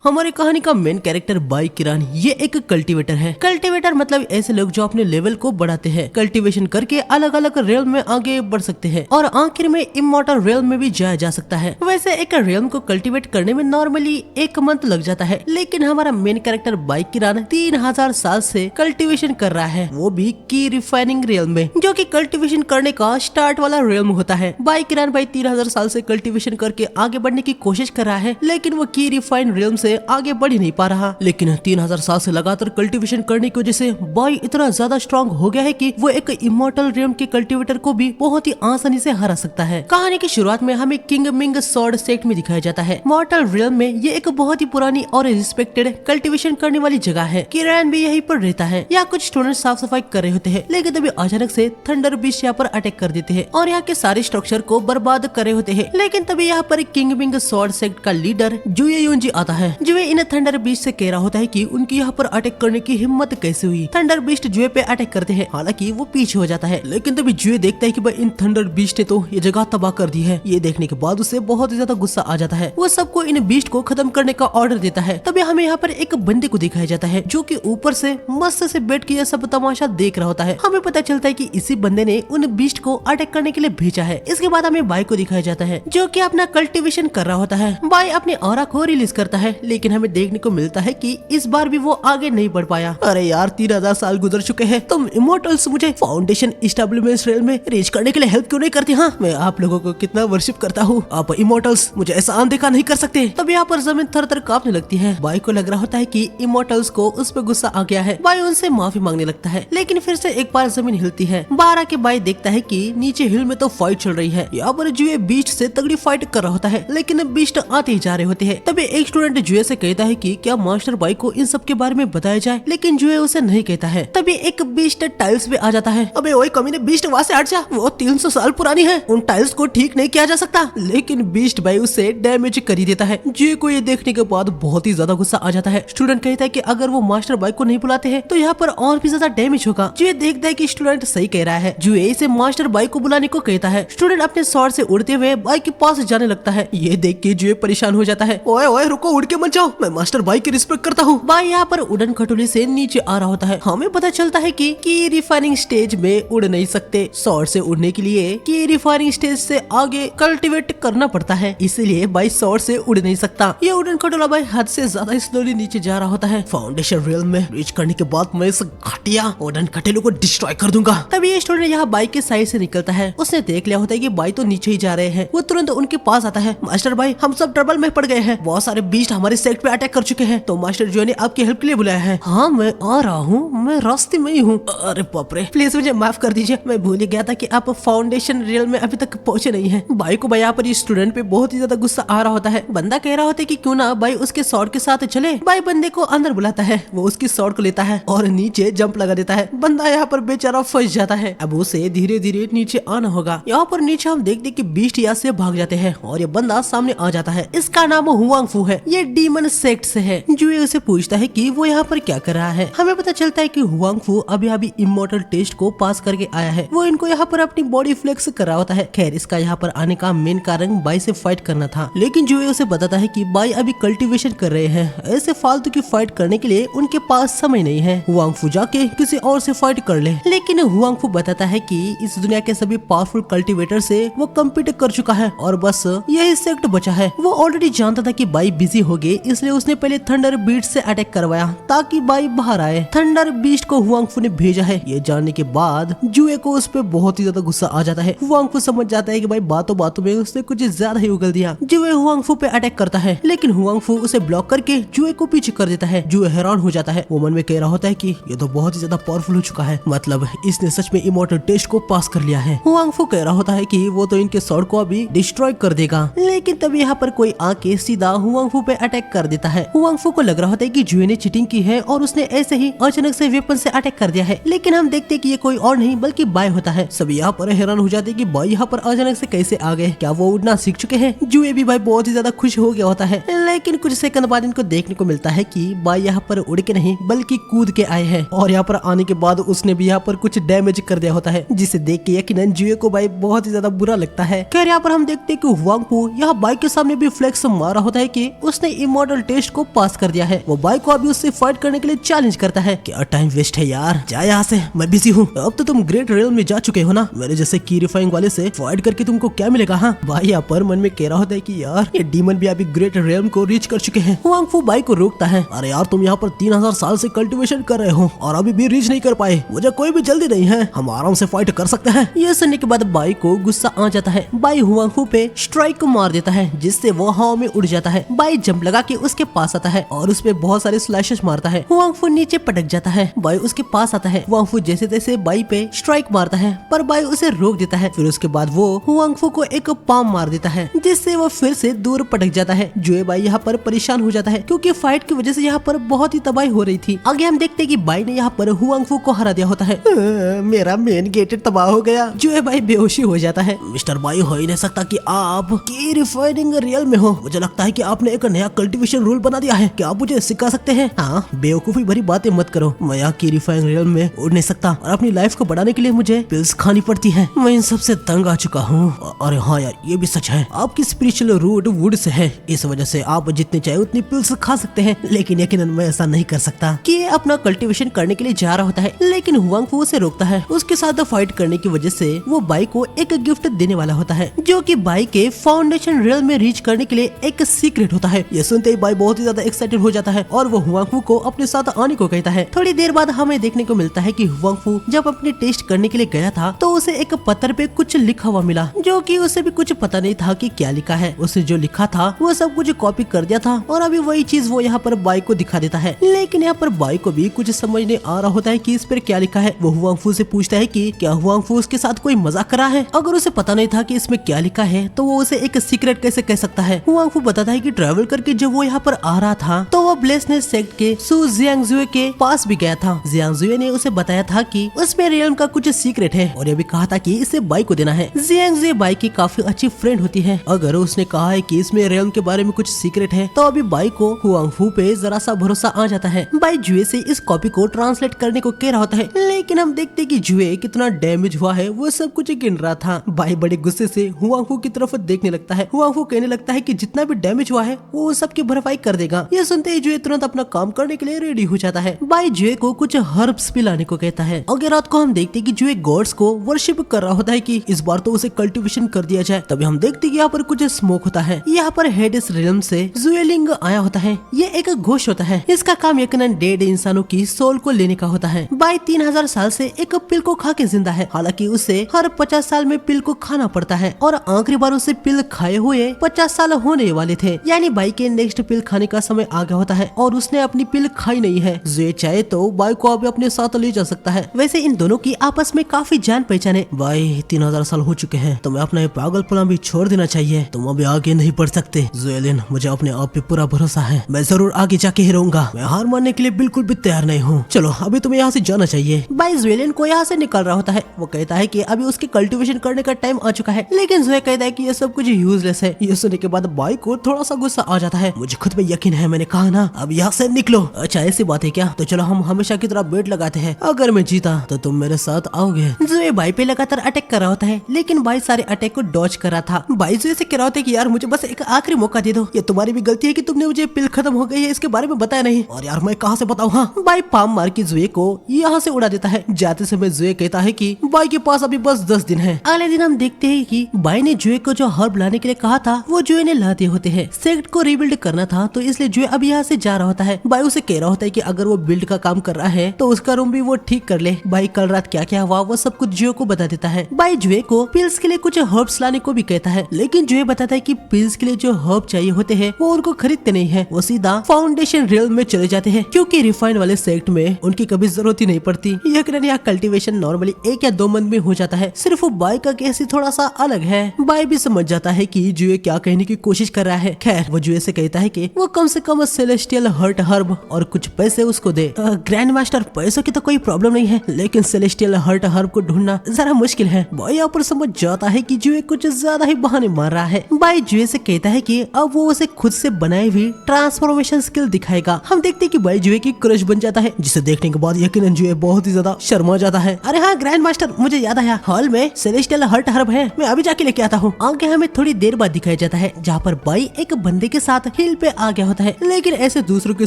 हमारी कहानी का मेन कैरेक्टर बाई किरान ये एक कल्टीवेटर है। कल्टीवेटर मतलब ऐसे लोग जो अपने लेवल को बढ़ाते हैं, कल्टीवेशन करके अलग अलग रेल में आगे बढ़ सकते हैं और आखिर में इमॉर्टल रेल में भी जाया जा सकता है। वैसे एक रेल को कल्टीवेट करने में नॉर्मली 1 मंथ लग जाता है, लेकिन हमारा मेन कैरेक्टर बाई किरान 3000 साल से कल्टीवेशन कर रहा है, वो भी की रिफाइनिंग रेल में, जो कि कल्टीवेशन करने का स्टार्ट वाला रेल में होता है। बाई किरान भाई 3000 साल से कल्टीवेशन करके आगे बढ़ने की कोशिश कर रहा है, लेकिन वो की रिफाइन रेल से आगे बढ़ ही नहीं पा रहा। लेकिन 3000 साल से लगातार कल्टीवेशन करने की वजह से बाई इतना ज्यादा स्ट्रॉन्ग हो गया है कि वो एक इमॉर्टल रेल के कल्टीवेटर को भी बहुत ही आसानी से हरा सकता है। कहानी की शुरुआत में हमें किंग मिंग सॉर्ड सेक्ट में दिखाया जाता है। मॉर्टल रेल में ये एक बहुत ही पुरानी और रिस्पेक्टेड कल्टीवेशन करने वाली जगह है। किरान भी यहीं पर रहता है। यहाँ कुछ स्टूडेंट साफ सफाई कर रहे होते हैं, लेकिन तभी अचानक से थंडर बीस्ट यहाँ पर अटैक कर देते हैं और यहाँ के सारे स्ट्रक्चर को बर्बाद कर रहे होते हैं। लेकिन तभी यहाँ पर किंग मिंग सॉर्ड सेक्ट का लीडर जुए युंजी आता है। जुए इन थंडर बीस्ट से कह रहा होता है कि उनकी यहाँ पर अटैक करने की हिम्मत कैसे हुई। थंडर बीस्ट जुए पे अटैक करते हैं, हालांकि वो पीछे हो जाता है, लेकिन तभी जुए देखता है कि भाई इन थंडर बीस्ट ने तो ये जगह तबाह कर दी है। ये देखने के बाद उसे बहुत ही ज्यादा गुस्सा आ जाता है। वो सबको इन बीस्ट को खत्म करने का ऑर्डर देता है। तभी हमें यहाँ पर एक बंदे को दिखाया जाता है जो कि ऊपर से मस्त से बैठ के यह सब तमाशा देख रहा होता है। हमें पता चलता है कि इसी बंदे ने उन बीस्ट को अटैक करने के लिए भेजा है। इसके बाद हमें बाई को दिखाया जाता है जो कि अपना कल्टीवेशन कर रहा होता है। बाई अपने ऑरा को रिलीज करता है, लेकिन हमें देखने को मिलता है कि इस बार भी वो आगे नहीं बढ़ पाया। अरे यार 3000 साल गुजर चुके हैं, तुम इमॉर्टल्स मुझे फाउंडेशन एस्टेब्लिशमेंट रेल में रीच करने के लिए हेल्प क्यों नहीं करती? हाँ, मैं आप लोगों को कितना वर्शिप करता हूँ, आप इमॉर्टल्स मुझे ऐसा अनदेखा नहीं कर सकते। तब यहाँ पर जमीन थर थर कांपने लगती है। बाई को लग रहा होता है कि इमॉर्टल्स को उस पर गुस्सा आ गया है। बाई उनसे माफी मांगने लगता है, लेकिन फिर से एक बार जमीन हिलती है। बाहर आके बाई देखता है कि नीचे हिल में तो फाइट चल रही है। यहाँ पर जुए बीस्ट से तगड़ी फाइट कर रहा होता है, लेकिन बीस्ट आते ही जा रहे होते हैं। तभी एक स्टूडेंट जुए से कहता है कि क्या मास्टर बाई को इन सब के बारे में बताया जाए, लेकिन जुए उसे नहीं कहता है। तभी एक बीस्ट टाइल्स पे आ जाता है। अबे ओए कमीने, बीस्ट वहाँ से हट जा, वो 300 साल पुरानी है, उन टाइल्स को ठीक नहीं किया जा सकता। लेकिन बीस्ट भाई उसे डैमेज कर ही देता है। जुए को ये देखने के बाद बहुत ही ज्यादा गुस्सा आ जाता है। स्टूडेंट कहता है कि अगर वो मास्टर बाई को नहीं बुलाते हैं तो यहाँ पर और भी ज्यादा डैमेज होगा। जुए देखता है कि स्टूडेंट सही कह रहा है। जुए इसे मास्टर बाई को बुलाने को कहता है। स्टूडेंट अपने स्वॉर्ड से उड़ते हुए बाई के पास जाने लगता है। ये देख के जुए परेशान हो जाता है। ओए ओए रुको, उड़ के मत जाओ, मैं मास्टर बाई की रिस्पेक्ट करता हूँ। बाई यहाँ पर उड़न खटोले से नीचे आ रहा होता है। हमें पता चलता है कि रिफाइनिंग स्टेज में उड़ नहीं सकते। स्वॉर्ड से उड़ने के लिए की रिफाइनिंग स्टेज से आगे कल्टीवेट करना पड़ता है, इसीलिए बाई स्वॉर्ड से उड़ नहीं सकता। ये उड़न खटोला बाई हद से ज्यादा स्लोली नीचे जा रहा होता है। फाउंडेशन रेल में रीच करने के बाद मैं इस घटिया उड़न खटेलो को डिस्ट्रॉय कर दूंगा। तभी ये स्टूडेंट यहाँ बाई के साइड से निकलता है। उसने देख लिया होता है कि बाई तो नीचे ही जा रहे हैं। वो तुरंत उनके पास आता है। मास्टर बाई, हम सब ट्रबल में पड़ गए हैं, बहुत सारे बीस्ट हमारे सेक्ट पे अटैक कर चुके हैं, तो मास्टर जो ने आपकी हेल्प के लिए बुलाया है। हाँ मैं आ रहा हूँ, मैं रास्ते में ही हूँ। अरे बाप रे, प्लीज मुझे माफ कर दीजिए, मैं भूल ही गया था कि आप फाउंडेशन रेल में अभी तक पहुंचे नहीं हैं। बाई को भाई यहाँ पर स्टूडेंट पे बहुत ही ज्यादा गुस्सा आ रहा होता है। बंदा कह रहा होता है कि क्यों ना बाई उसके स्वॉर्ड के साथ चले। बाई बंदे को अंदर बुलाता है, वो उसकी स्वॉर्ड को लेता है और नीचे जंप लगा देता है। बंदा यहाँ पर बेचारा फंस जाता है। अब उसे धीरे धीरे नीचे आना होगा। यहाँ पर नीचे हम देखते कि बीस्ट यहाँ से भाग जाते हैं और ये बंदा सामने आ जाता है। इसका नाम हुआंग फू है, ये डीमन सेक्ट से है। जुए उसे पूछता है कि वो यहाँ पर क्या कर रहा है। हमें पता चलता है कि हुआंग फू अभी इमॉर्टल टेस्ट को पास करके आया है। वो इनको यहाँ पर अपनी बॉडी फ्लेक्स कर रहा होता है। खैर इसका यहाँ पर आने का मेन कारण बाई से फाइट करना था, लेकिन जुए उसे बताता है कि बाई अभी कल्टीवेशन कर रहे हैं, ऐसे फालतू की फाइट करने के लिए उनके पास समय नहीं है। हुआंग फू जाके किसी और से फाइट कर ले। लेकिन हुआंग फू बताता है कि इस दुनिया के सभी पावरफुल कल्टीवेटर से वो कम्पीट कर चुका है और बस यही सेक्ट बचा है। वो ऑलरेडी जानता था कि बाई बिजी हो गए, इसलिए उसने पहले थंडर बीस्ट से अटैक करवाया ताकि बाई बाहर आए। थंडर बीस्ट को हुआंग फू ने भेजा है। ये जानने के बाद जुए को उस पे बहुत ही ज्यादा गुस्सा आ जाता है। हुआंग फू समझ जाता है कि भाई बातों बातों में उसने कुछ ज्यादा ही उगल दिया। जुए हुआंग फू पे अटैक करता है, लेकिन हुआंग फू उसे ब्लॉक करके जुए को पीछे कर देता है। जुए हैरान हो जाता है। वो मन में कह रहा होता है कि ये तो बहुत ही ज्यादा पावरफुल हो चुका है, मतलब इसने सच में इमॉर्टल टेस्ट को पास कर लिया है। हुआंग फू कह रहा होता है कि वो तो इनके स्वॉर्ड को अभी डिस्ट्रॉय कर देगा, लेकिन तभी यहाँ पर कोई आके सीधा हुआंग फू पे अटैक कर देता है। हुआंग फू को लग रहा होता है कि जुए ने चीटिंग की है और उसने ऐसे ही अचानक से वेपन से अटैक कर दिया है, लेकिन हम देखते कि ये कोई और नहीं बल्कि बाई होता है। सभी यहाँ पर हैरान हो जाते कि बाई यहाँ पर अचानक से कैसे आ गए, क्या वो उड़ना सीख चुके हैं? जुए भी भाई बहुत ही ज्यादा खुश हो गया होता है, लेकिन कुछ सेकंड बाद इनको देखने को मिलता है कि बाई यहाँ पर उड़ के नहीं बल्कि कूद के आए हैं और यहाँ पर आने के बाद उसने भी यहाँ पर कुछ डैमेज कर दिया होता है, जिसे देख के यकीनन जुए को भाई बहुत ही ज्यादा बुरा लगता है। खैर यहाँ पर हम देखते कि हुआंग फू यहाँ बाई के सामने भी फ्लेक्स मारा होता है कि उसने इमॉर्टल टेस्ट को पास कर दिया है। वो बाई को अभी उससे फाइट करने के लिए चैलेंज करता है। क्या टाइम वेस्ट है यार, जा यहाँ से, मैं बिजी हूँ। अब तो तुम ग्रेट रियल्म में जा चुके हो ना, मेरे जैसे की रिफाइंग वाले से फाइट करके तुमको क्या मिलेगा। हाँ भाई यहाँ पर मन में कह रहा होता है कि यार ये डीमन भी अभी ग्रेट रियल्म को रीच कर चुके हैं। हुआंग फू बाई को रोकता है, अरे यार तुम यहाँ पर 3000 साल से कल्टीवेशन कर रहे हो और अभी भी रीच नहीं कर पाए, मुझे कोई भी जल्दी नहीं है, हम आराम से फाइट कर सकते हैं। ये सुनने के बाद बाई को गुस्सा आ जाता है। बाई हुआंग फू पे स्ट्राइक को मार देता है जिससे वो हवा में उड़ जाता है। बाई जंप लगा के उसके पास आता है और उस पे बहुत सारे स्लैशेस मारता है। हुआंग फू नीचे पटक जाता है। बाई उसके पास आता है। हुआंग फू जैसे तैसे बाई पे स्ट्राइक मारता है पर बाई उसे रोक देता है। फिर उसके बाद वो हुआंग फू को एक पाम मार देता है जिससे वो फिर से दूर पटक जाता है। जुए बाई यहाँ पर परेशान हो जाता है क्योंकि फाइट की वजह से यहाँ पर बहुत ही तबाही हो रही थी। आगे हम देखते हैं कि बाई ने यहाँ पर हुआंग फू को हरा दिया होता है। मेरा मेन गेट तबाह हो गया। जुए बाई बेहोशी हो जाता है। मिस्टर बाई हो ही नहीं सकता कि आप की रिफाइनिंग रियल में हो, मुझे लगता है कि आपने एक नया कल्टीवेशन रूल बना दिया है, क्या आप मुझे सिखा सकते हैं। हाँ बेवकूफी भरी बातें मत करो, मैं यहाँ की रिफाइनिंग रियल में उड़ नहीं सकता और अपनी लाइफ को बढ़ाने के लिए मुझे पिल्स खानी पड़ती है। मैं इन सबसे तंग आ चुका हूँ। अरे हाँ यार ये भी सच है, आपकी स्पिरिचुअल रूट वुड से है, इस वजह से आप जितने चाहे उतनी पिल्स खा सकते हैं, लेकिन यकीनन मैं ऐसा नहीं कर सकता। कि ये अपना कल्टीवेशन करने के लिए जा रहा होता है लेकिन हुआंग फू उसे रोकता है। उसके साथ फाइट करने की वजह से वो बाई को एक गिफ्ट देने वाला होता है जो कि बाई के फाउंडेशन रियल में रीच करने के लिए एक सीक्रेट होता है। ये सुनते ही बाई बहुत ही ज्यादा एक्साइटेड हो जाता है और वो हुआंग फू को अपने साथ आने को कहता है। थोड़ी देर बाद हमें देखने को मिलता है कि हुआंग फू जब अपने टेस्ट करने के लिए गया था तो उसे एक पत्थर पे कुछ लिखा हुआ मिला जो कि उसे भी कुछ पता नहीं था कि क्या लिखा है। उसे जो लिखा था वो सब कुछ कॉपी कर दिया था और अभी वही चीज वो यहाँ पर बाई को दिखा देता है। लेकिन यहाँ पर बाई को भी कुछ समझ नहीं आ रहा होता है कि इस पर क्या लिखा है। वो हुआंग फू से पूछता है कि क्या हुआंग फू उसके साथ कोई मजाक करा है। अगर उसे पता नहीं था कि इसमें क्या लिखा है तो वो उसे एक सीक्रेट कैसे कह सकता है। हुआंग फू बताता है कि ट्रैवल करके जब वो यहाँ पर आ रहा था तो वो ब्लेसनेस सेक्ट के सू जियांगजुए के पास भी गया था। जियांगजुए ने उसे बताया था कि उसमें रियल्म का कुछ सीक्रेट है और ये भी कहा था कि इसे बाई को देना है। जियांगजुए बाई की काफी अच्छी फ्रेंड होती है। अगर उसने कहा है कि इसमें रियल्म के बारे में कुछ सीक्रेट है तो अभी बाई को हुआंग फू पे जरा सा भरोसा आ जाता है। बाई जुए से इस कॉपी को ट्रांसलेट करने को कह रहा होता है लेकिन हम देखते कि जुए कितना डैमेज हुआ है वो सब कुछ गिन रहा था। बाई बड़े गुस्से से हुआंग फू की तरफ देखने लगता है। हुआंग फू कहने लगता है कि जितना भी डैमेज हुआ है वो सबकी भरपाई कर देगा। ये सुनते ही जुए तुरंत अपना काम करने के लिए रेडी हो जाता है। बाई जुए को कुछ हर्ब्स पिलाने को कहता है। अगर रात को हम देखते कि जुए गॉड्स को वर्शिप कर रहा होता है कि इस बार तो उसे कल्टीवेशन कर दिया जाए। तभी हम देखते कि यहाँ पर कुछ स्मोक होता है। यहाँ पर हेडेस रियल्म से जुएलिंग आया होता है। ये एक घोष होता है। इसका काम यकीनन डेड इंसानों की सोल को लेने का होता है। बाई 3000 साल से एक पिल को खा के जिंदा है। हालांकि उसे हर 50 साल में पिल को खाना पड़ता है और आखिरी बार उसे पिल खाए हुए 50 साल होने वाले थे। यानी बाई के नेक्स्ट पिल खाने का समय आ गया होता है और उसने अपनी पिल खाई नहीं है। जुए चाहे तो बाई को अभी अपने साथ ले जा सकता है। वैसे इन दोनों की आपस में काफी जान पहचान है। बाई 3000 साल हो चुके हैं, तुम्हें अपना ये पागलपना भी छोड़ देना चाहिए, तुम अभी आगे नहीं बढ़ सकते। जुएलिन मुझे अपने आप पे पूरा भरोसा है, मैं जरूर आगे जाके ही रहूंगा, मैं हार मानने के लिए बिल्कुल भी तैयार नहीं हूँ। चलो अभी तुम्हें यहाँ से जाना चाहिए। बाई जुएलिन को यहाँ से निकाल रहा होता है। वो कहता है कि अभी उसके कल्टीवेशन करने का टाइम आ चुका है लेकिन जुए कहता है कि ये सब कुछ यूजलेस है। ये सुनने के बाद बाई को थोड़ा सा गुस्सा आ जाता है। मुझे खुद पे यकीन है, मैंने कहा ना, अब यहाँ से निकलो। अच्छा ऐसी बात है क्या, तो चलो हम हमेशा की तरह बेट लगाते हैं, अगर मैं जीता तो तुम मेरे साथ आओगे। जुए बाई पे लगातार अटैक कर रहा होता है लेकिन बाई सारे अटैक को डॉज कर रहा था। बाई जुए से कह रहा होता है कि यार मुझे बस एक आखिरी मौका दे दो, ये तुम्हारी भी गलती है कि तुमने मुझे पिल खत्म हो गई है इसके बारे में बताया नहीं, और यार मैं कहाँ से बताऊँ। हाँ बाई पाम मार के जुए को यहाँ से उड़ा देता है। जाते समय जुए कहता है कि बाई के पास अभी बस 10 दिन है। अगले दिन हम देखते हैं कि बाई ने जुए को जो हर्ब लाने के लिए कहा था वो जुए ने ला दिए होते हैं। सेक्ट को रिबिल्ड करना था तो इसलिए जुए अब यहाँ से जा रहा होता है। बाई उसे कह रहा होता है कि अगर वो बिल्ड का काम कर रहा है तो उसका रूम भी वो ठीक कर ले। बाई कल रात क्या क्या हुआ वो सब कुछ जुए को बता देता है। बाई जुए को पिल्स के लिए कुछ हर्ब्स लाने को भी कहता है लेकिन जुए बताता है कि पिल्स के लिए जो हर्ब चाहिए होते हैं वो उनको खरीदते नहीं है, वो सीधा फाउंडेशन रियल में चले जाते हैं क्योंकि रिफाइन वाले सेक्ट में उनकी कभी जरूरत ही नहीं पड़ती। यकीनन यहाँ कल्टीवेशन नॉर्मली 1 या 2 मंथ में हो जाता है। सिर्फ वो बाई का केस ही थोड़ा सा अलग है। बाई भी समझ जाता है कि जुए क्या कहने की कोशिश कर रहा है। खैर वो जुए से कहता है कि वो कम से कम सेलेस्टियल हर्ट हर्ब और कुछ पैसे उसको दे। ग्रैंड मास्टर पैसों की तो कोई प्रॉब्लम नहीं है लेकिन सेलेस्टियल हर्ट हर्ब को ढूंढना जरा मुश्किल है। बाई यहाँ पर समझ जाता है कि जुए कुछ ज्यादा ही बहाने मार रहा है। बाई जुए से कहता है कि अब वो उसे खुद से बनाई हुई ट्रांसफॉर्मेशन स्किल दिखाएगा। हम देखते हैं कि बाई जुए की क्रश बन जाता है जिसे देखने के बाद यकीनन जुए बहुत ही ज्यादा शर्मा जाता है। अरे हाँ ग्रैंड मास्टर मुझे याद आया, हॉल में सेलेस्टियल हर्ट हर्ब है, मैं अभी जाके लेके आता हूँ। आगे हमें थोड़ी देर बाद दिखाया जाता है जहाँ पर बाई एक बंदे के साथ हिल पे आ गया होता है, लेकिन ऐसे दूसरों के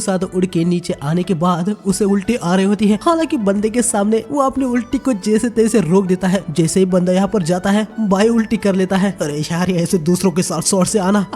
साथ उड़ के नीचे आने के बाद उसे उल्टी आ रही होती है। हालांकि बंदे के सामने वो अपनी उल्टी को जैसे तैसे रोक देता है। जैसे ही बंदा यहाँ पर जाता है भाई उल्टी कर लेता है। अरे यार ऐसे दूसरों के साथ शॉर्ट से आना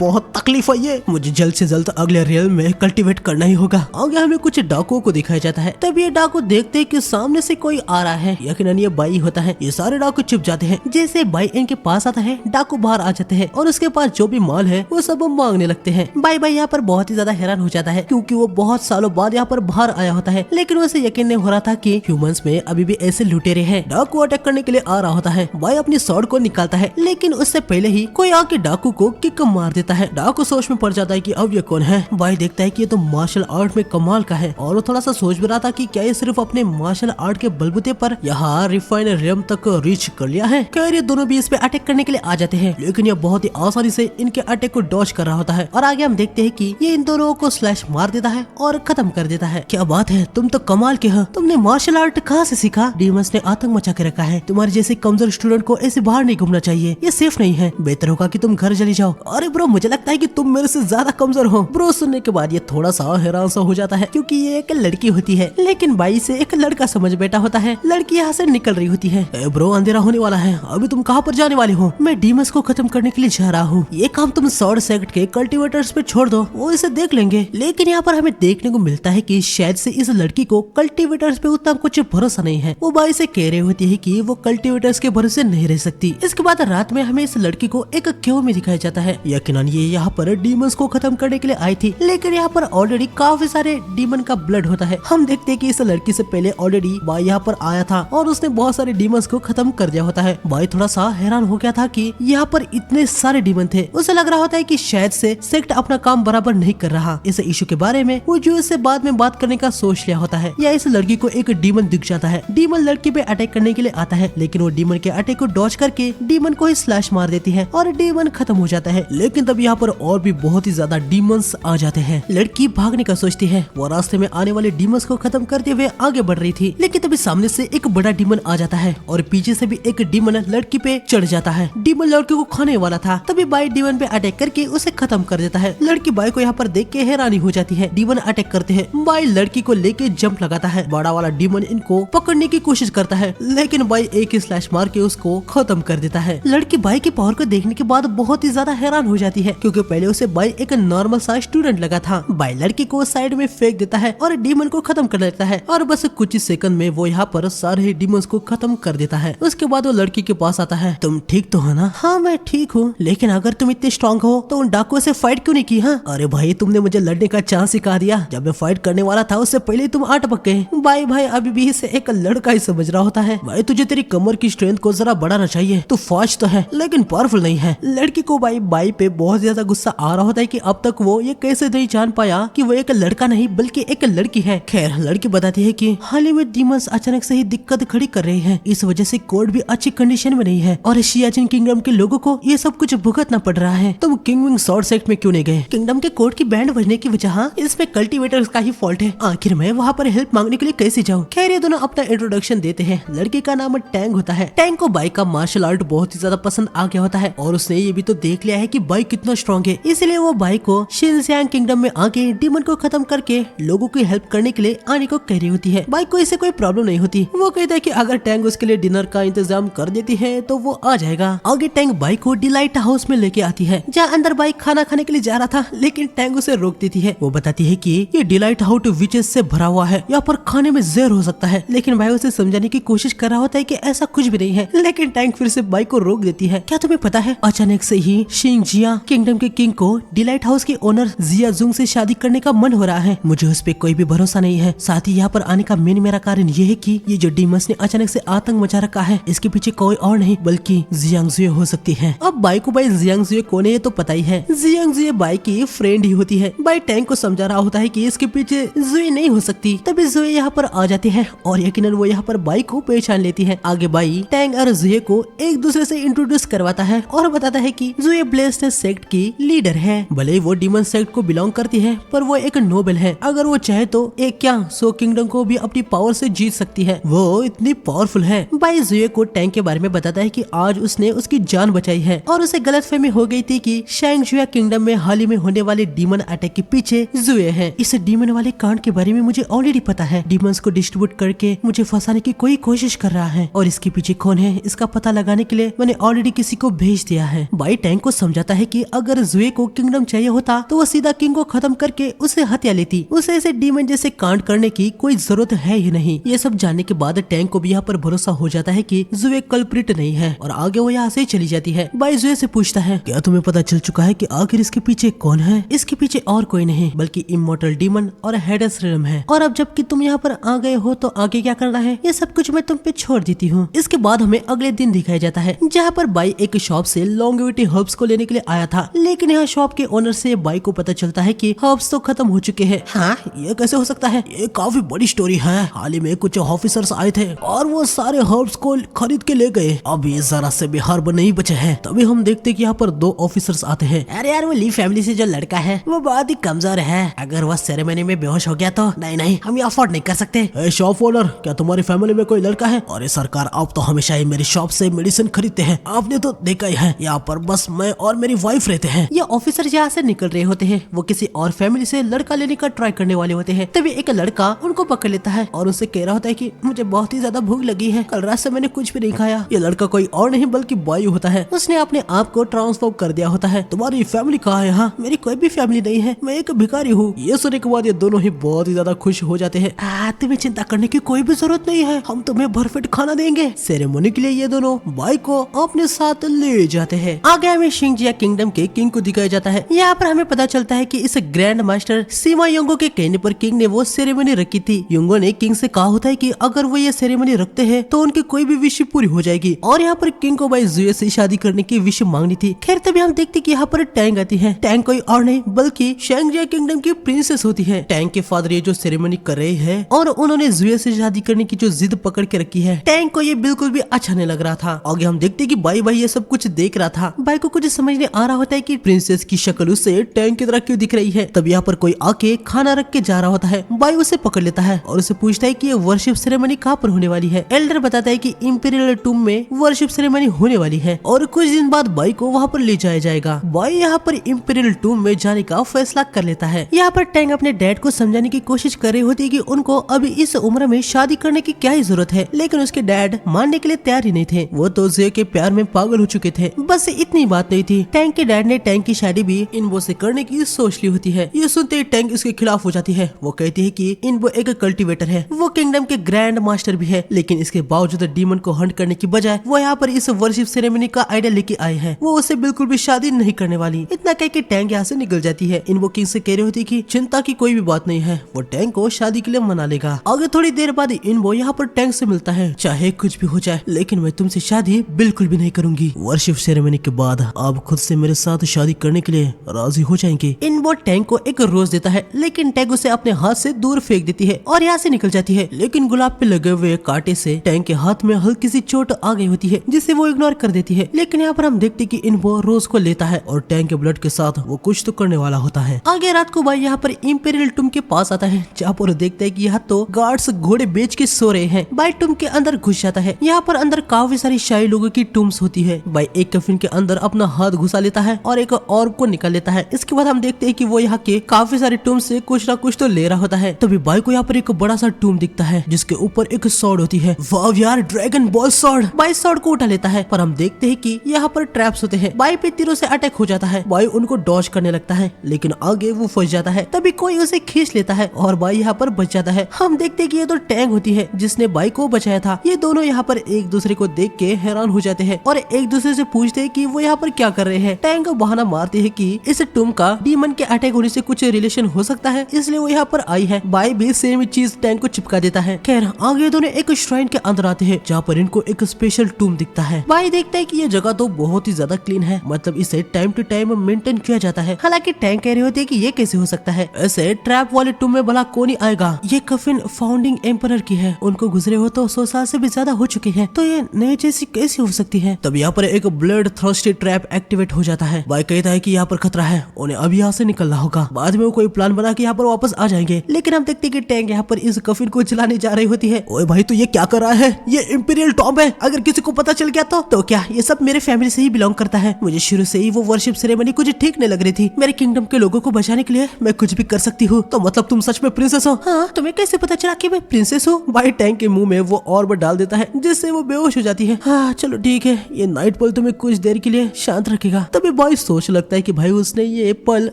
बहुत तकलीफ है ये। मुझे जल्द से जल्द अगले रियल में कल्टीवेट करना ही होगा। आगे हमें कुछ डाकुओं को दिखाया जाता है। तब ये डाकू देखते हैं कि सामने से कोई आ रहा है। यकीनन ये बाई होता है। ये सारे डाकू चुप जाते हैं। जैसे बाई इनके पास आता है डाकू बाहर आ जाते हैं और उसके पास जो भी माल है वो सब मांगने लगते हैं। बाई यहाँ पर बहुत ही ज्यादा हैरान हो जाता है क्योंकि वो बहुत सालों बाद यहाँ पर बाहर आया होता है, लेकिन उसे यकीन नहीं हो रहा था कि ह्यूमंस में अभी भी ऐसे लुटेरे हैं। डाकू अटैक करने के लिए आ रहा होता है। बाई अपनी स्वॉर्ड को निकालता है, लेकिन उससे पहले ही कोई आके डाकू को किक मार देता है। डाकू सोच में पड़ जाता है कि अब ये कौन है। बाई देखता है कि ये तो मार्शल आर्ट में कमाल का है और वो थोड़ा सा सोच भी रहा था कि क्या ये सिर्फ अपने मार्शल आर्ट के बलबूते पर यहाँ रिफाइन रियम तक रीच कर लिया है। खैर ये दोनों भी इस पे अटैक करने के लिए आ जाते हैं, लेकिन ये बहुत ही आसानी से इनके अटैक को डॉज कर रहा होता है। और आगे हम देखते हैं कि ये इन दोनों को स्लैश मार देता है और खत्म कर देता है। क्या बात है, तुम तो कमाल के हो। तुमने मार्शल आर्ट कहाँ से सीखा? डीमंस ने आतंक मचा के रखा है। तुम्हारे जैसे कमजोर स्टूडेंट को ऐसे बाहर नहीं घूमना चाहिए, ये सेफ नहीं है। बेहतर होगा कि तुम घर चली जाओ। अरे ब्रो मुझे लगता है कि तुम मेरे से ज्यादा कमजोर हो। ब्रो सुनने के बाद ये थोड़ा सा हैरान सा हो जाता है क्योंकि ये एक लड़की होती है, लेकिन बाई से एक लड़का समझ बैठा होता है। लड़की यहाँ से निकल रही होती है। ब्रो अंधेरा होने वाला है, अभी तुम कहाँ पर जाने वाले हो? मैं डीमंस को खत्म करने के लिए जा रहा हूँ। ये काम तुम स्वॉर्ड सेक्ट के कल्टीवेटर्स पे छोड़ दो, वो इसे देख लेंगे। लेकिन यहाँ पर हमें देखने को मिलता है कि शायद से इस लड़की को कल्टीवेटर्स पे उतना कुछ भरोसा नहीं है। वो बाई से कह रही होती है कि वो कल्टीवेटर्स के भरोसे नहीं रह सकती। इसके बाद रात में हमें इस लड़की को एक क्यों में दिखाया जाता है। यकीनन ये यहाँ पर डीमंस को खत्म करने के लिए आई थी, लेकिन यहाँ पर ऑलरेडी काफी सारे डीमन का ब्लड होता है। हम देखते हैं कि इस लड़की से पहले ऑलरेडी बाई यहाँ पर आया था और उसने बहुत सारे डीमंस को खत्म कर दिया होता है। बाई थोड़ा सा हैरान हो गया था कि यहाँ पर इतने सारे डीमन थे। उसे लग रहा होता है कि शायद से सेक्ट अपना काम बराबर नहीं कर रहा। इस इशू के बारे में वो जो इससे बाद में बात करने का सोच लिया होता है। या इस लड़की को एक डीमन दिख जाता है। डीमन लड़की पे अटैक करने के लिए आता है, लेकिन वो डीमन के अटैक को डॉज करके डीमन को ही स्लैश मार देती है और डीमन खत्म हो जाता है। लेकिन तब यहाँ पर और भी बहुत ही ज्यादा डीमंस आ जाते हैं। लड़की भागने का सोचती है। वो रास्ते में आने वाले डीमंस को खत्म करते हुए आगे बढ़ रही थी, लेकिन तभी सामने से एक बड़ा डीमन आ जाता है और पीछे से भी एक डीमन लड़की पे चढ़ जाता है। डीमन लड़की को खाने वाला था, तभी बाई डीमन पे अटैक करके उसे खत्म कर देता है। लड़की बाई को यहाँ पर देख के हैरानी हो जाती है। डीमन अटैक करते हैं। बाई लड़की को लेके जंप लगाता है। बड़ा वाला डीमन इनको पकड़ने की कोशिश करता है, लेकिन बाई एक ही स्लैश मार के उसको खत्म कर देता है। लड़की बाई की पावर को देखने के बाद बहुत ही ज्यादा हैरान हो जाती है, क्योंकि पहले उसे बाई एक नॉर्मल सा स्टूडेंट लगा था। बाई लड़की को साइड में फेंक देता है और डीमन को खत्म कर देता है और बस कुछ ही सेकंड में वो यहाँ पर सारे डीमंस को खत्म कर देता है। उसके बाद वो लड़की के पास आता है। तुम ठीक तो है ना? हाँ मैं ठीक हूँ, लेकिन अगर तुम इतने स्ट्रॉन्ग हो तो उन डाकुओं से फाइट क्यों नहीं की? हाँ अरे भाई तुमने मुझे लड़ने का चांस सिखा दिया। जब मैं फाइट करने वाला था उससे पहले तुम अटक गए। भाई अभी भी इसे एक लड़का ही समझ रहा होता है। भाई तुझे तेरी कमर की स्ट्रेंथ को जरा बढ़ाना चाहिए। तू फास्ट तो है लेकिन पावरफुल नहीं है। लड़की को बाई पे बहुत ज्यादा गुस्सा आ रहा होता है कि अब तक वो ये कैसे नहीं जान पाया कि वो एक लड़का नहीं बल्कि एक लड़की है। खैर लड़की बताती है कि हाल ही में डीमंस अचानक से ही दिक्कत खड़ी कर रहे हैं, इस वजह से कोड भी अच्छी कंडीशन में नहीं है और शियाचिन किंगडम के लोगों को ये सब कुछ भुगतना पड़ रहा है। तुम किंगविंग स्वॉर्ड सेक्ट में क्यों नहीं गए? किंगडम के कोड की बैंड बजने की वजह इसमें कल्टीवेटर्स का ही फॉल्ट है। आखिर मैं वहाँ पर हेल्प मांगने के लिए कैसे जाऊँ? खैर ये दोनों अपना इंट्रोडक्शन देते हैं। लड़के का नाम टैंग होता है। टैंग को बाई का मार्शल आर्ट बहुत ही ज्यादा पसंद आ गया होता है और उसने ये भी तो देख लिया है कि बाई कितना स्ट्रॉन्ग है, इसलिए वो बाई को शिनजियांग किंगडम में आके डीमन को खत्म करके लोगों की हेल्प करने के लिए आने को कह रही होती है। बाई को इससे कोई प्रॉब्लम नहीं होती। वो कहता है कि अगर टैंग उसके लिए डिनर का इंतजाम कर देती है तो वो आ जाएगा। आगे टैंग बाई को डिलाइट हाउस में लेके आती है, जहाँ अंदर बाई खाना खाने के लिए जा रहा था, लेकिन टैंग उसे रोक देती है। वो बताती है कि ये डिलाइट हाउस विचेस से भरा हुआ है, यहाँ पर खाने में जहर हो सकता है, लेकिन भाई उसे समझाने की कोशिश कर रहा होता है कि ऐसा कुछ भी नहीं है, लेकिन टैंग फिर से बाई को रोक देती है। क्या तुम्हें पता है अचानक से ही शिंगजिया किंगडम के किंग को डिलाइट हाउस के ओनर जिया जुंग से शादी करने का मन हो रहा है। मुझे उस पे कोई भी भरोसा नहीं है। साथ ही यहाँ पर आने का मेरा कारण ये है कि ये जो डीमंस ने अचानक से आतंक मचा रखा है, इसके पीछे कोई और नहीं बल्कि जियांगजुए हो सकती है। अब बाई को भाई जियांगजुए कौन है ये तो पता ही है। जियांगजुए बाई की फ्रेंड ही होती है। बाई टैंग को समझा रहा होता है कि इसके पीछे जुए नहीं हो सकती। तभी जुए यहाँ पर आ जाते हैं और यकीनन वो यहाँ पर बाई को पहचान लेती है। आगे बाई टैंग और जुए को एक दूसरे से इंट्रोड्यूस करवाता है और बताता है कि जुए ब्लेस्ड सेक्ट की लीडर है। भले वो डीमन सेक्ट को बिलोंग करती है, पर वो एक नोबल है। अगर वो चाहे तो एक क्या 100 किंगडम को भी अपनी पावर से जीत सकती है। वो इतनी पावरफुल है। बाई जुए को टैंग के बारे में बताता है कि आज उसने उसकी जान बचाई है और उसे गलतफहमी हो गई थी कि शैंगजुआ किंगडम में हाल ही में होने वाले डीमन अटैक के पीछे जुए है। इस डीमन वाले कांड के बारे में मुझे ऑलरेडी पता है। डीमंस को डिस्ट्रीब्यूट करके मुझे फंसाने की कोई कोशिश कर रहा है और इसके पीछे कौन है इसका पता लगाने के लिए मैंने ऑलरेडी किसी को भेज दिया है। बाई टैंक को समझाता है कि अगर जुए को किंगडम चाहिए होता तो वो सीधा किंग को खत्म करके उसे हत्या लेती। उसे ऐसे डीमन जैसे कांड करने की कोई जरूरत है ही नहीं। ये सब जानने के बाद टैंक को भी यहाँ पर भरोसा हो जाता है कि जुए कल्प्रिट नहीं है और आगे वो यहाँ से चली जाती है। बाई जुए से पूछता है, क्या तुम्हें पता चल चुका है कि आखिर इसके पीछे कौन है? इसके पीछे और कोई नहीं बल्कि इमोर्टल डीमन और हेडेस रिल्म है। और अब जबकि तुम यहाँ पर आ गए हो तो आगे क्या करना है ये सब कुछ मैं तुम पे छोड़ देती हूँ। इसके बाद हमें अगले दिन दिखाया जाता है जहाँ पर बाई एक शॉप से लॉन्गेविटी हर्ब्स को लेने के लिए आया था, लेकिन यहाँ शॉप के ओनर से बाई को पता चलता है कि हर्ब्स तो खत्म हो चुके हैं। हाँ, ये कैसे हो सकता है? ये काफी बड़ी स्टोरी है। हाल ही में कुछ ऑफिसर्स आए थे और वो सारे हर्ब्स को खरीद के ले गए। अब ये जरा से भी हर्ब नहीं बचे हैं। तभी हम देखते कि यहाँ पर 2 ऑफिसर्स आते हैं। अरे यार, वो ली फैमिली से जो लड़का है वो बहुत ही कमजोर है। अगर वह सेरेमनी में बेहोश हो गया तो नहीं हम ये अफोर्ड नहीं कर सकते। शॉप ओनर, क्या तुम्हारी फैमिली में कोई लड़का है? अरे सरकार, आप तो हमेशा ही मेरी शॉप से मेडिसिन खरीदते हैं। आपने तो देखा ही है, यहाँ पर बस मैं और मेरी वाइफ रहते हैं। ये ऑफिसर यहाँ से निकल रहे होते हैं। वो किसी और फैमिली से लड़का लेने का ट्राई करने वाले होते हैं। तभी एक लड़का उनको पकड़ लेता है और उनसे कह रहा होता है कि मुझे बहुत ही ज्यादा भूख लगी है, कल रात से मैंने कुछ भी नहीं खाया। ये लड़का कोई और नहीं बल्कि बायू होता है। उसने अपने आप को ट्रांसफॉर्म कर दिया होता है। तुम्हारी फैमिली कहाँ है? हाँ, मेरी कोई भी फैमिली नहीं है, मैं एक भिखारी हूँ। ये सुनने के बाद ये दोनों ही बहुत ही ज्यादा खुश हो जाते हैं। तुम्हें चिंता करने की कोई भी जरूरत नहीं है, हम तुम्हें भरपेट खाना देंगे। सेरेमनी के लिए ये दोनों बाई को अपने साथ ले जाते हैं। आगे हमें शिंगजिया किंगडम के किंग को दिखाया जाता है। यहाँ पर हमें पता चलता है कि इस ग्रैंड मास्टर सीमा योंगो के कहने पर किंग ने वो सेरेमनी रखी थी। योंगो ने किंग से कहा होता है कि अगर वो ये सेरेमनी रखते हैं तो उनकी कोई भी विश पूरी हो जाएगी और यहाँ पर किंग को बाई जुए से शादी करने की विश मांगनी थी। खैर तभी हम देखते कि यहाँ पर टैंग आती है। टैंग कोई और नहीं बल्कि शिंगजिया किंगडम की प्रिंसेस होती है। टैंग के फादर ये जो सेरेमनी कर रहे हैं और उन्होंने जुए से शादी करने की जो जिद पकड़ के रखी है, टैंग को ये बिल्कुल भी अच्छा नहीं लग रहा था। आगे हम देखते कि बाई ये सब कुछ देख रहा था। बाई को कुछ समझ नहीं आ रहा होता है कि प्रिंसेस की शक्ल उसे टैंग की तरह क्यों दिख रही है। तब यहाँ पर कोई आके खाना रख के जा रहा होता है। बाई उसे पकड़ लेता है और उसे पूछता है कि ये वर्शिप सेरेमनी कहाँ पर होने वाली है। एल्डर बताता है कि इंपीरियल टूम में वर्शिप सेरेमनी होने वाली है और कुछ दिन बाद बाई को वहाँ पर ले जाया जाएगा। बाई यहाँ पर इंपीरियल टूम में जाने का फैसला कर लेता है। यहाँ पर टैंग अपने डैड को समझाने की कोशिश कर रही होती है कि उनको अभी इस उम्र में शादी करने की क्या ही जरूरत है, लेकिन उसके डैड मानने के लिए तैयार ही नहीं थे। वो तो जुए के प्यार में पागल हो चुके थे। बस इतनी बात नहीं थी, टैंग के डैड ने टैंग की शादी भी इनबो से करने की सोच ली होती है। ये सुनते ही टैंग इसके खिलाफ हो जाती है। वो कहती है कि इनबो एक कल्टीवेटर है, वो किंगडम के ग्रैंड मास्टर भी है, लेकिन इसके बावजूद डीमन को हंट करने की बजाय वो यहाँ पर इस वर्शिप सेरेमनी का आइडिया लेके आए हैं। वो उसे बिल्कुल भी शादी नहीं करने वाली। इतना कह के टैंग यहाँ से निकल जाती है। इनबो किंग से कह रही होती कि चिंता की कोई भी बात नहीं है, वो टैंग को शादी के लिए मना लेगा। आगे थोड़ी देर बाद इनबो यहाँ पर टैंग से मिलता है। चाहे कुछ भी हो जाए, लेकिन मैं तुमसे शादी बिल्कुल भी नहीं करूंगी। वर्शिप सेरेमनी के बाद आप खुद से मेरे साथ शादी करने के लिए राजी हो जाएंगे। इनबो टैंग को एक रोज देता है, लेकिन टैंग उसे अपने हाथ से दूर फेंक देती है और यहाँ से निकल जाती है। लेकिन गुलाब पे लगे हुए कांटे से टैंग के हाथ में हल्की सी चोट आ गई होती है, जिसे वो इग्नोर कर देती है। लेकिन यहाँ पर हम देखते कि इनबो रोज को लेता है और टैंग के ब्लड के साथ वो कुछ तो करने वाला होता है। आगे रात को भाई यहाँ पर इंपीरियल टूम के पास आता है, जहाँ पर देखता है कि यहाँ तो गार्ड्स घोड़े बेच के सो रहे हैं। बाई टूम के अंदर घुस जाता है। यहाँ पर अंदर काफी सारी शाही लोगों की टूम्स होती है। बाई एक कफिन के अंदर अपना हाथ घुसा लेता है और एक और को निकाल लेता है। इसके बाद हम देखते हैं कि वो यहाँ के काफी सारे टूम से कुछ ना कुछ तो ले रहा होता है। तभी बाई को यहाँ पर एक बड़ा सा टूम दिखता है जिसके ऊपर एक सॉर्ड होती है। वाह यार, dragon ball sword. By sword को उठा लेता है, पर हम देखते हैं कि यहाँ पर ट्रैप्स होते हैं। बाई पे तीरों से अटैक हो जाता है। बाई उनको डॉज करने लगता है, लेकिन आगे वो फंस जाता है। तभी कोई उसे खींच लेता है और बाई यहाँ पर बच जाता है। हम देखते हैं कि ये तो टैंग होती है जिसने बाई को बचाया था। ये दोनों यहाँ पर एक दूसरे को देख के हैरान हो जाते हैं और एक दूसरे से पूछते हैं कि वो यहाँ पर क्या कर रहे हैं। टैंग को बहाना मारते हैं कि इस टूम का डीमन के अटैक होने से कुछ रिलेशन हो सकता है, इसलिए वो यहाँ पर आई है। बाई भी सेम चीज टैंग को चिपका देता है। खैर आगे दोनों एक श्राइन के अंदर आते हैं, जहाँ पर इनको एक स्पेशल टूम दिखता है। बाई देखता है कि ये जगह तो बहुत ही ज्यादा क्लीन है, मतलब इसे टाइम टू टाइम मेंटेन किया जाता है। हालांकि टैंग कह रहे होते हैं कि ये कैसे हो सकता है, ऐसे ट्रैप वाले टूम में भला कौन ही आएगा। ये कफिन फाउंडिंग एम्परर की है, उनको गुजरे हो तो 100 साल से भी ज्यादा हो चुके हैं, तो ये नए जैसी कैसी हो सकती है। तब यहाँ पर एक ब्लड थ्रस्टी ट्रैप एक्टिवेट हो जाता है। बाई कहता है कि यहाँ पर खतरा है, उन्हें अभी यहाँ से निकलना होगा। बाद में वो कोई प्लान बना के यहाँ पर वापस आ जाएंगे। लेकिन हम देखते हैं कि टैंग यहाँ पर इस कफिन को जलाने जा रही होती है। ओए भाई, तो ये क्या कर रहा है? ये इंपीरियल टॉम है, अगर किसी को पता चल गया तो क्या? ये सब मेरे फैमिली से ही बिलोंग करता है। मुझे शुरू से ही वो वर्शिप सेरेमनी कुछ ठीक नहीं लग रही थी। मेरे किंगडम के लोगों को बचाने के लिए मैं कुछ भी कर सकती हूँ। तो मतलब तुम सच में प्रिंसेस हो? हाँ, तुम्हें कैसे पता चला कि मैं प्रिंसेस हूँ? भाई टैंक के मुंह में वो ऑर्ब डाल देता है जिससे वो बेहोश हो जाती है। हाँ चलो ठीक है, ये नाइट पल तुम्हें कुछ देर के लिए शांत रखेगा। तभी बॉय सोच लगता है कि भाई उसने ये पल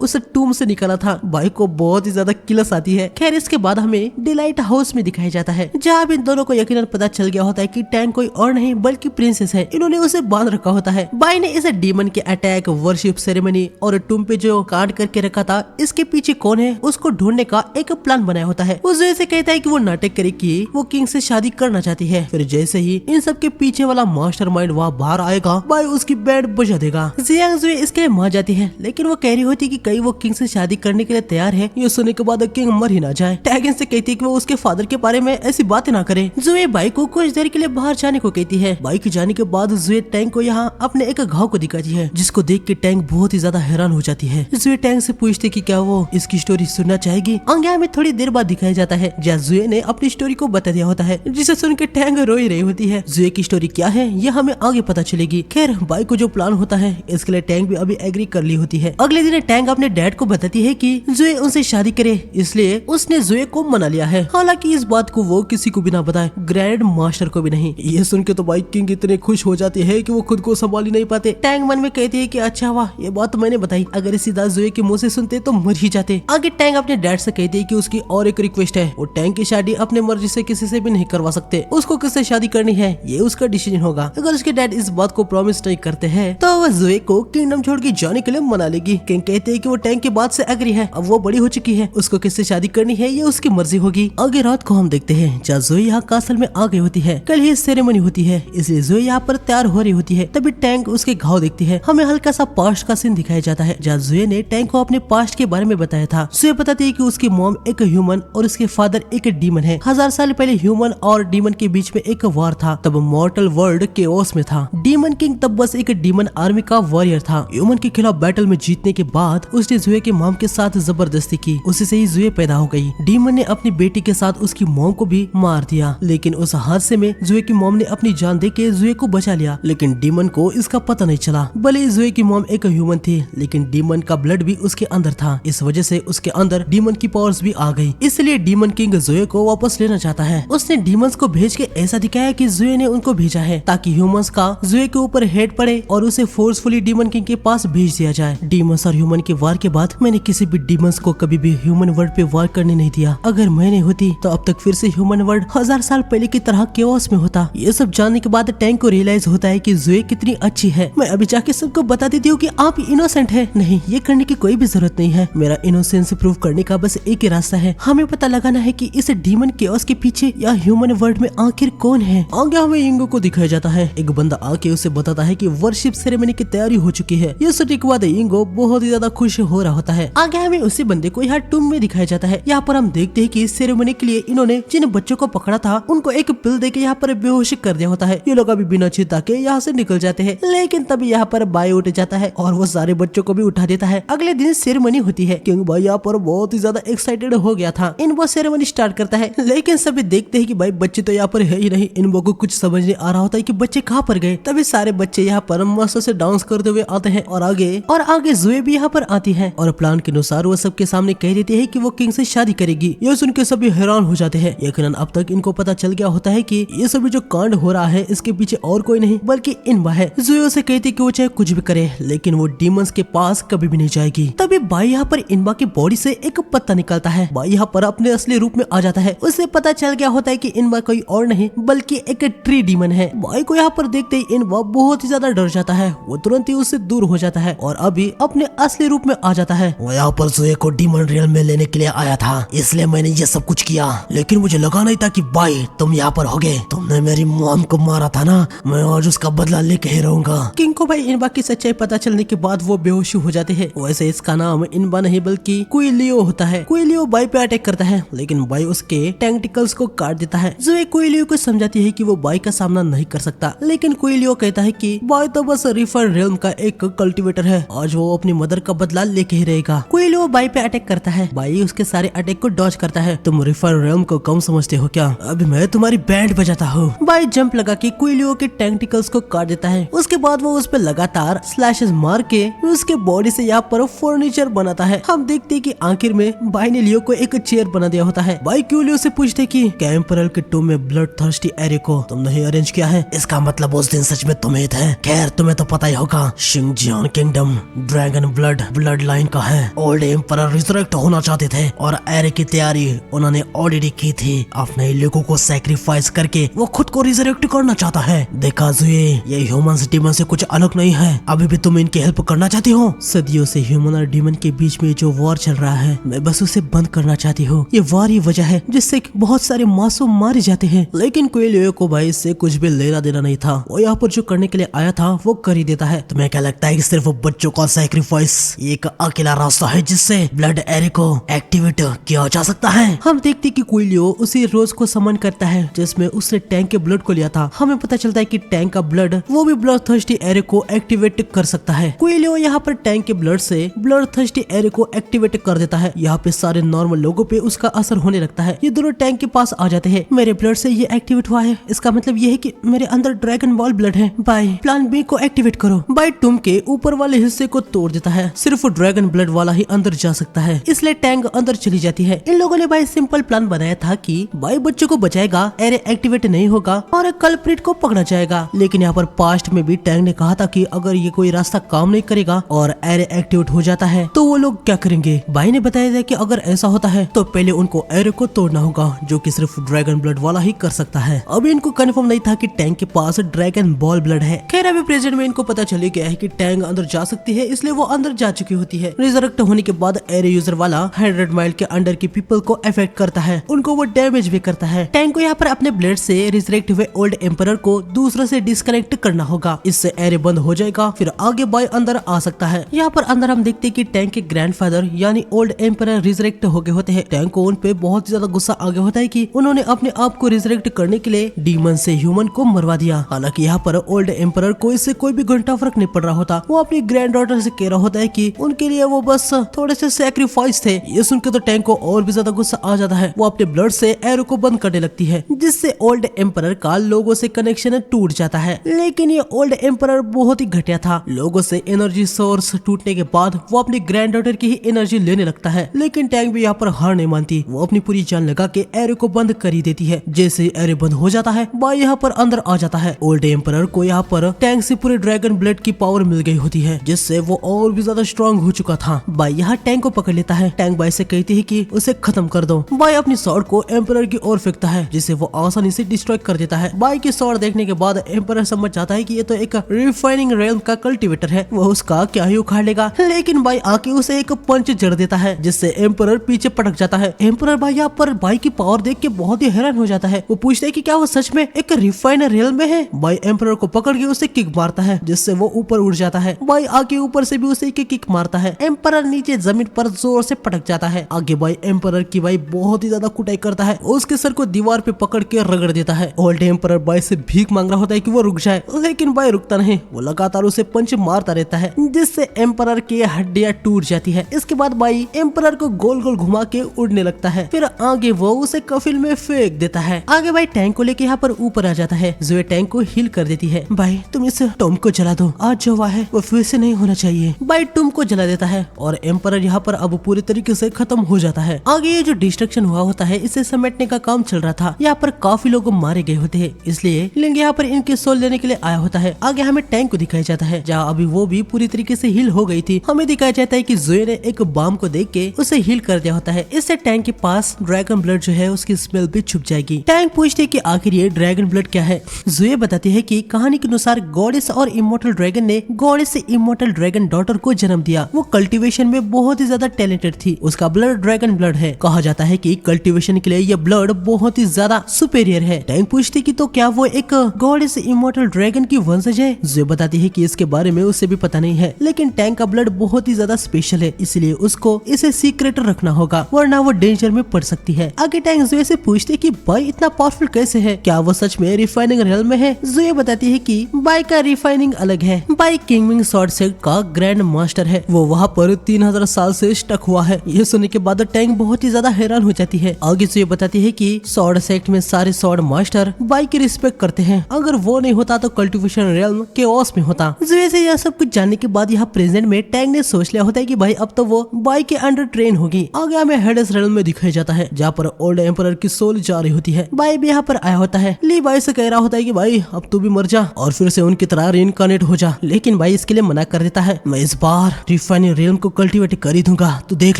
उस टूम से निकाला था। भाई को बहुत ही ज्यादा किलस आती है। खैर इसके बाद हमें डिलाइट हाउस में दिखाया जाता है, जहाँ इन दोनों को यकीनन पता चल गया होता है कि टैंक कोई और नहीं बल्कि प्रिंसेस है। इन्होंने उसे बांध रखा होता है। बाई ने इसे डीमन के अटैक, वर्शिप सेरेमनी और टूम पे जो काट करके रखा था, इसके पीछे कौन है उसको ढूंढने का एक प्लान बनाया होता है। वो जैसे कहता है कि वो नाटक करे कि वो किंग से शादी करना चाहती है। फिर जैसे ही इन सब के पीछे वाला मास्टरमाइंड वहाँ बाहर आएगा, बाई उसकी बैंड बजा देगा। जियांग जुए इसके लिए मान जाती है, लेकिन वो कह रही होती कि कहीं वो किंग से शादी करने के लिए तैयार है। ये सुनने के बाद किंग मर ही ना जाए। टैगन से कहती है कि वो उसके फादर के बारे में ऐसी बातें ना करे। जुए बाई को कुछ देर के लिए बाहर जाने को कहती है। बाई के जाने के बाद जुए टैंक को यहाँ अपने एक घाव को दिखाती है, जिसको देख के टैंक बहुत ही ज्यादा हैरान हो जाती है। जुए टैंक से पूछती कि क्या वो इसकी स्टोरी सुनना चाहेगी। आगे हमें थोड़ी देर बाद दिखाया जाता है जहाँ जुए ने अपनी स्टोरी को बता दिया होता है, जिसे सुन के टैंक रो ही रही होती है। जुए की स्टोरी क्या है ये हमें आगे पता चलेगी। खैर बाई को जो प्लान होता है इसके लिए टैंक भी अभी एग्री कर ली होती है। अगले दिन टैंक अपने डैड को बताती है कि जुए उनसे शादी करे, इसलिए उसने जुए को मना लिया है। हालांकि इस बात को वो किसी को भी ना बताए, ग्रैंड मास्टर को भी नहीं। ये सुन के तो भाई किंग इतने खुश हो जाते हैं कि वो खुद को संभाल ही नहीं पाते। टैंक मन में कहती है कि अच्छा वाह, ये बात तो मैंने बताई, अगर इसी सीधा जुए के मुंह से सुनते तो मर ही जाते। आगे टैंक अपने डैड से कहती है कि उसकी और एक रिक्वेस्ट है, वो टैंक की शादी अपने मर्जी से किसी से भी नहीं करवा सकते। उसको किससे शादी करनी है ये उसका डिसीजन होगा। अगर उसके डैड इस बात को प्रॉमिस नहीं करते हैं तो वह जुए को किंगडम छोड़ के जाने के लिए मना लेगी। किंग कहते हैं कि वो टैंक की बात से एग्री है, अब वो बड़ी हो चुकी है, उसको किससे शादी करनी है ये उसकी मर्जी होगी। आगे रात को हम देखते हैं जहाँ जुए यहाँ कासल में आ गई होती है। कल ही सेरेमनी होती है, इसलिए जुए यहाँ पर तैयार हो रही होती है। तभी टैंक उसके घाव देखती है। हमें हल्का सा पास्ट का सीन दिखाया जाता है जहाँ जुए ने टैंक को अपने पास्ट के बारे में बताया था। जुए बताती है कि उसकी मॉम एक ह्यूमन और उसके फादर एक डीमन है। 1000 साल पहले ह्यूमन और डीमन के बीच में एक वॉर था, तब मॉर्टल वर्ल्ड केओस में था। डीमन किंग तब बस एक डीमन आर्मी का वॉरियर था। ह्यूमन के खिलाफ बैटल में जीतने के बाद उसने जुए के मॉम के साथ जबरदस्ती की, उसी से ही जुए पैदा हो गई। डीमन ने अपनी बेटी के साथ उसकी मॉम को भी मार दिया, लेकिन उस हादसे में जुए की मॉम ने अपनी जान दे के जुए को बचा लिया। लेकिन डीमन को इसका पता नहीं चला। भले ही जुए की मॉम एक ह्यूमन थी, लेकिन डीमन का ब्लड भी उसके अंदर था। इस वजह से उसके अंदर डीमन की पावर्स भी आ गई। इसलिए डीमन किंग जुए को वापस लेना चाहता है। उसने डीमंस को भेज के ऐसा दिखाया कि जुए ने उनको भेजा है ताकि ह्यूमंस का जुए के ऊपर हेड पड़े और उसे फोर्सफुली डीमन किंग के पास भेज दिया जाए। डीमंस और ह्यूमन के वार के बाद मैंने किसी भी डीमंस को कभी भी ह्यूमन वर्ल्ड पे वार करने नहीं दिया। अगर मैंने होती तो अब तक फिर से ह्यूमन वर्ल्ड 1000 साल पहले की तरह केओस में होता। ये सब जानने के बाद टैंक को रियलाइज होता है कि जुए कितनी अच्छी है। मैं अभी जाके सबको बता देती हूँ कि आप इनोसेंट है। नहीं, ये करने की कोई भी जरूरत नहीं है। मेरा इनोसेंस प्रूव करने का बस एक ही रास्ता है। हमें पता लगाना है कि इस डीमन केओस के पीछे या ह्यूमन वर्ल्ड में आखिर कौन है। आगे हमें इंगो को दिखाया जाता है। एक बंदा आके उसे बताता है कि वर्शिप सेरेमनी की तैयारी हो चुकी है। ये सुनने के बाद इंगो बहुत ही ज्यादा खुश हो रहा होता है। आगे हमें उसी बंदे को यहाँ टूम में दिखाया जाता है। यहाँ पर हम देखते हैं कि इस सेरेमनी के लिए इन्होंने जिन बच्चों को पकड़ा था उनको एक पिल देके यहाँ पर बेहोश कर दिया होता है। ये लोग अभी बिना चिंता के यहाँ से निकल जाते हैं, लेकिन तभी यहाँ पर बाई उठ जाता है और वो सारे बच्चों को भी उठा देता है। अगले दिन सेरेमनी होती है। क्योंकि भाई यहाँ पर बहुत ही ज्यादा एक्साइटेड हो गया था। इनको सेरेमनी स्टार्ट करता है, लेकिन सभी देखते हैं कि भाई बच्चे तो यहाँ पर है ही नहीं। इन को कुछ समझ नहीं आ रहा होता है कि बच्चे कहाँ पर गए। तभी सारे बच्चे यहाँ पर मस्त से डांस करते हुए आते हैं और आगे जुए भी यहाँ पर आती है और प्लान के अनुसार वो सबके सामने कह देती है कि वो किंग से शादी करेगी। ये सुन के सभी हैरान हो जाते हैं। यकीनन अब तक इनको पता चल गया होता है कि ये सभी जो कांड हो रहा है इसके पीछे और कोई नहीं बल्कि इनबा है। जुए से कहती कि वो चाहे कुछ भी करे, लेकिन वो डीमंस के पास कभी भी नहीं जाएगी। तभी बाई यहाँ पर इनबा की बॉडी से एक पत्ता निकलता है। बाई यहाँ पर अपने असली रूप में आ जाता है। उसे पता चल गया होता है कि इनबा कोई और नहीं बल्कि एक ट्री डीमन है। बाई को यहाँ पर देखते ही इनबा बहुत ही ज्यादा डर जाता है। वो तुरंत ही उससे दूर हो जाता है और अभी अपने असली रूप में आ जाता है। वो यहाँ पर जुए को डीमन रियल में लेने के लिए आया था, इसलिए मैंने ये सब कुछ किया। लेकिन मुझे लगा नहीं था कि बाई तुम यहाँ पर होगे। तुमने मेरी मॉम को मारा था ना, मैं आज उसका बदला लेके ही रहूंगा। किंग को भाई इनबा की सच्चाई पता चलने के बाद वो बेहोश हो जाते हैं। वैसे इसका नाम इनबा नहीं बल्कि कुइलियो होता है। कुइलियो बाई पे अटैक करता है, लेकिन बाई उसके टेंटिकल्स को काट देता है। जुए कुइलियो को समझाती है कि वो बाई का सामना नहीं कर सकता, लेकिन कुइलियो कहता है कि बाई तो बस रिफर रेल्म का एक कल्टीवेटर है, आज वो अपनी मदर का बदला लेके ही रहेगा। कुइलियो बाई पे अटैक करता है। बाई उसके सारे अटैक को डॉज करता है। तुम रिफर रेल्म को कम समझते हो क्या? अभी मैं तुम्हारी बैंड बजाता हूँ। बाई जंप लगा के कुइलियो के टेंटिकल्स को काट देता है। उसके बाद वो उस पर लगातार स्लैशेस मार के उसके बॉडी से यहाँ पर फर्नीचर बनाता है। हम देखते हैं कि आखिर में बाई ने लियो को एक चेयर बना दिया होता है। बाई क्यों लियो से पूछते कि क्या एम्परर के टूम में ब्लड थर्स्टी एरे को तुमने अरेंज किया है? इसका मतलब उस दिन सच में तुम्हें थे। खैर तुम्हें तो पता ही होगा, Xinjiang kingdom dragon blood line का है। ओल्ड एम्परर रिजरेक्ट होना चाहते थे और एरे की तैयारी उन्होंने ऑलरेडी की थी। अपने लोगों को सैक्रिफाइस करके वो खुद को रिजरेक्ट करना चाहता है। देखा जुए, ये ह्यूमन डीमन से कुछ अलग नहीं है। अभी भी तुम इनकी हेल्प करना चाहती हो? सदियों से ह्यूमन और डीमन के बीच में जो वॉर चल रहा है, मैं बस उसे बंद करना चाहती हूँ। ये वॉर ही वजह है जिससे बहुत सारे मासूम मारे जाते हैं। लेकिन कोई लियो को भाई इससे कुछ भी लेना देना नहीं था। वो यहाँ पर जो करने के लिए आया था वो कर ही देता है। तुम्हें क्या लगता है कि सिर्फ बच्चों का सैक्रिफाइस एक अकेला रास्ता है जिससे ब्लड एरे को एक्टिवेट किया जा सकता है? हम देखते कि कोई लियो उसी रोज को समन करता है जिसमें उसने टैंक के ब्लड को लिया था। हमें पता चलता है कि टैंक का ब्लड वो भी ब्लड थर्स्टी एरे को एक्टिवेट कर सकता है। कोई लियो यहाँ पर टैंक के ब्लड से ब्लड थर्स्टी एरे को एक्टिवेट कर देता है। यहाँ पे सारे नॉर्मल लोगों पे उसका असर होने लगता है। ये दोनों टैंक के पास आ जाते हैं। मेरे ब्लड से ये एक्टिवेट हुआ है, इसका मतलब ये है कि मेरे अंदर ड्रैगन बॉल ब्लड है। बाय प्लान बी को एक्टिवेट करो। बाय टूम के ऊपर वाले हिस्से को तोड़ देता है। सिर्फ ड्रैगन ब्लड वाला ही अंदर जा सकता है, इसलिए टैंक अंदर चली जाती है। इन लोगों ने भाई सिंपल प्लान बनाया था कि बाई बच्चों को बचाएगा, एरे एक्टिवेट नहीं होगा और कल्प्रिट को पकड़ा जाएगा। लेकिन यहाँ पर पास्ट में भी टैंक ने कहा था कि अगर ये कोई रास्ता काम नहीं करेगा और एरे एक्टिवेट हो जाता है तो वो लोग क्या करेंगे। बाई ने बताया था कि अगर ऐसा होता है तो पहले उनको एरे को तोड़ना होगा, जो कि सिर्फ ड्रैगन ब्लड वाला ही कर सकता है। अभी इनको कंफर्म नहीं था कि टैंक के पास ड्रैगन बॉल ब्लड है। खैर अभी प्रेजेंट में इनको पता चली गया है कि टैंक अंदर जा सकती है, इसलिए वो अंदर जा चुकी होती है। रिजरेक्ट होने के बाद एरे यूजर वाला 100 माइल के अंडर के पीपल को अफेक्ट करता है, उनको वो डैमेज भी करता है। टैंक को यहाँ पर अपने ब्लेड से रिजरेक्ट हुए ओल्ड एम्परर को दूसरे से डिस्कनेक्ट करना होगा, इससे एरे बंद हो जाएगा, फिर आगे बाय अंदर आ सकता है। यहाँ पर अंदर हम देखते हैं कि टैंक के ग्रैंडफादर यानी ओल्ड एम्परर रिजरेक्ट हो गए होते हैं। टैंक को उन पे बहुत ज्यादा गुस्सा आ गया होता है कि उन्होंने अपने आप को रिजरेक्ट करने के लिए डीमन से ह्यूमन को मरवा दिया। हालांकि यहाँ पर ओल्ड एम्परर को इससे कोई भी घंटा फर्क नहीं पड़ रहा होता। वो अपनी ग्रैंड डॉटर से कह रहा होता है कि उनके लिए वो बस थोड़े से सैक्रिफाइस थे। ये सुनकर तो टैंक को और भी ज्यादा गुस्सा आ जाता है। वो अपने ब्लड से एरो को बंद करने लगती है, जिससे ओल्ड एम्परर का लोगों से कनेक्शन टूट जाता है। लेकिन ये ओल्ड एम्परर बहुत ही घटिया था। लोगों से एनर्जी सोर्स टूटने के बाद वो अपनी ग्रैंड डॉटर की ही एनर्जी लेने लगता है। लेकिन टैंक भी यहाँ पर हार नहीं मानती। वो अपनी पूरी जान लगा के एरो को बंद कर ही देती है। जैसे एरो बंद हो जाता है, बाय यहाँ पर अंदर आ जाता है। ओल्ड एम्परर को यहाँ पर टैंक से पूरे ड्रैगन ब्लड की पावर मिल गई होती है, जिससे वो और भी ज्यादा स्ट्रॉन्ग हो चुका था। बाय यहाँ टैंक को पकड़ लेता है। टैंक बाय से कहती है कि उसे खत्म कर दो। बाय अपनी स्वॉर्ड को एम्परर की ओर फेंकता है, जिसे वो आसानी से डिस्ट्रॉय कर देता है। बाय की स्वॉर्ड देखने के बाद एम्परर समझ जाता है कि ये तो एक रिफाइनिंग रेल्म का कल्टिवेटर है, वो उसका क्या ही उखाड़ लेगा। लेकिन बाय आके उसे एक पंच जड़ देता है, जिससे एम्परर पीछे पटक जाता है। एम्परर बाय यहाँ पर बाय की पावर देख के बहुत ही हैरान हो जाता है। वो पूछता है कि क्या वो सच में एक रिफाइनर रेल्म में है। बाय एम्परर को पकड़ के उसे किक मारता है, जिससे वो ऊपर उड़ जाता है। बाय आगे ऊपर से भी उसे एक किक मारता है। एम्परर नीचे जमीन पर जोर से पटक जाता है। आगे बाय एम्परर की बाय बहुत ही ज्यादा कुटाई करता है, उसके सर को दीवार पे पकड़ के रगड़ देता है। ओल्ड एम्परर बाय से भीख मांग रहा होता है कि वो रुक जाए, लेकिन बाय रुकता नहीं। वो लगातार उसे पंच मारता रहता है, जिससे एम्परर की हड्डियां टूट जाती है। इसके बाद बाय एम्परर को गोल गोल घुमा के उड़ने लगता है। फिर आगे वो उसे कफिल में फेंक देता है। आगे बाय टैंक को लेके यहाँ पर ऊपर आ जाता है। जो टैंक को हील कर देती है। भाई तुम इस टॉम को जला दो, आज जो हुआ है वो फिर से नहीं होना चाहिए। बाय टॉम को जला देता है और एम्परर यहाँ पर अब पूरी तरीके से खत्म हो जाता है। आगे ये जो डिस्ट्रक्शन हुआ होता है, इसे समेटने का काम चल रहा था। यहाँ पर काफी लोग मारे गए होते हैं, इसलिए लिंग यहाँ पर इनके सोल लेने के लिए आया होता है। आगे हमें टैंक को दिखाया जाता है, जहाँ अभी वो भी पूरी तरीके से हील हो गई थी। हमें दिखाया जाता है कि जोए ने एक बम को देख के उसे हील कर दिया होता है। इससे टैंक के पास ड्रैगन ब्लड जो है उसकी स्मेल भी छुप जाएगी। टैंक पूछते है कि आखिर ये ड्रैगन ब्लड क्या है। जोए बताती है कि कहानी के अनुसार गॉडेस और इमोर्टल ड्रैगन ने गॉडेस से इमोर्टल ड्रैगन डॉटर को जन्म दिया। वो कल्टीवेशन में बहुत ही ज्यादा टैलेंटेड थी। उसका ब्लड ड्रैगन ब्लड है। कहा जाता है कि कल्टीवेशन के लिए ये ब्लड बहुत ही ज्यादा सुपेरियर है। टैंक पूछती कि तो क्या वो एक गॉडेस इमोर्टल ड्रैगन की वंशज है। जोए बताती है कि इसके बारे में उसे भी पता नहीं है, लेकिन टैंक का ब्लड बहुत ही ज्यादा स्पेशल है, इसलिए उसको इसे सीक्रेट रखना होगा, वरना वो डेंजर में पड़ सकती है। आगे टैंक जोए से पूछते कि भाई इतना पावरफुल कैसे है, क्या वो सच में रिफाइनिंग रेल्म में है। जोए बताती है कि बाई का रिफाइनिंग अलग है। बाई किंगविंग स्वॉर्ड सेक्ट का ग्रैंड मास्टर है, वो वहाँ पर 3000 साल से स्टक हुआ है। ये सुनने के बाद टैंक बहुत ही ज्यादा हैरान हो जाती है। आगे जोए बताती है कि स्वॉर्ड सेक्ट में सारे स्वॉर्ड मास्टर बाई की रिस्पेक्ट करते हैं। अगर वो नहीं होता तो कल्टीवेशन रेल्म केओस में होता। जोए से यह सब कुछ जानने के बाद बाद यहाँ प्रेजेंट में टैंग ने सोच लिया होता है कि भाई अब तो वो बाई के अंडर ट्रेन होगी। आगे हमें हेडेस रेल्म में दिखाया जाता है जहाँ पर ओल्ड एम्परर की सोल जा रही होती है। बाई भी यहाँ पर आया होता है। ली बाई से कह रहा होता है कि भाई अब तू भी मर जा और फिर से उनकी तरह रीइंकार्नेट हो जा, लेकिन भाई इसके लिए मना कर देता है। मैं इस बार रिफाइनिंग रेल्म को कल्टीवेट कर ही दूंगा, तू देख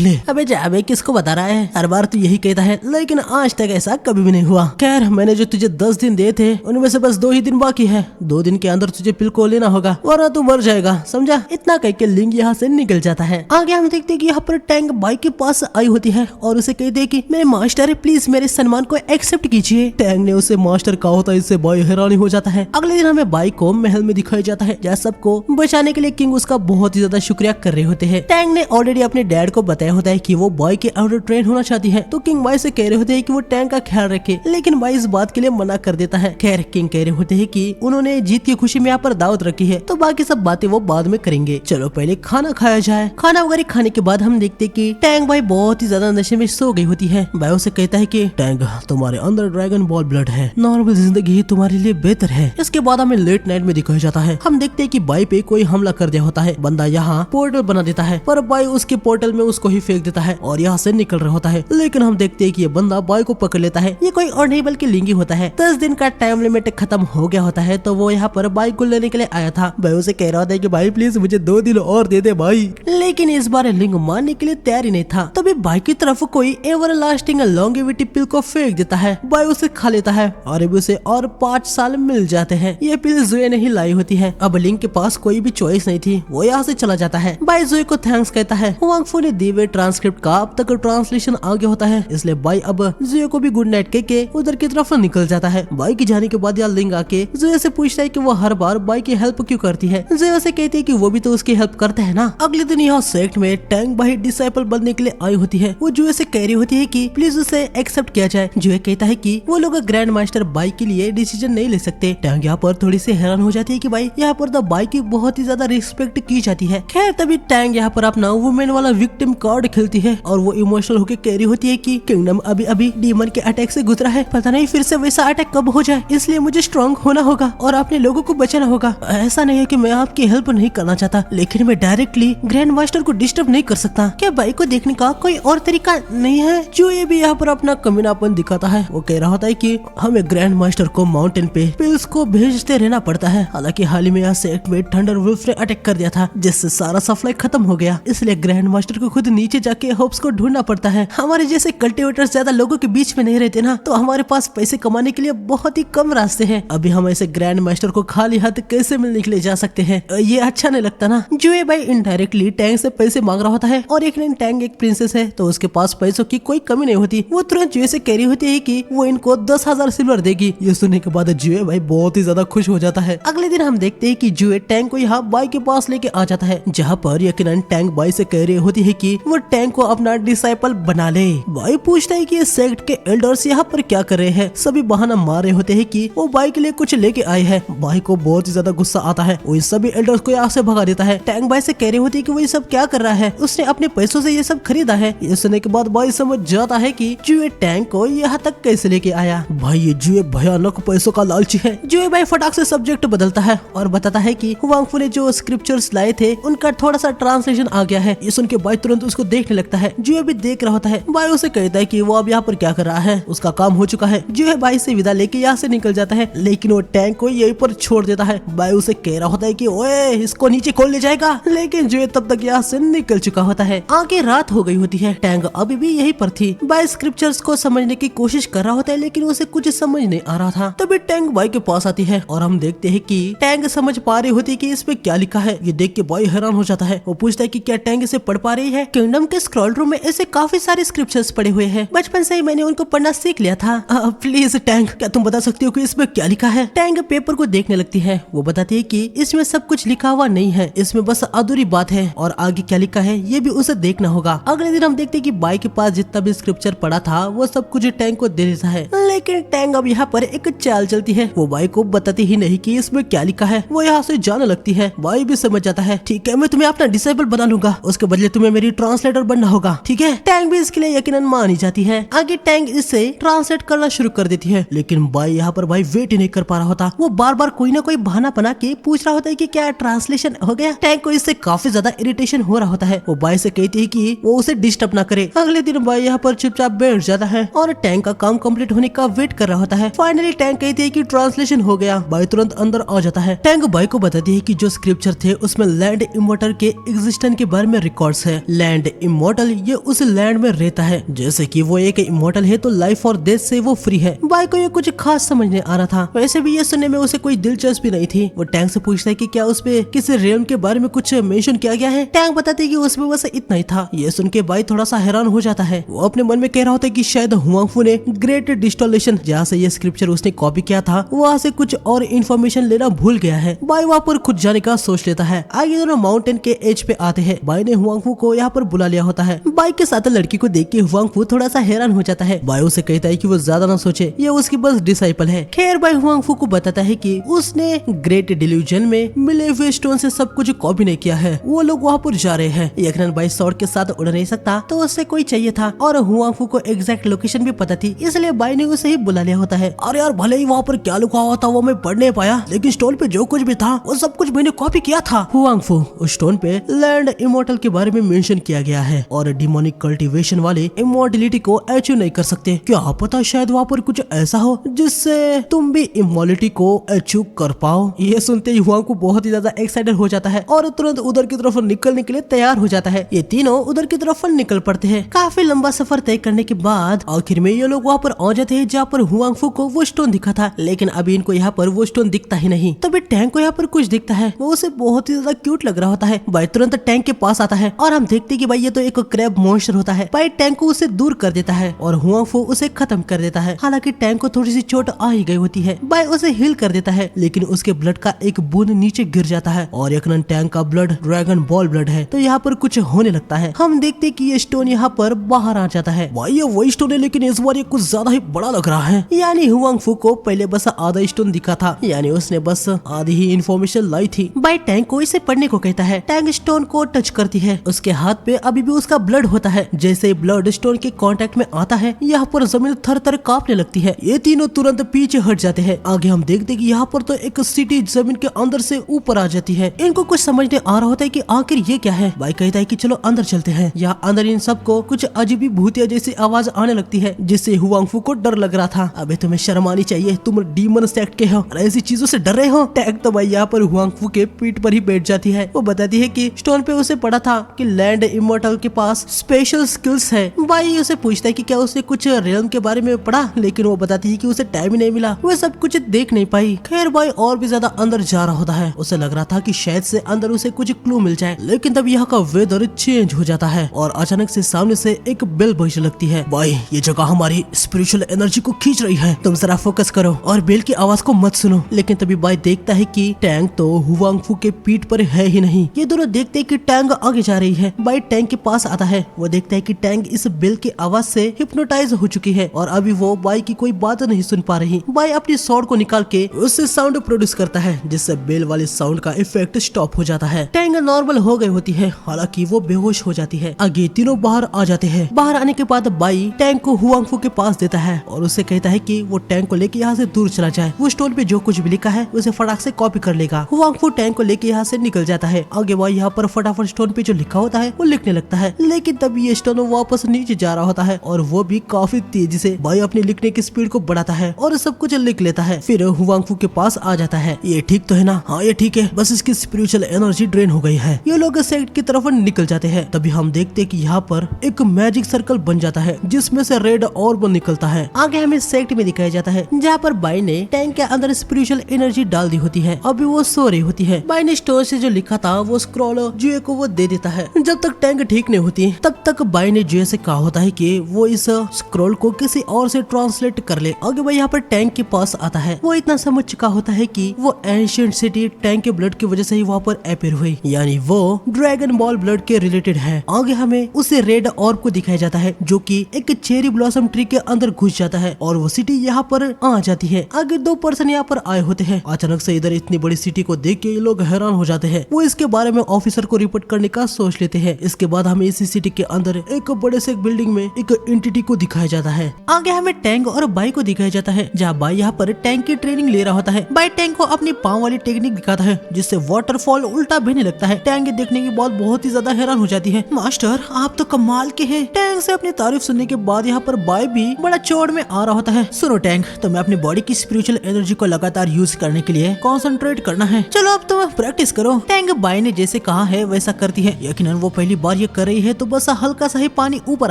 ले। अबे जा बे, किसको बता रहा है? हर बार तू यही कहता है, लेकिन आज तक ऐसा कभी भी नहीं हुआ। खैर मैंने जो तुझे 10 दिन दिए थे उनमें से बस 2 ही दिन बाकी है। 2 दिन के अंदर तुझे पिल को लेना होगा वरना तू मर जाएगा, समझा? इतना कह के लिंग यहाँ से निकल जाता है। आगे हम देखते हैं कि यहाँ पर टैंग बाई के पास आई होती है और उसे कहते हैं कि मेरे मास्टर प्लीज मेरे सम्मान को एक्सेप्ट कीजिए। टैंग ने उसे मास्टर कहा होता है, इससे बाई हैरानी हो जाता है। अगले दिन हमें बाई को महल में दिखाया जाता है जहाँ सबको बचाने के लिए किंग उसका बहुत ही ज्यादा शुक्रिया कर रहे होते हैं। टैंग ने ऑलरेडी अपने डैड को बताया होता है कि वो बाई के अंडर ट्रेन होना चाहती है, तो किंग बाई से कह रहे होते हैं कि वो टैंग का ख्याल रखे, लेकिन बाई इस बात के लिए मना कर देता है। खैर किंग कह रहे होते हैं कि उन्होंने जीत की खुशी में यहाँ पर दावत रखी है, तो बाकी सब बातें वो बाद में करेंगे। चलो पहले खाना खाया जाए। खाना वगैरह खाने के बाद हम देखते कि टैंग बाई बहुत ही ज्यादा नशे में सो गई होती है। बाई उसे कहता है कि टैंग तुम्हारे अंदर ड्रैगन बॉल ब्लड है, नॉर्मल जिंदगी ही तुम्हारे लिए बेहतर है। इसके बाद हमें लेट नाइट में दिखाया जाता है। हम देखते हैं कि बाई पे कोई हमला कर दिया होता है। बंदा यहाँ पोर्टल बना देता है पर बाई उसके पोर्टल में उसको ही फेंक देता है और यहाँ से निकल रहा होता है, लेकिन हम देखते हैं कि ये बंदा बाई को पकड़ लेता है। ये कोई और नहीं बल्कि लिंगी होता है। 10 दिन का टाइम लिमिट खत्म हो गया होता है, तो वो यहाँ पर बाई को लेने के लिए आया था। बाई उसे कह रहा होता है कि भाई प्लीज मुझे 2 दिन और दे दे भाई, लेकिन इस बार लिंग मानने के लिए तैयार ही नहीं था। तभी बाई की तरफ कोई एवर लास्टिंग लॉन्गेविटी पिल को फेंक देता है। बाई उसे खा लेता है और अभी उसे और 5 साल मिल जाते हैं। ये पिल जोए नहीं लाई होती है। अब लिंग के पास कोई भी चॉइस नहीं थी, वो यहाँ से चला जाता है। बाई जोए को थैंक्स कहता है। वांग फू ने दिए हुए ट्रांसक्रिप्ट का अब तक ट्रांसलेशन आ गया होता है, इसलिए बाई अब जोए को भी गुड नाइट कह के उधर की तरफ निकल जाता है। बाई के जाने के बाद यहाँ लिंग आके जोए से पूछता है कि वो हर बार बाई की हेल्प क्यों करती है। जोए उसे कहती है कि वो भी तो उसकी हेल्प करता है ना। अगले दिन यहाँ सेक्ट में टैंग बाई डिसाइपल बनने के लिए आई होती है। वो जुए से कह रही होती है कि प्लीज उसे एक्सेप्ट किया जाए। जुए कहता है कि वो लोग ग्रैंड मास्टर बाई के लिए डिसीजन नहीं ले सकते। टैंग यहाँ पर थोड़ी सी हैरान हो जाती है कि भाई यहाँ पर तो बाई की बहुत ही ज्यादा रिस्पेक्ट की जाती है। खैर तभी टैंग यहाँ पर अपना वुमेन वाला विक्टिम कार्ड खेलती है और वो इमोशनल होकर कह रही होती है कि किंगडम अभी अभी डीमन के अटैक से गुजरा है, पता नहीं फिर से वैसा अटैक कब हो जाए, इसलिए मुझे स्ट्रांग होना होगा और अपने लोगों को बचाना होगा। ऐसा नहीं है कि मैं आपकी हेल्प नहीं करना चाहता, लेकिन मैं डायरेक्टली ग्रैंड मास्टर को डिस्टर्ब नहीं कर सकता। क्या बाई को देखने का कोई और तरीका नहीं है? जो ये भी यहाँ पर अपना कमीनापन दिखाता है। वो कह रहा होता है कि हमें ग्रैंड मास्टर को माउंटेन पे पिल्स को भेजते रहना पड़ता है। हालांकि हाल ही में यहाँ सेक्ट में थंडर वुल्फ ने अटैक कर दिया था, जिससे सारा सप्लाई खत्म हो गया, इसलिए ग्रैंड मास्टर को खुद नीचे जाके होप्स को ढूंढना पड़ता है। हमारे जैसे कल्टिवेटर्स ज्यादा लोगों के बीच में नहीं रहते ना, तो हमारे पास पैसे कमाने के लिए बहुत ही कम रास्ते हैं। अभी हम ऐसे ग्रैंड मास्टर को खाली हाथ कैसे मिलने के लिए जा सकते हैं? ये अच्छा नहीं लगता ना। जुए भाई इनडायरेक्टली टैंग से पैसे मांग रहा होता है और एक दिन टैंग एक प्रिंसेस है, तो उसके पास पैसों की कोई कमी नहीं होती। वो तुरंत जुए से कह रही होती है कि वो इनको 10,000 सिल्वर देगी। ये सुनने के बाद जुए भाई बहुत ही ज्यादा खुश हो जाता है। अगले दिन हम देखते हैं कि जुए टैंग को यहाँ बाई के पास लेके आ जाता है, जहाँ पर यकीनन टैंग बाई से कह रही होती है कि वो टैंग को अपना डिसाइपल बना ले। बाई पूछता है कि ये सेक्ट के एल्डर्स यहाँ पर क्या कर रहे हैं। सभी बहाना मार रहे होते हैं कि वो बाई के लिए कुछ लेके आए हैं। बाई को बहुत ही ज्यादा गुस्सा आता है, वो सभी एल्डर्स को यहाँ से भगा देता है। टैंग बाई से कह रही होती है कि वो ये सब क्या कर रहा है, उसने अपने पैसों से ये सब खरीदा है। ये सुनने के बाद बाई समझ जाता है कि जुए टैंग को यहाँ तक कैसे लेके आया। भाई ये जुए भयानक पैसों का लालची है। जुए भाई फटाक से सब्जेक्ट बदलता है और बताता है कि वांग फू ने जो स्क्रिप्चर्स लाए थे उनका थोड़ा सा ट्रांसलेशन आ गया है। ये सुन के बाई तुरंत उसको देखने लगता है। जुए भी देख रहा होता है। बाई उसे कहता है कि वो अब यहाँ पर क्या कर रहा है, उसका काम हो चुका है। जुए बाई से विदा लेके यहाँ से निकल जाता है, लेकिन वो टैंक को यहीं पर छोड़ देता है। बाई उसे कह रहा होता है कि ओए इसको नीचे खोल ले जाएगा, लेकिन जुए तब तक यहाँ से निकल चुका होता है। आगे रात हो गई होती है। टैंग अभी भी यहीं पर थी। बाई स्क्रिप्चर्स को समझने की कोशिश कर रहा होता है, लेकिन उसे कुछ समझ नहीं आ रहा था। तभी टैंग बाई के पास आती है और हम देखते हैं कि टैंग समझ पा रही होती है कि इसमें क्या लिखा है। ये देख के बाई हैरान हो जाता है। वो पूछता है कि क्या टैंग इसे पढ़ पा रही है? किंगडम के स्क्रॉल रूम में ऐसे काफी सारे स्क्रिप्चर्स पड़े हुए हैं, बचपन से ही मैंने उनको पढ़ना सीख लिया था। प्लीज टैंग, क्या तुम बता सकती हो कि इसमें क्या लिखा है? टैंग पेपर को देखने लगती है। वो बताती है कि इसमें सब कुछ लिखा हुआ नहीं है, इसमें बस अधूरी बात है और आगे क्या लिखा है ये भी उसे देखना होगा। अगले दिन हम देखते हैं कि बाई के पास जितना भी स्क्रिप्चर पड़ा था वो सब कुछ टैंग को दे देता है, लेकिन टैंग अब यहाँ पर एक चाल चलती है। वो बाई को बताती ही नहीं कि इसमें क्या लिखा है। वो यहाँ से जाने लगती है। बाई भी समझ जाता है, ठीक है मैं तुम्हें अपना डिसेबल बना लूंगा, उसके बदले तुम्हें मेरी ट्रांसलेटर बनना होगा, ठीक है? टैंग भी इसके लिए यकीनन मान ही जाती है। आगे टैंग इससे ट्रांसलेट करना शुरू कर देती है, लेकिन बाई यहाँ पर भाई वेट ही नहीं कर पा रहा होता। वो बार बार कोई ना कोई बहाना बना के पूछ रहा होता है कि क्या ट्रांसलेशन हो गया। टैंक को इससे काफी ज्यादा इरिटेशन हो रहा होता है। वो बाई से कहती है कि वो उसे डिस्टर्ब ना करे। अगले दिन बाई यहाँ पर चुपचाप बैठ जाता है और टैंक का काम कंप्लीट होने का वेट कर रहा होता है। फाइनली टैंक कहती है कि ट्रांसलेशन हो गया। बाई तुरंत अंदर आ जाता है। टैंक बाई को बताती है कि जो स्क्रिप्चर थे उसमें लैंड इमोर्टल के एग्जिस्टेंस के बारे में रिकॉर्ड्स है। लैंड इमोर्टल ये उस लैंड में रहता है, जैसे कि वो एक इमोर्टल है तो लाइफ और डेथ से वो फ्री है। बाई को ये कुछ खास समझ नहीं आ रहा था। वैसे भी ये सुनने में उसे कोई दिलचस्पी नहीं थी। वो टैंक से पूछता है कि क्या उस पे किसी रियल्म के बारे में कुछ मेंशन किया गया है। टैंक बताते है कि उसमें बस इतना ही था। ये सुन के बाई थोड़ा सा हैरान हो जाता है। वो अपने मन में कह रहा होता है कि शायद हुआंगफू ने ग्रेट डिस्टॉलेशन जहाँ से ये स्क्रिप्चर उसने कॉपी किया था वहाँ से कुछ और इन्फॉर्मेशन लेना भूल गया है। बाई वहाँ पर खुद जाने का सोच लेता है। आगे दोनों माउंटेन के एज पे आते हैं। बाई ने हुआंगफू को यहाँ पर बुला लिया होता है। बाई के साथ लड़की को देख के हुआंगफू थोड़ा सा हैरान हो जाता है। बाई उसे कहता है कि वो ज्यादा ना सोचे, ये उसकी बस डिसाइपल है। खैर बाई हुआंगफू को बताता है कि उसने ग्रेट डिल्यूजन में मिले हुए स्टोन से सब कुछ कॉपी नहीं किया है। वो लोग वहाँ पर जा रहे हैं। यकीनन बाई शॉर्ट के साथ उड़ नहीं सकता तो उससे कोई चाहिए था और हुआंगफू को एग्जैक्ट लोकेशन भी पता थी, इसलिए बाई ने उसे ही बुला लिया होता है। अरे यार, भले ही वहाँ पर क्या लिखा हुआ था वो मैं पढ़ नहीं पाया, लेकिन स्टोन पे जो कुछ भी था वो सब कुछ मैंने कॉपी किया था। हुआंगफू उस स्टोन पे लैंड इमोर्टल के बारे में मेंशन किया गया है और डिमोनिक कल्टीवेशन वाले इमोर्टलिटी को अचीव नहीं कर सकते। क्या पता शायद वहाँ पर कुछ ऐसा हो जिससे तुम भी इमोर्टलिटी को अचीव कर पाओ। ये सुनते ही हुआंगफू बहुत ही ज्यादा एक्साइटेड हो जाता है और तुरंत उधर की तरफ निकलने के लिए तैयार हो जाता है। ये तीनों उधर की तरफ निकल पड़ते हैं। काफी लंबा सफर तय करने के बाद आखिर में ये लोग वहाँ पर आ जाते हैं जहाँ पर हुआंगफू को वो स्टोन दिखा था, लेकिन अभी इनको यहाँ पर वो स्टोन दिखता ही नहीं। तभी टैंक को यहाँ पर कुछ दिखता है। वो उसे बहुत ही ज्यादा क्यूट लग रहा होता है। बाई तुरंत टैंक के पास आता है और हम देखते हैं कि भाई ये तो एक क्रैब मॉन्स्टर होता है। बाई टैंक को उसे दूर कर देता है और हुआंगफू उसे खत्म कर देता है। हालांकि टैंक को थोड़ी सी चोट आ ही गई होती है। बाई उसे हील कर देता है, लेकिन उसके ब्लड का एक बूंद नीचे गिर जाता है और यकीनन टैंक का ब्लड ड्रैगन बॉल ब्लड है, तो यहाँ पर कुछ होने लगता है। हम देखते हैं कि ये स्टोन यहाँ पर बाहर आ जाता है। भाई ये वही स्टोन है, लेकिन इस बार ये कुछ ज्यादा ही बड़ा लग रहा है। यानी हुआंगफू को पहले बस आधा स्टोन दिखा था, यानी उसने बस आधी ही इन्फॉर्मेशन लाई थी। बाई टैंक को इसे पढ़ने को कहता है। टैंक स्टोन को टच करती है। उसके हाथ पे अभी भी उसका ब्लड होता है। जैसे ब्लड स्टोन के कांटेक्ट में आता है यहाँ पर जमीन थर थर कांपने लगती है। ये तीनों तुरंत पीछे हट जाते हैं। आगे हम देखते कि यहाँ पर तो एक सिटी जमीन के अंदर से ऊपर आ जाती है। इनको कुछ समझ नहीं आ रहा होता है कि आखिर ये क्या है। बाई कहता है कि चलो अंदर चलते हैं। यहाँ अंदर इन सबको कुछ अजीब भूतिया जैसी आवाज आने लगती है, जिससे हुआंगफू को डर लग रहा था। अबे तुम्हें शर्म आनी चाहिए, तुम डीमन सेक्ट के हो और ऐसी चीजों से डर रहे हो। टैग तो भाई यहाँ पर हुआंगफू के पीठ पर ही बैठ जाती है। वो बताती है कि स्टोन पे उसे पढ़ा था कि लैंड इमोर्टल के पास स्पेशल स्किल्स है। बाई उसे पूछता है कि क्या उसने कुछ रियल्म के बारे में पढ़ा, लेकिन वो बताती है कि उसे टाइम ही नहीं मिला, वो सब कुछ देख नहीं पाई। खैर बाई और भी ज्यादा अंदर जा रहा होता है। उसे लग रहा था कि शायद से अंदर उसे कुछ क्लू मिल जाए, लेकिन तब यहाँ का वेदर चेंज हो जाता है और अचानक से सामने से एक बेल बजने लगती है। भाई ये जगह हमारी स्पिरिचुअल एनर्जी को खींच रही है, तुम जरा फोकस करो और बेल की आवाज को मत सुनो। लेकिन तभी बाई देखता है कि टैंक तो हुआंगफू के पीठ पर है ही नहीं। ये दोनों देखते हैं कि टैंक आगे जा रही है। बाई टैंक के पास आता है। वो देखता है कि टैंक इस बेल की आवाज से हिप्नोटाइज हो चुकी है और अभी वो बाई की कोई बात नहीं सुन पा रही। बाई अपनी स्वॉर्ड को निकाल के उससे साउंड प्रोड्यूस करता है, जिससे बेल वाले साउंड का इफेक्ट स्टॉप हो जाता है। टैंक नॉर्मल हो गई होती है, हालांकि वो बेहोश हो जाती है। आगे तीनों बाहर आ जाते हैं। बाहर आने के बाद बाई टैंक को हुआंगफू के पास देता है और उससे कहता है कि वो टैंक को लेके यहाँ से दूर चला जाए। वो स्टोन पे जो कुछ भी लिखा है उसे फटाक से कॉपी कर लेगा। हुआंगफू टैंक को लेके यहाँ से निकल जाता है। आगे बाई यहाँ पर फटाफट स्टोन पे जो लिखा होता है वो लिखने लगता है, लेकिन तभी ये स्टोन वापस नीचे जा रहा होता है और वो भी काफी तेजी से। बाई अपने लिखने की स्पीड को बढ़ाता है और सब कुछ लिख लेता है। फिर हुआंगफू के पास आ जाता है। ये ठीक तो है ना? हाँ ये ठीक है, बस इसकी स्पिरिचुअल एनर्जी ड्रेन हो गई है। ये लोग सेक्ट की तरफ निकल जाते हैं। तभी हम देखते हैं कि यहाँ पर एक मैजिक सर्कल बन जाता है, जिसमें से रेड ऑर्ब निकलता है। आगे हमें सेक्ट में दिखाया जाता है, जहाँ पर बाई ने टैंक के अंदर स्पिरिचुअल एनर्जी डाल दी होती है। अभी वो सो रही होती है। बाई ने स्टोन से जो लिखा था वो स्क्रॉल जुए को वो दे देता है। जब तक टैंक ठीक नहीं होती तब तक बाई ने जुए से कहा होता है कि वो इस स्क्रॉल को किसी और से ट्रांसलेट कर ले। आगे बाई यहाँ पर टैंक के पास आता है। वो इतना समझ चुका होता है कि वो एंशिएंट सिटी टैंक के ब्लड की वजह से ही वहाँ पर अपीयर हुई, यानी वो ड्रैगन बॉल ब्लड के रिलेटेड है। आगे हमें उसे रेड ऑर्ब को दिखाया जाता है, जो कि एक चेरी ब्लॉसम ट्री के अंदर घुस जाता है और वो सिटी यहाँ पर आ जाती है। आगे 2 पर्सन यहाँ पर आए होते हैं। अचानक से इधर इतनी बड़ी सिटी को देख के ये लोग हैरान हो जाते हैं। वो इसके बारे में ऑफिसर को रिपोर्ट करने का सोच लेते हैं। इसके बाद हमें इसी सिटी के अंदर एक बड़े से बिल्डिंग में एक एंटिटी को दिखाया जाता है। आगे हमें टैंक और बाई को दिखाया जाता है, जहाँ बाई यहाँ पर टैंक की ट्रेनिंग ले रहा होता है। बाई टैंक को अपनी पाँव वाली टेक्निक दिखाता है, जिससे वाटर फॉल उल्टा बहने लगता है। टैंग ये देखने के बाद बहुत ही ज्यादा हैरान हो जाती है। मास्टर आप तो कमाल के हैं। टैंग से अपनी तारीफ सुनने के बाद यहाँ पर बाय भी बड़ा चौड़ में आ रहा होता है। सुनो टैंग, तुम्हें अपनी बॉडी की स्पिरिचुअल एनर्जी को लगातार यूज करने के लिए कंसंट्रेट करना है। चलो अब तुम प्रैक्टिस करो। टैंग बाय ने जैसे कहा है वैसा करती है। यकीनन वो पहली बार ये कर रही है तो बस हल्का सा ही पानी ऊपर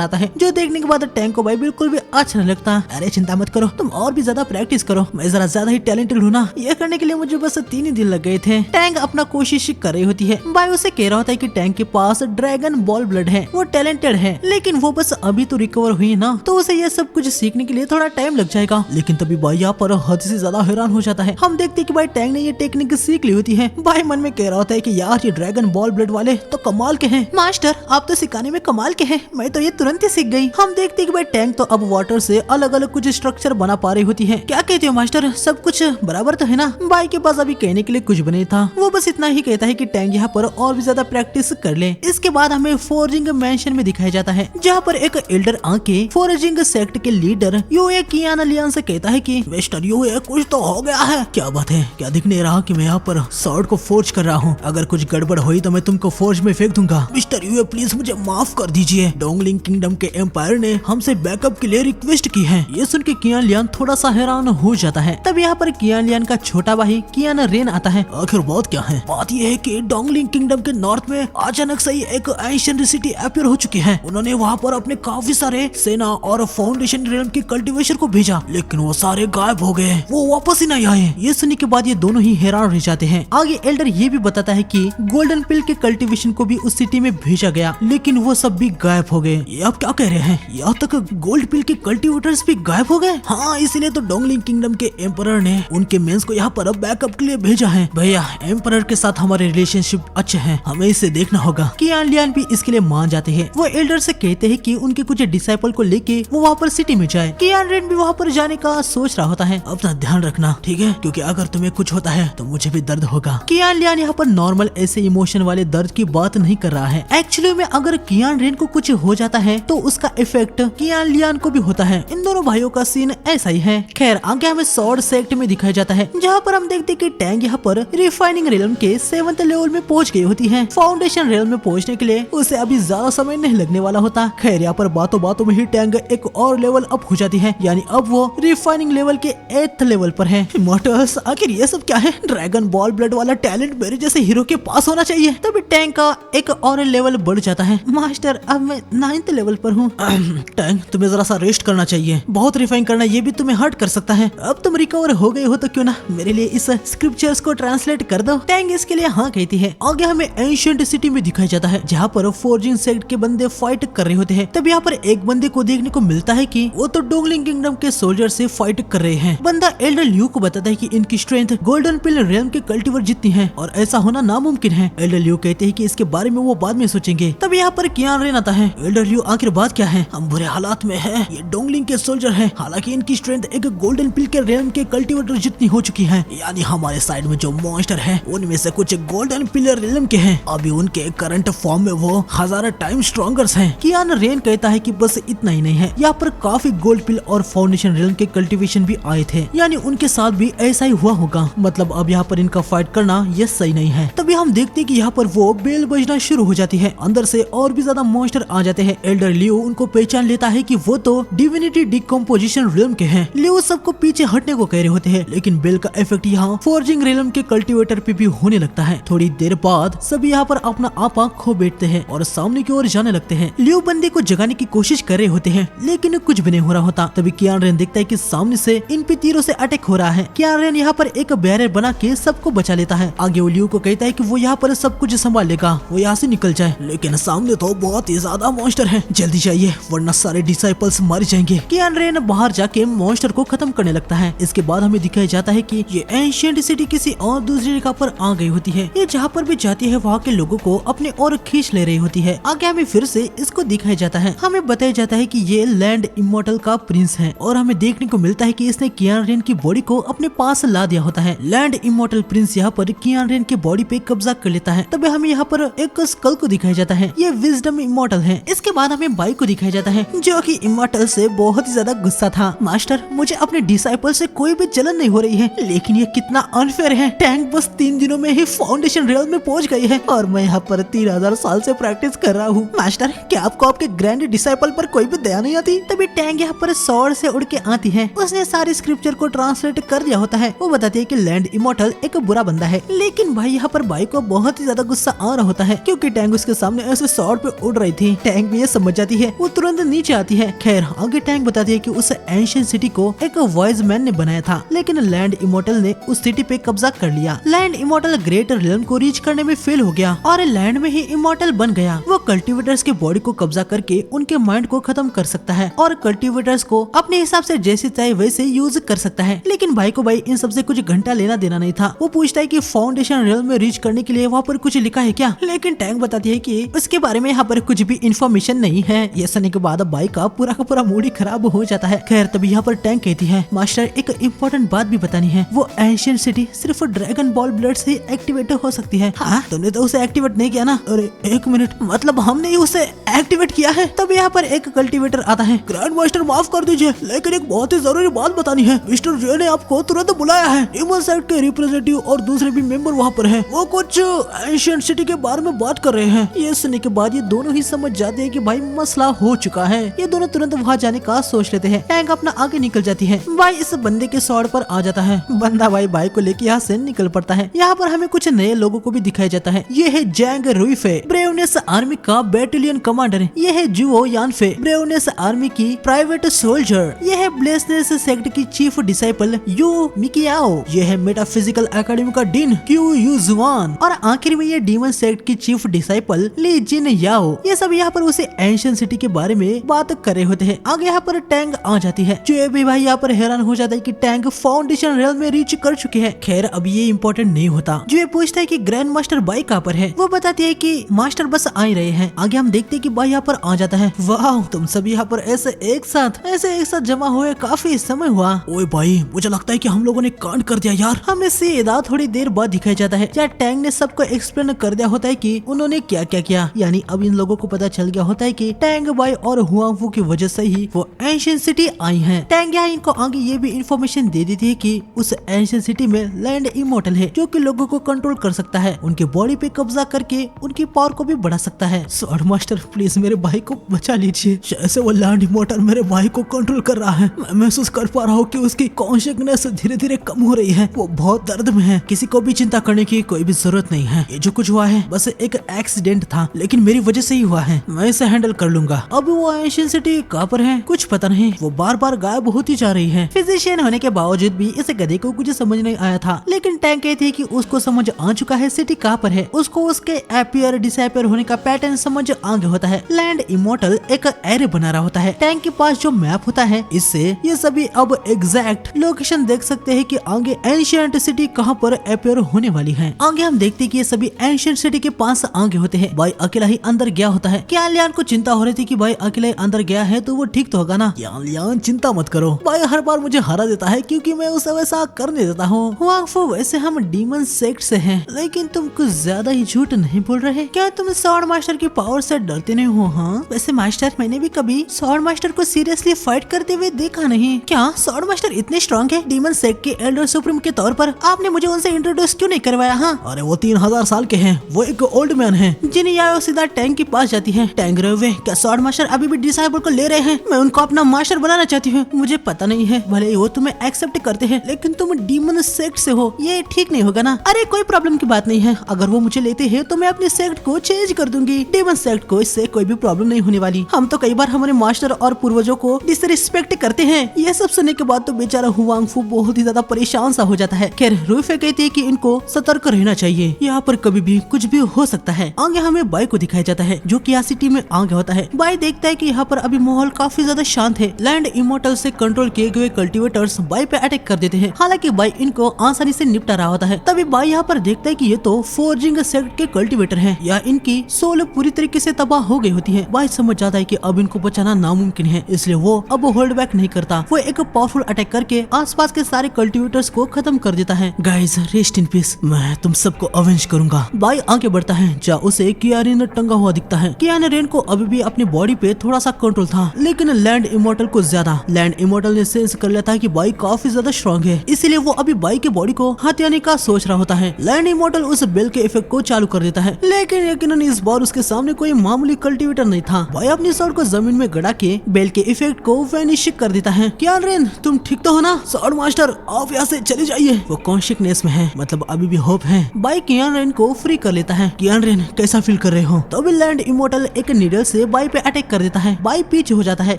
आता है, जो देखने के बाद टैंग को बाय बिल्कुल भी अच्छा नहीं लगता। अरे चिंता मत करो, तुम और भी ज्यादा प्रैक्टिस करो, मैं जरा ज्यादा ही टैलेंटेड हूँ ना, ये करने के लिए मुझे बस 3 ही दिन लग गए थे। टैंग अपना कोशिश कर रही होती है। बाय उसे कह रहा होता है कि टैंग के पास ड्रैगन बॉल ब्लड है, वो टैलेंटेड है, लेकिन वो बस अभी तो रिकवर हुई ना, तो उसे ये सब कुछ सीखने के लिए थोड़ा टाइम लग जाएगा। लेकिन तभी बाय यहाँ पर हद से ज्यादा हैरान हो जाता है। हम देखते हैं कि भाई टैंग ने ये टेक्निक सीख ली होती है। बाय मन में कह रहा होता है कि यार ये ड्रैगन बॉल ब्लड वाले तो कमाल के हैं। मास्टर आप तो सिखाने में कमाल के हैं, मैं तो ये तुरंत ही सीख गई। हम देखते हैं कि भाई टैंग तो अब वाटर से अलग अलग कुछ स्ट्रक्चर बना पा रही होती है। क्या कहते हो मास्टर, सब कुछ बराबर तो है ना? बाय के पास अभी कहने के लिए कुछ भी नहीं था, वो बस इतना ही कहता है कि टैंग यहाँ पर और भी ज्यादा प्रैक्टिस कर ले। इसके बाद हमें फोर्जिंग मैंशन में दिखाया जाता है, जहाँ पर एक एल्डर आके फोर्जिंग सेक्ट के लीडर यूए कियान लियान से कहता है कि मिस्टर यूए कुछ तो हो गया है। क्या बात है, क्या दिख नहीं रहा कि मैं यहाँ पर स्वॉर्ड को फोर्ज कर रहा हूँ? अगर कुछ गड़बड़ हुई तो मैं तुमको फोर्ज में फेंक दूंगा। मिस्टर यूए प्लीज मुझे माफ कर दीजिए, डोंगलिंग किंगडम के एम्पायर ने हमसे बैकअप के लिए रिक्वेस्ट की है। ये सुन के कियान लियान थोड़ा सा हैरान हो जाता है। तब यहाँ पर कियान लियान का छोटा भाई कियान रेन आता है। आखिर बात क्या है? बात यह है कि डोंगलिंग किंगडम के नॉर्थ में अचानक से ही एक एंशिएंट सिटी अपीयर हो चुकी है। उन्होंने वहाँ पर अपने काफी सारे सेना और फाउंडेशन रियल्म की कल्टीवेशन को भेजा, लेकिन वो सारे गायब हो गए, वो वापस ही नहीं आए। ये सुनने के बाद ये दोनों ही हैरान रह जाते हैं। आगे एल्डर ये भी बताता है कि गोल्डन पिल के कल्टीवेशन को भी उस सिटी में भेजा गया, लेकिन वो सब भी गायब हो गए। ये आप क्या कह रहे हैं? यहाँ तक गोल्ड पिल के कल्टीवेटर्स भी गायब हो गए? हाँ, इसलिए तो डोंगलिंग किंगडम के एम्परर ने उनके मेंस को यहाँ पर बैकअप के लिए भेजा है। भैया एम्परर के साथ हमारे रिलेशनशिप अच्छे हैं, हमें इसे देखना होगा। कियान लियान भी इसके लिए मान जाते हैं। वो एल्डर से कहते हैं कि उनके कुछ डिसाइपल को लेके वो वहाँ पर सिटी में जाए। कियान रेन भी वहाँ पर जाने का सोच रहा होता है। अपना ध्यान रखना, ठीक है? क्योंकि अगर तुम्हें कुछ होता है तो मुझे भी दर्द होगा। कियान लियान यहाँ पर नॉर्मल ऐसे इमोशन वाले दर्द की बात नहीं कर रहा है। एक्चुअली में अगर कियान रेन को कुछ हो जाता है तो उसका इफेक्ट कियान लियान को भी होता है। इन दोनों भाइयों का सीन ऐसा ही है। खैर आगे हमें स्वॉर्ड सेक्ट में दिखाया जाता है, जहाँ पर हम देखते हैं कि टैंग यहाँ पर रिफाइनिंग रियल्म के 7th लेवल में पहुंच गई होती है। फाउंडेशन रियल्म में पहुंचने के लिए उसे अभी ज्यादा समय नहीं लगने वाला होता। खैर यहाँ पर बातों बातों में ही टैंग एक और लेवल अप हो जाती है, यानी अब वो रिफाइनिंग लेवल के 8th लेवल पर है। इमॉर्टल्स, आखिर ये सब क्या है? ड्रैगन बॉल ब्लड वाला टैलेंट मेरे जैसे हीरो के पास होना चाहिए। तभी टैंग का एक और लेवल बढ़ जाता है। मास्टर अब मैं 9th लेवल पर हूँ। टैंग तुम्हें जरा सा रेस्ट करना चाहिए, बहुत रिफाइन करना ये भी तुम्हें हर्ट कर सकता है। अब तुम रिकवर हो गए हो तो क्यों ना मेरे लिए इस स्क्रिप्चर्स को ट्रांसलेट कर दो। टैंग इसके लिए हाँ कहती है। आगे हमें एंशिएंट सिटी में दिखाया जाता है, जहाँ पर फोर्जिंग सेक्ट के बंदे फाइट कर रहे होते हैं। तब यहाँ पर एक बंदे को देखने को मिलता है कि वो तो डोंगलिंग किंगडम के सोल्जर से फाइट कर रहे हैं। बंदा एल्डर ल्यू को बताता है कि इनकी स्ट्रेंथ गोल्डन पिल रियल्म के कल्टीवर जितनी है और ऐसा होना नामुमकिन है। एल्डर ल्यू कहते हैं कि इसके बारे में वो बाद में सोचेंगे। तब यहाँ पर कियान रेन आता है। एल्डर ल्यू आखिर बात क्या है? हम बुरे हालात में हैं, ये डोंगलिंग के सोल्जर हैं, हालांकि इनकी स्ट्रेंथ एक गोल्डन पिल के रियल्म के कल्टीवेटर जितनी हो चुकी है, यानी हमारे साइड में जो मॉन्स्टर है उनमें से कुछ गोल्डन पिल रियल्म के हैं। अभी उनके करंट फॉर्म में वो 1000 टाइम स्ट्रॉन्गर हैं। कियान रेन कहता है कि बस इतना ही नहीं है, यहाँ पर काफी गोल्ड पिल और फाउंडेशन रियल्म के कल्टीवेशन भी आए थे, यानी उनके साथ भी ऐसा ही हुआ होगा। मतलब अब यहाँ पर इनका फाइट करना ये सही नहीं है। तभी हम देखते हैं कि यहाँ पर वो बेल बजना शुरू हो जाती है, अंदर से और भी ज्यादा मॉन्स्टर आ जाते हैं। एल्डर लियो उनको पहचान लेता है कि वो तो डिविनिटी डिकम्पोजिशन रियल्म के हैं। लियो सबको पीछे हटने को कह रहे होते हैं, लेकिन बेल का इफेक्ट यहाँ फोर्जिंग रियल्म के कल्टीवेटर पे भी होने लगता है। थोड़ी देर बाद सभी यहाँ पर अपना आपा खो बैठते हैं और सामने की ओर जाने लगते हैं। लियो बंदे को जगाने की कोशिश कर रहे होते हैं, लेकिन कुछ भी नहीं हो रहा होता। तभी कियान रेन देखता है कि सामने से इन पे तीरों से अटैक हो रहा है। कियान रेन यहाँ पर एक बैरियर बना के सबको बचा लेता है। आगे वो लियो को कहता है कि वो यहाँ पर सब कुछ संभाल लेगा, वो यहाँ से निकल जाए, लेकिन सामने तो बहुत ही ज्यादा मॉन्स्टर है, जल्दी जाइए वरना सारे डिसाइपल्स मर जाएंगे। कियान रेन बाहर जाके मॉन्स्टर को खत्म करने लगता है। इसके बाद हमें दिखाया जाता है कि ये एंशिएंट सिटी किसी और दूसरी जगह पर आ गई होती है। ये जहाँ पर भी जाती है वहाँ के लोगों को अपने और खींच ले रही होती है। आगे हमें फिर से इसको दिखाया जाता है। हमें बताया जाता है कि ये लैंड इमॉर्टल का प्रिंस है और हमें देखने को मिलता है कि इसने कियान रेन की बॉडी को अपने पास ला दिया होता है। लैंड इमॉर्टल प्रिंस यहाँ पर कियान रेन की बॉडी पे कब्जा कर लेता है। तब हमें यहाँ पर एक स्कल को दिखाया जाता है, ये विजडम इमॉर्टल है। इसके बाद हमें बाई को दिखाया जाता है, जो कि इमॉर्टल से बहुत ही ज्यादा गुस्सा था। मास्टर मुझे अपने डिसाइपल से कोई भी जलन नहीं हो रही है, लेकिन ये कितना अनफेयर है। टैंक बस 3 दिनों में ही फाउंडेशन रियल में पहुंच गई है और मैं यहाँ पर 3000 साल से प्रैक्टिस कर रहा हूँ। मास्टर, क्या आपको आपके ग्रैंड डिसाइपल पर कोई भी दया नहीं आती? तभी टैंग यहाँ पर स्वॉर्ड से उड़ के आती है। उसने सारी स्क्रिप्चर को ट्रांसलेट कर दिया होता है। वो बताती है कि लैंड इमॉर्टल एक बुरा बंदा है, लेकिन भाई यहाँ पर भाई को बहुत ही ज्यादा गुस्सा आ रहा होता है क्योंकि टैंग उसके सामने ऐसे स्वॉर्ड पे उड़ रही थी। टैंग भी ये समझ जाती है, वो तुरंत नीचे आती है। खैर आगे टैंग बताती है कि उस एंशिएंट सिटी को एक वाइज मैन ने बनाया था, लेकिन लैंड इमॉर्टल ने उस सिटी पे कब्जा कर लिया। लैंड इमॉर्टल ग्रेट रियल्म को रीच करने में फेल हो गया और लैंड में ही इमॉर्टल बन गया। वो कल्टीवेटर्स के बॉडी को कब्जा करके उनके माइंड को खत्म कर सकता है और कल्टीवेटर्स को अपने हिसाब से जैसे चाहे वैसे यूज कर सकता है। लेकिन भाई को भाई इन सबसे कुछ घंटा लेना देना नहीं था। वो पूछता है कि फाउंडेशन रियल्म में रीच करने के लिए वहाँ पर कुछ लिखा है क्या, लेकिन टैंग बताती है कि उसके बारे में यहाँ पर कुछ भी इंफॉर्मेशन नहीं है। ये सुनने के बाद भाई का पूरा मूड ही खराब हो जाता है। खैर तभी यहाँ पर टैंग कहती है, मास्टर एक इम्पोर्टेंट बात भी बतानी है। वो एंशिएंट सिटी सिर्फ ड्रैगन बॉल ब्लड से एक्टिवेट हो सकती है। हाँ, तुमने तो उसे एक्टिवेट नहीं किया ना? अरे एक मिनट, मतलब हमने ही उसे एक्टिवेट किया है? तब यहाँ पर एक कल्टीवेटर आता है। ग्रैंड मास्टर माफ कर दीजिए, लेकिन एक बहुत ही जरूरी बात बतानी है। मिस्टर जे ने आपको तुरंत बुलाया है। डीमन सेक्ट के रिप्रेजेंटेटिव और दूसरे भी मेंबर वहाँ पर हैं। वो कुछ एंशिएंट सिटी के बारे में बात कर रहे हैं। ये सुनने के बाद ये दोनों ही समझ जाते हैं कि भाई मसला हो चुका है। ये दोनों तुरंत वहाँ जाने का सोच लेते हैं। टैंक अपना आगे निकल जाती है। भाई इस बंदे के स्वॉर्ड पर आ जाता है। बंदा भाई को लेके यहाँ से निकल पड़ता है। यहाँ पर हमें कुछ नए लोगों को भी दिखाया जाता है। ये है जैंग रुइफे, ब्रेवनेस आर्मी का बैटेलियन कमांडर। ये है जुओ यानफे, ब्रेवनेस आर्मी की प्राइवेट सोल्जर। ये है ब्लेसनेस सेक्ट की चीफ डिसाइपल यू मिकियाओ। ये है मेटाफिजिकल एकेडमी का डीन क्यू युजुआन। और आखिर में ये डीमन सेक्ट की चीफ डिसाइपल ली जिन याओ। ये सब यहाँ पर उसे एंशिएंट सिटी के बारे में बात कर रहे होते हैं। आगे यहाँ पर टैंग आ जाती है। जो भी भाई यहाँ पर हैरान हो जाता है कि टैंग फाउंडेशन रियल्म में रीच कर चुके हैं। खैर अब ये इम्पोर्टेंट नहीं होता। जो पूछता है कि ग्रैंड मास्टर बाई कहाँ पर है? वो बताती है कि मास्टर बस आ ही रहे हैं। आगे हम देखते हैं कि बाई यहाँ पर आ जाता है। वाह, तुम सभी यहाँ पर ऐसे एक साथ जमा हुए काफी समय हुआ। ओए भाई, मुझे लगता है कि हम लोगों ने कांड कर दिया यार। हमें सीधा थोड़ी देर बाद दिखाया जाता है जहाँ टैंग ने सबको एक्सप्लेन कर दिया होता है कि उन्होंने क्या क्या किया। यानी अब इन लोगों को पता चल गया होता है कि टैंग बाई और हुआंगफू की वजह से ही वो एंशिएंट सिटी आई है। टैंग यहाँ इनको आगे ये भी इंफॉर्मेशन दे देती है कि उस एंशिएंट सिटी में लैंड इमॉर्टल है जो कि लोगों को कंट्रोल कर सकता है, उनके बॉडी पे कब्जा करके उनकी पावर को भी बढ़ा सकता है। स्वॉर्ड मास्टर प्लीज मेरे भाई को बचा लीजिए। जैसे वो लैंड इमॉर्टल मेरे भाई को कंट्रोल कर रहा है, मैं महसूस कर पा रहा हूँ कि उसकी कॉन्शियसनेस धीरे धीरे कम हो रही है। वो बहुत दर्द में है। किसी को भी चिंता करने की कोई भी जरूरत नहीं है। ये जो कुछ हुआ है बस एक एक्सीडेंट था, लेकिन मेरी वजह से ही हुआ है। मैं इसे हैंडल कर लूंगा। अब वो एंशिएंट सिटी कहाँ पर है कुछ पता नहीं। वो बार बार गायब होती जा रही है। फिजिशियन होने के बावजूद भी इस गधे को कुछ समझ नहीं आया था, लेकिन टैंक कहती है कि उसको समझ आ चुका है सिटी कहाँ पर है। उसको उसके अपीयर डिसअपीयर होने का पैटर्न समझ आ गया होता है। लैंड इमॉर्टल एक एरे बना रहा होता है। टैंक के पास जो मैप होता है, इससे ये सभी अब एग्जैक्ट लोकेशन देख सकते हैं कि आगे एंशिएंट सिटी कहाँ पर अपीयर होने वाली है। आगे हम देखते हैं कि ये सभी एंशिएंट सिटी के पास आगे होते हैं। भाई अकेला ही अंदर गया होता है। क्या लियान को चिंता हो रही थी कि भाई अकेला ही अंदर गया है तो वो ठीक तो होगा ना। लियान चिंता मत करो, भाई हर बार मुझे हरा देता है क्योंकि मैं उसे वैसा करने देता हूँ। हुआंगफू वैसे हम डीमन सेक्ट से हैं, लेकिन तुम कुछ ज्यादा ही झूठ नहीं बोल रहे। क्या तुम स्वॉर्ड मास्टर की पावर से डरते नहीं हो? हाँ वैसे मास्टर, मैंने भी कभी स्वॉर्ड मास्टर को सीरियसली फाइट करते हुए देखा नहीं। क्या स्वॉर्ड मास्टर इतने स्ट्रॉन्ग है? डीमन सेक्ट के एल्डर सुप्रीम के तौर पर आपने मुझे उनसे इंट्रोड्यूस क्यों नहीं करवाया? हाँ अरे वो 3000 साल के हैं, वो एक ओल्ड मैन है। जिन याओ सीधा टैंक के पास जाती है। टैंक रहे, क्या स्वॉर्ड मास्टर अभी भी डिसाइबल को ले रहे हैं? मैं उनको अपना मास्टर बनाना चाहती हूँ। मुझे पता नहीं है, भले वो तुम्हें एक्सेप्ट करते हैं, लेकिन तुम डीमन सेक्ट से हो, ये ठीक नहीं होगा ना। अरे कोई प्रॉब्लम की बात नहीं है, अगर वो मुझे लेते हैं तो मैं अपने सेक्ट को चेंज कर दूंगी। डीमन सेक्ट को इससे कोई भी प्रॉब्लम नहीं होने वाली। हम तो कई बार हमारे मास्टर और पूर्वजों को डिसरिस्पेक्ट करते हैं। ये सब सुनने के बाद तो बेचारा हुआंगफू बहुत ही ज्यादा परेशान सा हो जाता है। खैर रुइफे कहती है कि इनको सतर्क रहना चाहिए, यहाँ पर कभी भी कुछ भी हो सकता है। आगे हमें बाई को दिखाया जाता है जो कि सिटी में आ गया होता है। बाई देखता है कि यहाँ पर अभी माहौल काफी ज्यादा शांत है। लैंड इमॉर्टल से कंट्रोल किए गए कल्टीवेटर्स बाई पे अटैक कर देते हैं। हालांकि बाई इनको आसानी से निपटा रहा होता है। तभी बाई यहाँ पर देखता है कि ये तो फोर्जिंग सेक्ट के कल्टीवेटर हैं, या इनकी सोल पूरी तरीके से तबाह हो गई होती है। बाई समझ जाता है कि अब इनको बचाना नामुमकिन है, इसलिए वो अब होल्ड बैक नहीं करता। वो एक पावरफुल अटैक करके आसपास के सारे कल्टीवेटर्स को खत्म कर देता है। गाइस रेस्ट इन पीस, मैं तुम सबको अवेंज करूंगा। बाई आगे बढ़ता है जहाँ उसे कियारिन टंगा हुआ दिखता है। कियारिन को अभी भी अपनी बॉडी पे थोड़ा सा कंट्रोल था, लेकिन लैंड इमॉर्टल को ज्यादा। लैंड इमॉर्टल ने सेंस कर लेता है कि बाई काफी ज्यादा स्ट्रॉन्ग है, इसलिए वो अभी बाई के बॉडी को हथियाने का सोच रहा होता है। है। लैंड इमोर्टल उस बेल के इफेक्ट को चालू कर देता है, लेकिन यकीनन इस बार उसके सामने कोई मामूली कल्टीवेटर नहीं था। भाई अपनी स्वॉर्ड को जमीन में गड़ा के बेल के इफेक्ट को वैनिश कर देता है। कियान रेन, तुम ठीक तो हो ना? स्वॉर्ड मास्टर, आप यहाँ से चले जाइए। वो कॉन्शियसनेस में है, मतलब अभी भी होप है। बाई कियान रेन को फ्री कर लेता है। कियान रेन, कैसा फील कर रहे हो? तभी लैंड इमोर्टल एक नीडल से बाई पे अटैक कर देता है। बाई पीछे हो जाता है।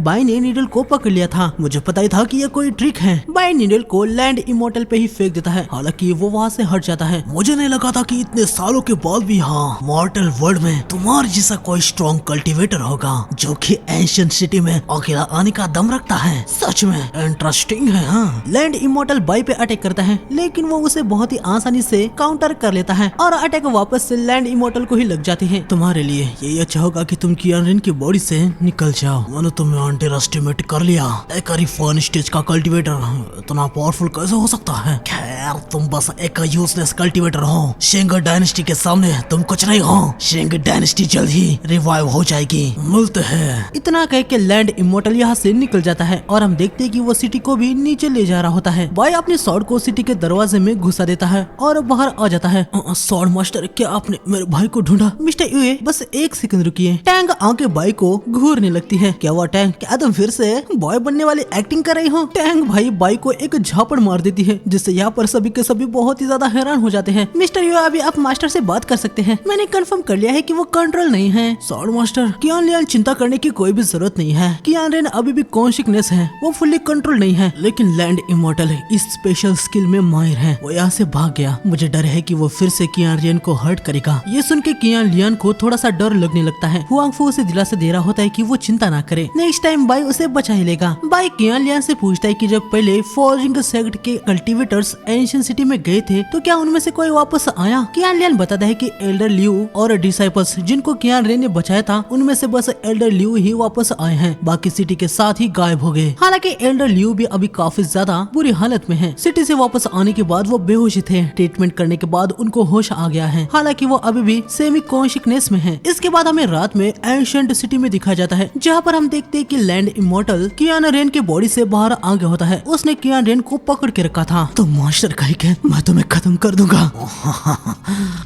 बाई ने नीडल को पकड़ लिया था। मुझे पता ही था कि ये कोई ट्रिक है। बाई नीडल को लैंड इमोर्टल पे ही फेंक देता है, हालांकि वो वहाँ से हट जाता है। मुझे नहीं लगा था कि इतने सालों के बाद भी हाँ मॉर्टल वर्ल्ड में तुम्हारे जैसा कोई स्ट्रॉन्ग कल्टीवेटर होगा जो कि एंशिएंट सिटी में अकेला आने का दम रखता है। सच में इंटरेस्टिंग है। हाँ, लैंड इमोर्टल बाई पे अटैक करता है, लेकिन वो उसे बहुत ही आसानी से काउंटर कर लेता है और अटैक वापस से लैंड इमोर्टल को ही लग जाती है। तुम्हारे लिए यही अच्छा होगा कि तुम कियान रेन की बॉडी से निकल जाओ। मैंने तुम्हें अंडर एस्टिमेट कर लिया। एक रिफाइन स्टेज का कल्टीवेटर इतना पावरफुल कैसे हो सकता है? खैर, तुम बस एक यूजलेस कल्टीवेटर हो। शिंग डायनेस्टी के सामने तुम कुछ नहीं हो। शिंग डायनेस्टी जल्द ही रिवाइव हो जाएगी। मिलते हैं। इतना कह के लैंड इमोर्टल यहाँ से निकल जाता है और हम देखते हैं कि वो सिटी को भी नीचे ले जा रहा होता है। बाई अपनी स्वॉर्ड को सिटी के दरवाजे में घुसा देता है और बाहर आ जाता है। स्वॉर्ड मास्टर, क्या आपने मेरे भाई को ढूंढा? मिस्टर यूए, बस एक सेकंड रुकिए। टैंग आके बाई को घूरने लगती है। क्या हुआ टैंग, क्या तुम फिर से बॉय बनने वाली एक्टिंग कर रही हो? टैंग भाई बाई को एक झापड़ मार देती है, जिससे यहाँ पर सभी के सभी बहुत ही ज्यादा हैरान हो जाते हैं। मिस्टर यूए, अभी आप मास्टर से बात कर सकते हैं। मैंने कंफर्म कर लिया है कि वो कंट्रोल नहीं है। स्वॉर्ड मास्टर, कियान लियान, चिंता करने की कोई भी जरूरत नहीं है। कियान रेन अभी भी कॉन्शियसनेस है, वो फुल्ली कंट्रोल नहीं है। लेकिन लैंड इमोर्टल इस स्पेशल स्किल में माहिर है। वो यहाँ से भाग गया। मुझे डर है कि वो फिर से कियान रेन को हर्ट करेगा। ये सुन के कियान लियान को थोड़ा सा डर लगने लगता है। हुआंगफू उसे दिलासा दे रहा होता है कि वो चिंता ना करे, नेक्स्ट टाइम बाई उसे बचा ही लेगा। बाई कियान लियान से पूछता है कि जब पहले फॉर्जिंग सेक्ट के कल्टीवेटर्स एंशिएंट सिटी में गए थे तो क्या उनमें से कोई वापस आया? कियान लियान बताता है कि एल्डर लियू और डिसाइपल्स जिनको कियान रेन ने बचाया था उनमें से बस एल्डर लियू ही वापस आए हैं, बाकी सिटी के साथ ही गायब हो गए। हालांकि एल्डर लियू भी अभी काफी ज्यादा बुरी हालत में है। सिटी से वापस आने के बाद वो बेहोश थे। ट्रीटमेंट करने के बाद उनको होश आ गया है, हालांकि वो अभी भी सेमी कॉन्शियसनेस में है। इसके बाद हमें रात में एंशिएंट सिटी में दिखाया जाता है, जहाँ पर हम देखते हैं कि लैंड इमोर्टल कियान रेन के बॉडी से बाहर आ गया होता है। उसने कियान रेन को पकड़ के रखा था। तो मास्टर कहीं के मैं तुम्हें खत्म कर दूंगा।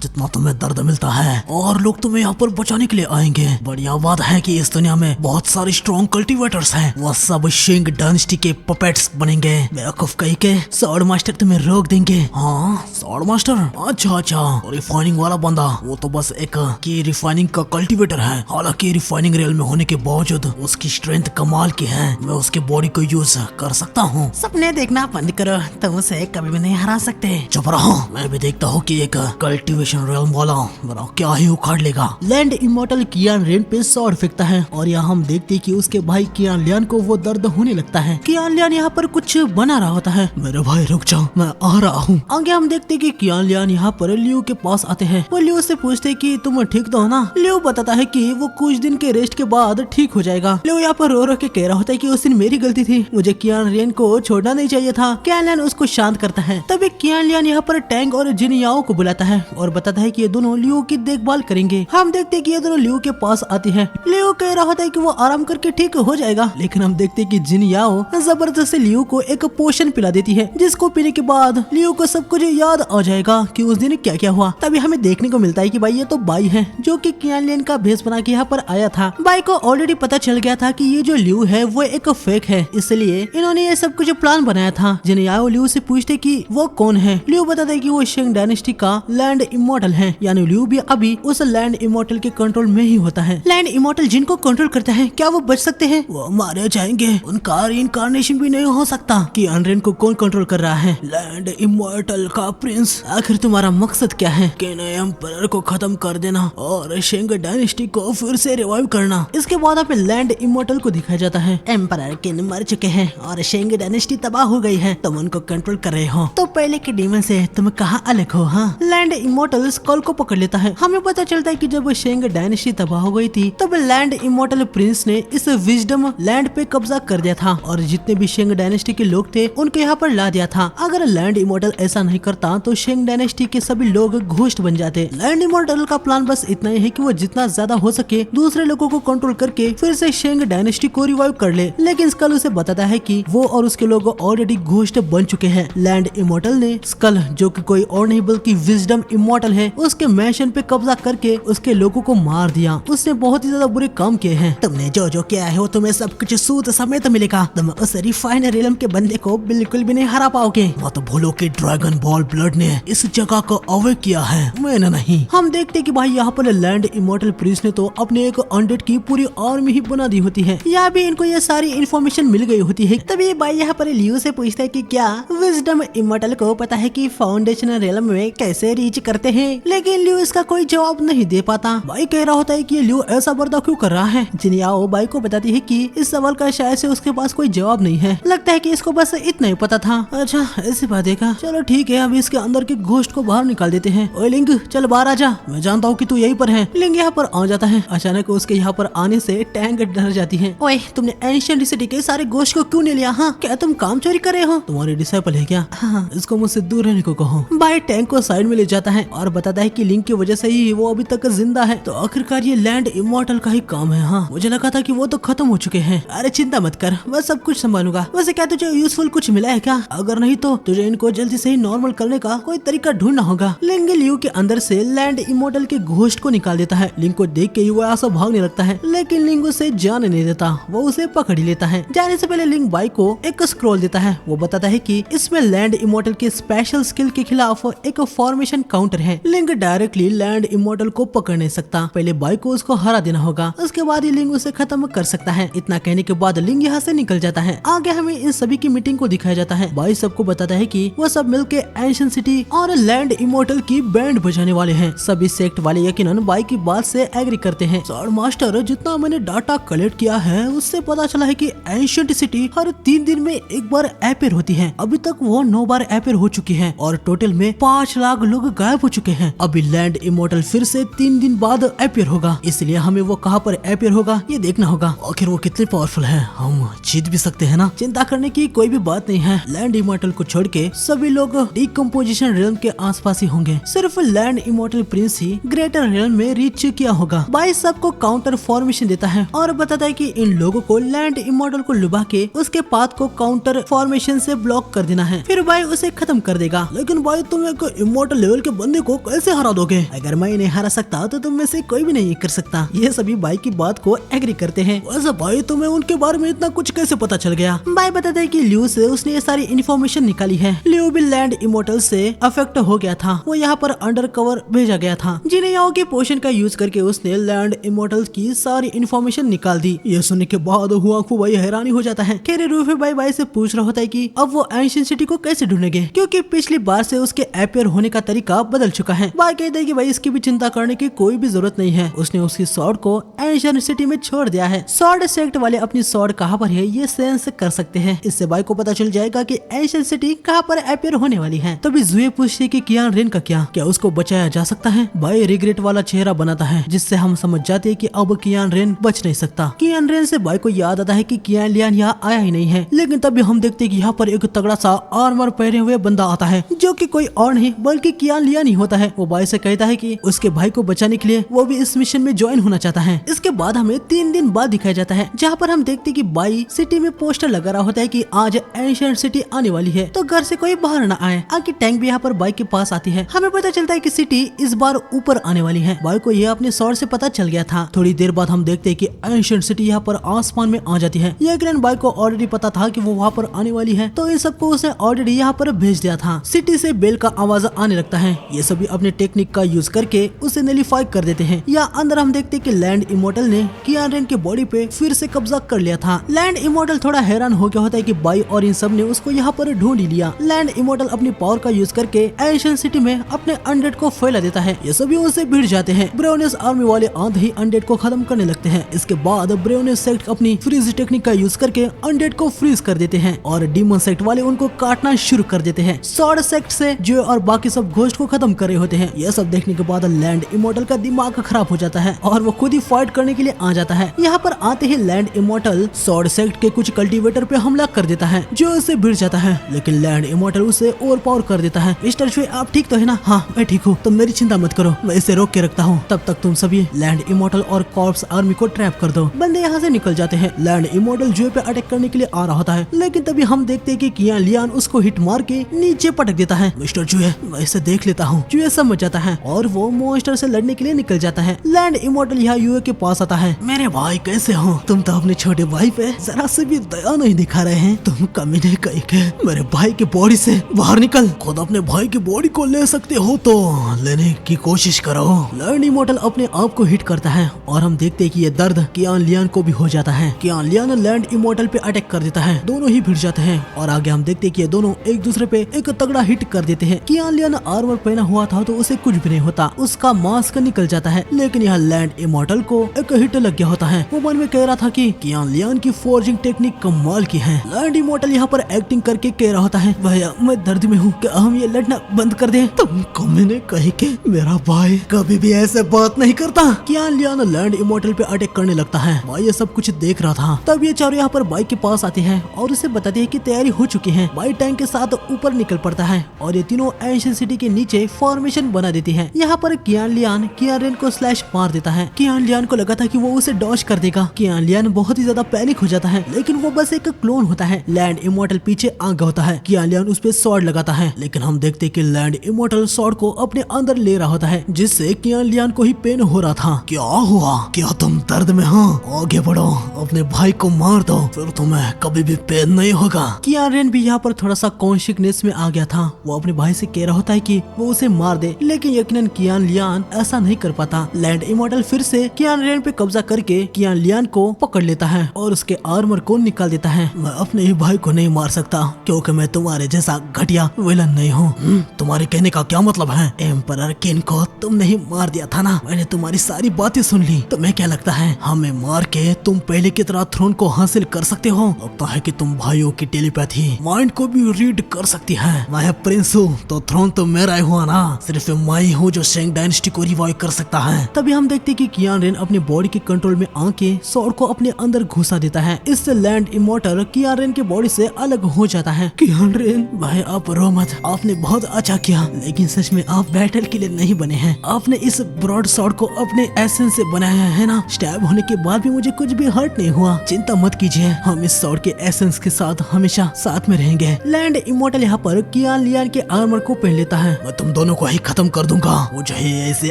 जितना तुम्हें दर्द मिलता है और लोग तुम्हें यहाँ पर बचाने के लिए आएंगे। बढ़िया बात है कि इस दुनिया में बहुत सारे स्ट्रॉन्ग कल्टीवेटर्स हैं। वो सब शिंग डायनेस्टी के पपेट्स बनेंगे। बेवकूफ कहीं के स्वॉर्ड मास्टर तुम्हें रोक देंगे। हाँ, स्वॉर्ड मास्टर, अच्छा, रिफाइनिंग वाला बंदा, वो तो बस एक की रिफाइनिंग का कल्टीवेटर है। हालांकि रिफाइनिंग रेल में होने के बावजूद उसकी स्ट्रेंथ कमाल की है। मैं उसके बॉडी को यूज कर सकता हूँ। सपने देखना बंद करो, तुम उसे कभी भी नहीं हरा सकते। चुप रहो, मैं भी देखता हूँ कि एक कल्टीवेशन रेल वाला मेरा क्या ही उखाड़ लेगा। लैंड इमोर्टल कियान रेन पे स्वॉर्ड फेंकता है और यहाँ हम देखते हैं कि उसके भाई कियान लियान को वो दर्द होने लगता है। कियान लियान यहाँ पर कुछ बना रहा होता है। मेरे भाई रुक जाओ, मैं आ रहा हूँ। आगे हम देखते हैं कि कियान लियान यहाँ पर लियू के पास आते हैं। वो लियू से पूछते हैं कि तुम ठीक तो हो ना? लियू बताता है कि वो कुछ दिन के रेस्ट के बाद ठीक हो जाएगा। लियू यहाँ पर रो रो के कह रहा होता है कि उस दिन मेरी गलती थी, मुझे कियान रेन को छोड़ना नहीं चाहिए था। कियान लियान उसको शांत करता है। तभी कियान लियान यहाँ पर टैंग और जिन याओ को बुलाता है और बताता है कि ये दोनों लियू की देखभाल करेंगे। हम देखते हैं कि ये दोनों लियू के पास आती है। लियू कह रहा होता है कि वो आराम करके ठीक हो जाएगा, लेकिन हम देखते हैं कि जिन याओ जबरदस्ती लियू को एक पोशन पिला देती है, जिसको पीने के बाद लियू को सब कुछ याद आ जाएगा कि उस दिन क्या क्या हुआ। तभी हमें देखने को मिलता है कि भाई ये तो बाई है जो कि कियान लियान का भेष बना के यहाँ पर आया था। बाई को ऑलरेडी पता चल गया था कि ये जो लियू है वो एक फेक है, इसलिए इन्होंने ये सब कुछ प्लान बनाया था। जिन याओ लियू से पूछते कि वो कौन है। लियू बताता है कि वो शिंग डायनेस्टी का लैंड इमोर्टल है, यानी लियू भी अभी उस लैंड इमोर्टल के कंट्रोल में ही होता है। लैंड इमोर्टल जिनको कंट्रोल करता है, क्या वो बच सकते हैं? वो मारे जाएंगे, उनका रीइंकार्नेशन भी नहीं हो सकता। कियान रेन को कौन कंट्रोल कर रहा है? लैंड इमोर्टल का प्रिंस। आखिर तुम्हारा मकसद क्या है? किन एम्परर को खत्म कर देना और शिंग डायनेस्टी को फिर से रिवाइव करना। इसके बाद हमें लैंड इमोर्टल को दिखाया जाता है। एम्परर किन मर चुके हैं और शिंग डायनेस्टी तबाह हो गई है, तुम उनको कंट्रोल कर रहे हो, तो पहले के डीमन से तुम कहाँ अलग हो? हाँ, लैंड इमोर्टल स्कल को पकड़ लेता है। हमें पता चलता है कि जब शिंग डायनेस्टी तबाह हो गई थी तब लैंड इमोर्टल प्रिंस ने इस विजडम लैंड पे कब्जा कर दिया था और जितने भी शिंग डायनेस्टी के लोग थे उनके यहाँ पर ला दिया था। अगर लैंड इमोर्टल ऐसा नहीं करता तो शिंग डायनेस्टी के सभी लोग घोस्ट बन जाते। लैंड इमोर्टल का प्लान बस इतना ही है कि वो जितना ज्यादा हो सके दूसरे लोगों को कंट्रोल करके फिर से शिंग डायनेस्टी को रिवाइव कर ले, लेकिन स्कल उसे बताता है कि वो और उसके लोग ऑलरेडी घोस्ट बन चुके हैं। लैंड इमोर्टल ने स्कल, जो कि कोई और नहीं बल्कि विजडम इमॉर्टल है, उसके मैंशन पे कब्जा करके उसके लोगों को मार दिया। उसने बहुत ही ज्यादा बुरे काम किए हैं। तुमने जो जो किया है वो तुम्हें सब कुछ सूद समेत मिलेगा। तुम उस रिफाइनर रिलम के बंदे को बिल्कुल भी नहीं हरा पाओगे। मत भूलो कि ड्रैगन बॉल ब्लड ने इस जगह को अवे किया है, मैंने नहीं। हम देखते कि भाई यहाँ पर लैंड इमॉर्टल प्रिंस ने तो अपने एक अनडेड की पूरी आर्मी ही बना दी होती है, या भी इनको ये सारी इन्फॉर्मेशन मिल गई होती है। तभी भाई यहाँ पर लियो से पूछता है कि क्या विजडम इमॉर्टल को पता है कि फाउंडेशन रियलम में कैसे रीच करते हैं, लेकिन लियो इसका कोई जवाब नहीं दे पाता। भाई कह रहा होता है कि लियो ऐसा बर्ताव क्यों कर रहा है। जिनियाओ भाई को बताती है कि इस सवाल का शायद से उसके पास कोई जवाब नहीं है, लगता है कि इसको बस इतना ही पता था। अच्छा ऐसी बात है क्या, चलो ठीक है, अभी इसके अंदर के घोस्ट को बाहर निकाल देते हैं। ओए लिंग चल बाहर आ जा, मैं जानता हूँ कि तू यहीं पर है। लिंग यहाँ पर आ जाता है। अचानक उसके यहाँ पर आने से टैंक डर जाती है। ओए तुमने एंशिएंट सिटी के सारे घोस्ट को क्यों नहीं लिया? हाँ क्या तुम काम चोरी कर रहे हो? तुम्हारे डिसाइपल है क्या? हाँ इसको मुझसे दूर रहने को कहो। भाई टैंक को साइड में ले जाता है और बताता है कि लिंग की वजह से ही वो अभी तक जिंदा है। तो आखिरकार ये लैंड इमॉर्टल का ही काम है। हाँ मुझे लगा था कि वो तो खत्म हो चुके हैं। अरे चिंता मत कर, मैं सब कुछ संभालूंगा। वैसे क्या तुझे यूजफुल कुछ मिला है क्या? अगर नहीं तो तुझे इनको जल्दी से ही नॉर्मल करने का कोई तरीका ढूंढना होगा। लिंग लियो के अंदर से लैंड इमॉर्टल के घोस्ट को निकाल देता है। लिंग को देख के ही वो ऐसा भागने लगता है, लेकिन लिंग उसे जाने नहीं देता, वो उसे पकड़ ही लेता है। जाने से पहले लिंग बाई को एक स्क्रॉल देता है। वो बताता है कि इसमें लैंड इमॉर्टल के स्पेशल स्किल के खिलाफ एक फॉर्मेशन काउंटर है। लिंग डायरेक्टली लैंड इमॉर्टल को पकड़ नहीं सकता, पहले बाई को उसको हरा देना होगा, उसके बाद ही लिंग उसे खत्म कर सकता है। इतना कहने के बाद लिंग यहाँ से निकल जाता है। आगे हमें इन सभी की मीटिंग को दिखाया जाता है। बाई सबको बताता है कि वो सब मिलके एंशिएंट सिटी और लैंड इमॉर्टल की बैंड बजाने वाले हैं। सभी सेक्ट वाले यकीनन बाई की बात से एग्री करते हैं। सॉर्ड मास्टर जितना मैंने डाटा कलेक्ट किया है उससे पता चला है कि एंशिएंट सिटी हर 3 दिन में एक बार अपीयर होती है। अभी तक वो 9 बार अपीयर हो चुकी है और टोटल में 5 लाख लोग गायब हो चुके हैं। अभी लैंड इमॉर्टल फिर से 3 दिन बाद अपीयर होगा, इसलिए हमें वो कहाँ पर अपीयर होगा ये देखना होगा। आखिर वो कितने पावरफुल है, हम जीत भी सकते हैं ना। चिंता करने की कोई भी बात नहीं है। लैंड इमॉर्टल को छोड़ के सभी लोग डिकम्पोजिशन रियल्म के आसपास ही होंगे। सिर्फ लैंड इमॉर्टल प्रिंस ही ग्रेटर रियल्म में रीच किया होगा। बाई सबको काउंटर फॉर्मेशन देता है और बताता है कि इन लोगों को लैंड इमॉर्टल को लुभा के उसके पाथ को काउंटर फॉर्मेशन से ब्लॉक कर देना है, फिर बाई उसे खत्म कर देगा। लेकिन भाई तुम एक इमॉर्टल लेवल के बंदे को कैसे हरा दोगे? अगर मैं इन्हें हरा सकता तो तुम में से कोई भी नहीं कर सकता। ये सभी बाई की बात को एग्री करते हैं। वैसे भाई तुम्हें उनके बारे में इतना कुछ कैसे पता चल गया? बाई बताता है कि लियो से उसने ये सारी इन्फॉर्मेशन निकाली है। लियो भी लैंड इमॉर्टल से अफेक्ट हो गया था, वो यहाँ पर अंडर कवर भेजा गया था। जिनियाओ के पोशन का यूज करके उसने लैंड इमॉर्टल की सारी इन्फॉर्मेशन निकाल दी। ये सुनने के बाद हुआंगफू भाई हैरानी हो जाता है। खेरे रूफी बाई से पूछ रहा होता है कि अब वो एंशिएंट सिटी को कैसे ढूंढेंगे, क्योंकि पिछली बार से उसके अपीयर होने का तरीका बदल चुका है। बाई कहते हैं कि भाई इसकी भी चिंता करने की कोई भी जरूरत नहीं है, उसने उसकी स्वॉर्ड को एंशिएंट सिटी में छोड़ दिया है। स्वॉर्ड सेक्ट वाले अपनी स्वॉर्ड कहाँ पर है ये सेंस कर सकते हैं। इससे बाई को पता चल जाएगा कि एंशिएंट सिटी कहाँ पर अपीयर होने वाली है। तभी जुए पूछती है कि कियान रेन का क्या उसको बचाया जा सकता है? बाई रिग्रेट वाला चेहरा बनाता है, जिससे हम समझ जाते हैं कि अब कियान रेन बच नहीं सकता। कियान रेन से बाई को याद आता है कि कियान लियान यहाँ आया ही नहीं है। लेकिन तभी हम देखते हैं कि यहाँ पर एक तगड़ा सा आर्मर पहने हुए बंदा आता है, जो कि कोई और नहीं बल्कि कियान लियान ही होता है। वो बाई से कहता है कि उसके भाई को बचाने के लिए वो भी इस मिशन में ज्वाइन होना चाहता है। इसके बाद हमें 3 दिन बाद दिखाया जाता है, जहाँ पर हम देखते हैं कि बाई सिटी में पोस्टर लगा रहा होता है कि आज एंशिएंट सिटी आने वाली है, तो घर से कोई बाहर न आए। आगे टैंक भी यहाँ पर बाई के पास आती है। हमें पता चलता है कि सिटी इस बार ऊपर आने वाली है। बाई को यह अपने स्वॉर्ड से पता चल गया था। थोड़ी देर बाद हम देखते हैं कि एंशिएंट सिटी यहाँ पर आसमान में आ जाती है। यकीनन बाई को ऑलरेडी पता था कि वो वहाँ पर आने वाली है, तो इन सबको उसने ऑलरेडी यहाँ पर भेज दिया था। सिटी से बेल का आवाज आने लगता है। ये सभी अपने टेक्निक का यूज करके उसे नलीफाई कर देते हैं। या अंदर हम देखते हैं कि लैंड इमॉर्टल ने कियान रेन के बॉडी पे फिर से कब्जा कर लिया था। लैंड इमॉर्टल थोड़ा हैरान हो गया होता है कि बाई और इन सब ने उसको यहाँ पर ढूंढ ही लिया। लैंड इमॉर्टल अपनी पावर का यूज करके एंशिएंट सिटी में अपने अनडेड को फैला देता है। ये सभी उनसे भिड़ जाते हैं। ब्रेवनेस आर्मी वाले आंध ही अनडेड को खत्म करने लगते हैं। इसके बाद ब्रेवनेस सेक्ट अपनी फ्रीज टेक्निक का यूज करके अनडेड को फ्रीज कर देते हैं और डीमन सेक्ट वाले उनको काटना शुरू कर देते हैं। स्वॉर्ड सेक्ट से जो और बाकी सब घोस्ट को खत्म कर रहे होते हैं। यह सब देखने के बाद लैंड इमॉर्टल का दिमाग खराब हो जाता है और वो खुद ही फाइट करने के लिए आ जाता है। यहाँ पर आते ही लैंड इमॉर्टल स्वॉर्ड सेक्ट के कुछ कल्टीवेटर पे हमला कर देता है, जो उसे भिड़ जाता है। लेकिन लैंड इमॉर्टल उसे ओवर पावर कर देता है। मिस्टर शुए आप ठीक तो है ना? हाँ मैं ठीक हूँ, तुम मेरी चिंता मत करो, मैं इसे रोक के रखता हूँ। तब तक तुम सभी लैंड इमॉर्टल और कॉर्प्स आर्मी को ट्रैप कर दो। बंदे यहाँ से निकल जाते हैं। लैंड इमॉर्टल जुए पे अटैक करने के लिए आ रहा होता है, लेकिन तभी हम देखते हैं कि कियान लियान उसको हिट मार के नीचे पटक देता है। मॉन्स्टर जुए, मैं इसे देख लेता हूँ। जुए समझ जाता है और वो मॉन्स्टर से लड़ने के लिए निकल जाता है। लैंड इमॉर्टल यहाँ युए के पास आता है। मेरे भाई कैसे हो? तुम तो अपने छोटे भाई पे जरा से भी दया नहीं दिखा रहे हैं। तुम कमीने कहीं के मेरे भाई की बॉडी से बाहर निकल। खुद अपने भाई की बॉडी को ले सकते हो तो लेने की कोशिश करो। लैंड इमॉर्टल अपने आप को हिट करता है और हम देखते हैं कि ये दर्द कियान लियान को भी हो जाता है। कियान लियान लैंड इमॉर्टल पे अटैक कर देता है। दोनों ही भिड़ जाते हैं और आगे हम देखते हैं कि ये दोनों एक दूसरे पे एक तगड़ा हिट कर देते हैं। कियान लियान आर्मर पहना हुआ था तो उसे कुछ भी नहीं होता, उसका मास्क निकल जाता है। लेकिन यहाँ लैंड इमॉर्टल को एक हिट लग गया होता है। वो मन में कह रहा था कि कियान लियान की फोर्जिंग टेक्निक कमाल की है। लैंड इमॉर्टल यहाँ पर एक्टिंग करके कह रहा होता है, भैया मैं दर्द में हूँ, क्या हम ये लड़ना बंद कर दें? तुम कमीने कहीं के मेरा भाई कभी भी ऐसे बात नहीं करता। कियान लियान लैंड इमॉर्टल पे अटैक करने लगता है। भाई ये सब कुछ देख रहा था। तब ये चारों यहाँ पर बाइक के पास आते हैं और उसे बताते हैं कि तैयारी हो चुकी है। बाई टैंक के साथ ऊपर निकल पड़ता है और ये तीनों एंशिएंट सिटी के नीचे फॉर्मेशन बना देती है। यहाँ पर कियान लियान कियान रेन को स्लैश मार देता है। कियान लियान को लगा था कि वो उसे डॉज कर देगा। कियान लियान बहुत ही ज्यादा पैनिक हो जाता है, लेकिन वो बस एक क्लोन होता है। लैंड इमॉर्टल पीछे आ गया होता है। कियान लियान उस पे स्वॉर्ड लगाता है, लेकिन हम देखते कि लैंड इमॉर्टल स्वॉर्ड को अपने अंदर ले रहा होता है, जिससे कियान लियान को ही पेन हो रहा था। क्या हुआ? क्या तुम दर्द में हो? आगे बढ़ो, अपने भाई को मार दो, फिर तुम्हें कभी भी पेन नहीं होगा। कियान रेन भी यहाँ पर थोड़ा सा कॉन्शियसनेस में आ गया था। वो अपने भाई से कह रहा होता है कि वो उसे मार दे, लेकिन यकीनन कियान लियान ऐसा नहीं कर पाता। लैंड इमॉर्टल फिर से कियान रेन पे कब्जा करके कियान लियान को पकड़ लेता है और उसके आर्मर को निकाल देता है। मैं अपने ही भाई को नहीं मार सकता क्योंकि मैं तुम्हारे जैसा घटिया विलन नहीं हूँ। तुम्हारे कहने का क्या मतलब है? एम्परर किन को तुमने ही मार दिया था ना। मैंने तुम्हारी सारी बातें सुन ली। तुम्हें क्या लगता है हमें मार के तुम पहले की तरह थ्रोन को हासिल कर सकते हो? लगता है कि तुम भाइयों की टेलीपैथी माइंड को भी रीड कर सकती है। मैं प्रिंस हूँ तो थ्रोन तो मेरा ही हुआ ना। सिर्फ मैं ही हूँ जो शेंग डायनेस्टी को रिवाइव कर सकता है। तभी हम देखते कि कियान रेन अपने बॉडी के कंट्रोल में आके स्वॉर्ड को अपने अंदर घुसा देता है। इससे लैंड इमॉर्टल कियान रेन के बॉडी से अलग हो जाता है। कियान रेन भाई आप रो मत, आपने बहुत अच्छा किया, लेकिन सच में आप बैटल के लिए नहीं बने हैं। आपने इस ब्रॉड स्वॉर्ड को अपने एसेंस से बनाया है ना। स्टैब होने के बाद भी मुझे कुछ भी हर्ट नहीं हुआ। चिंता मत कीजिए, हम इस स्वॉर्ड के एसेंस के साथ हमेशा साथ में रहेंगे। लैंड इमॉर्टल यहाँ पर कियान लियान के आर्मर को पहन लेता है। मैं तुम दोनों को ही खत्म कर दूंगा। मुझे ऐसे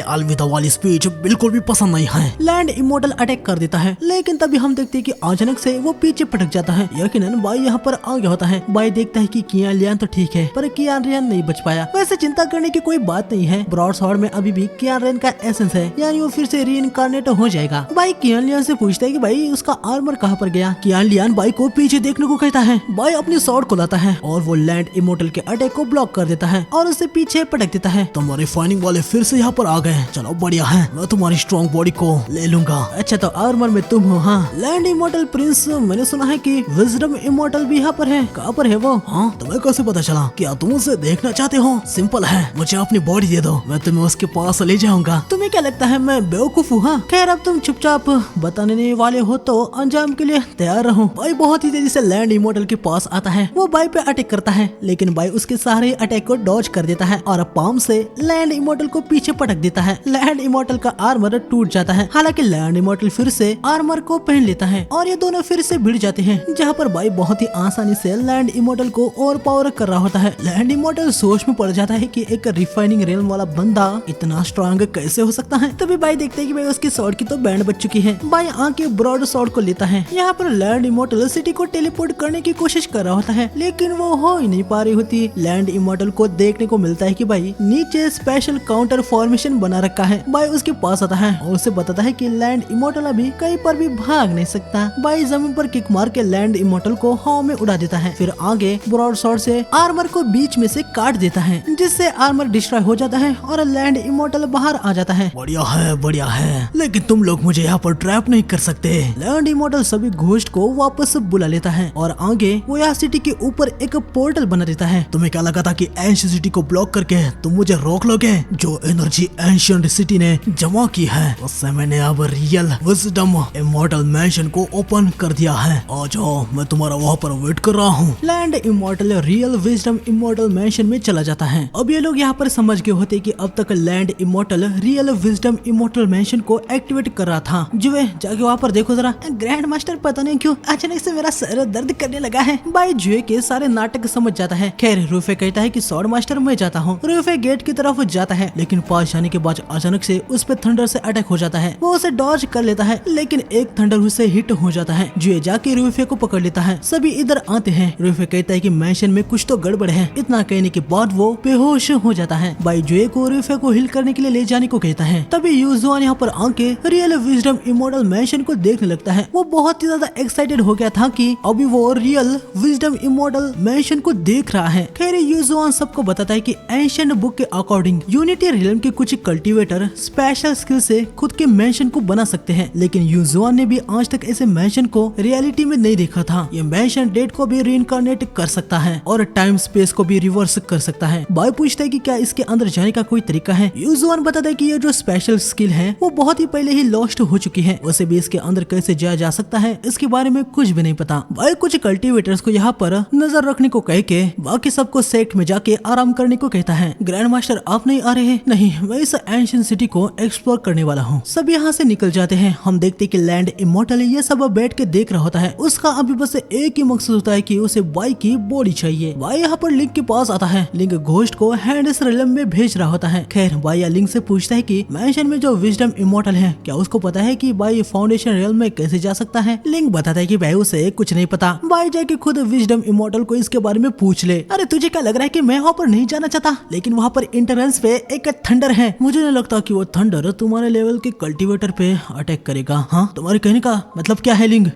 अलविदा वाली स्पीच बिल्कुल भी पसंद नहीं है। लैंड इमॉर्टल अटैक कर देता है, लेकिन तभी हम देखते हैं कि अचानक से वो पीछे पटक जाता है। यकीनन बाई यहाँ पर आ गया होता है। बाई देखता है कि कियान लियान तो ठीक है, पर कियान लियान नहीं बच पाया। वैसे चिंता करने की कोई बात नहीं है। ब्रॉड स्वॉर्ड में अभी भी कियान रेन का एसेंस है, यानी वो फिर से रीइंकार्नेट हो जाएगा। बाई कियान लियान से पूछता है कि भाई उसका आर्मर कहाँ पर गया। कियान लियान बाई को पीछे देखने को कहता है। बाई अपनी स्वॉर्ड को लाता है और वो लैंड इमॉर्टल के अटैक को ब्लॉक कर देता है और उससे पीछे पटक देता है। तुम्हारे फाइनिंग वाले फिर से यहाँ पर आ गए। चलो बढ़िया है, मैं तुम्हारी स्ट्रॉन्ग बॉडी को ले लूंगा। अच्छा तो आर्मर में तुम हो? हाँ। लैंड इमॉर्टल प्रिंस, मैंने सुना है कि विजडम इमॉर्टल भी यहाँ पर है। कहाँ पर है वो? हाँ, तुम्हें कैसे पता चला? क्या तुम उसे देखना चाहते हो? सिंपल है, मुझे अपनी बॉडी दे दो, मैं तुम्हें उसके पास ले जाऊंगा। तुम्हें क्या लगता है मैं बेवकूफ हूँ? हाँ खैर, अब तुम चुपचाप बताने वाले हो तो अंजाम के लिए तैयार रहो। बाई बहुत ही तेजी से लैंड इमॉर्टल के पास आता है। वो बाई पे अटैक करता है, लेकिन बाई उसके सारे अटैक को डॉज कर देता है और पाम से लैंड इमॉर्टल को पीछे पटक देता है। लैंड इमॉर्टल का आर्मर टूट जाता है। हालांकि लैंड इमॉर्टल फिर से आर्मर को पहन लेता है और ये दोनों फिर से भिड़ जाते हैं, जहाँ पर बाई बहुत ही आसानी से लैंड इमॉर्टल को ओवर पावर कर रहा होता है। लैंड इमॉर्टल सोच में पड़ जाता है कि एक रिफाइनिंग रेलम वाला बंदा इतना स्ट्रांग कैसे हो सकता है। तभी बाई देखते हैं कि भाई उसकी स्वॉर्ड की तो बैंड बच चुकी है। बाई आके ब्रॉड स्वॉर्ड को लेता है। यहाँ पर लैंड इमॉर्टल सिटी को टेलीपोर्ट करने की कोशिश कर रहा होता है, लेकिन वो हो ही नहीं पा रही होती। लैंड इमॉर्टल को देखने को मिलता है कि भाई नीचे स्पेशल काउंटर फॉर्मेशन बना रखा है। बाई उसके पास आता है और उसे बताता है कि लैंड इमॉर्टल अभी कहीं पर भी भाग नहीं सकता। बाई जमीन पर किक मार के लैंड इमॉर्टल को हवा में उड़ा देता है। फिर आगे ब्रॉड स्वॉर्ड से आर्मर को बीच में से काट देता है, जिससे आर्मर डिस्ट्रॉय हो जाता है और लैंड इमॉर्टल बाहर आ जाता है। बढ़िया है, लेकिन तुम लोग मुझे यहाँ पर ट्रैप नहीं कर सकते। लैंड इमॉर्टल सभी घोस्ट को वापस बुला लेता है और आगे वो यहाँ सिटी के ऊपर एक पोर्टल बना देता है। तुम्हें क्या लगा था कि एंशिएंट सिटी को ब्लॉक करके तुम मुझे रोक लोगे? जो एनर्जी एंशिएंट सिटी ने जमा की है उससे मैंने अब रियल विजडम इमॉर्टल मैंशन को ओपन कर दिया है। आ जाओ, मैं तुम्हारा वहाँ पर वेट कर रहा हूँ। Land immortal real wisdom immortal mention में चला जाता है। अब ये लोग यहाँ पर समझ गए होते कि अब तक land immortal real wisdom immortal mention को एक्टिवेट कर रहा था। जो जाके वहाँ पर देखो जरा। ग्रैंड मास्टर पता नहीं क्यों अचानक से मेरा सर दर्द करने लगा है। बाई जुए के सारे नाटक समझ जाता है। खैर रूफे कहता है कि स्वॉर्ड मास्टर मैं जाता हूँ। रूफे गेट की तरफ जाता है, लेकिन पास जाने के बाद अचानक से उस पे थंडर से अटैक हो जाता है। वो उसे डॉज कर लेता है, लेकिन एक थंडर उससे हिट हो जाता है। जुए जाके रूफे को पकड़ लेता है। सभी इधर आते हैं। रूफे कहता है कि मैंशन में कुछ तो गड़बड़ है। इतना कहने के बाद वो बेहोश हो जाता है। भाई जुए को रूफे को हिल करने के लिए ले जाने को कहता है। तभी यूजुआन यहाँ पर आके रियल विजडम इमॉर्टल मैंशन को देखने लगता है। वो बहुत ही ज्यादा एक्साइटेड हो गया था कि अभी वो रियल विजडम इमॉर्टल मैंशन को देख रहा है। खैर यूजुआन सबको बताता है कि एंशिएंट बुक के अकॉर्डिंग यूनिटी रियल्म के कुछ कल्टीवेटर स्पेशल स्किल से खुद के मैंशन को बना सकते हैं, लेकिन यूजुआन ने भी आज तक ऐसे मैंशन को रियलिटी में नहीं देखा था। ये मैंशन डेड को भी रीइंकार्नेट कर सकता है और टाइम स्पेस को भी रिवर्स कर सकता है। बॉय पूछता है कि क्या इसके अंदर जाने का कोई तरीका है। यूजुआन बताता है कि ये जो स्पेशल स्किल है वो बहुत ही पहले ही लॉस्ट हो चुकी है। उसे भी इसके अंदर कैसे जाया जा सकता है इसके बारे में कुछ भी नहीं पता। बॉय कुछ कल्टीवेटर्स को यहाँ पर नजर रखने को कह के बाकी सबको सेक्ट में जाके आराम करने को कहता है। ग्रैंड मास्टर आप नहीं आ रहे हैं? नहीं, मैं इस एंशिएंट सिटी को एक्सप्लोर करने वाला हूँ। सब यहाँ से निकल जाते हैं। हम देखते कि लैंड इमॉर्टल ये सब बैठ के देख रहा होता है। उसका अभी बस एक ही मकसद होता है कि उसे बाई की बॉडी चाहिए। बाई यहाँ पर लिंक के पास आता है। लिंक घोस्ट को हैंडेस रियल्म में भेज रहा होता है। खैर बाई लिंक से पूछता है कि मैंशन में जो विजडम इमॉर्टल है क्या उसको पता है कि बाई फाउंडेशन रियल्म में कैसे जा सकता है। लिंक बताता है कि भाई उसे कुछ नहीं पता। बाई जाके खुद विजडम इमॉर्टल को इसके बारे में पूछ ले। अरे तुझे क्या लग रहा है कि मैं वहाँ पर नहीं जाना चाहता, लेकिन वहाँ पर इंटरेंस पे एक थंडर है। मुझे नहीं लगता कि वो थंडर तुम्हारे लेवल के कल्टीवेटर पे अटैक करेगा। हाँ तुम्हारे कहने का मतलब क्या है लिंक?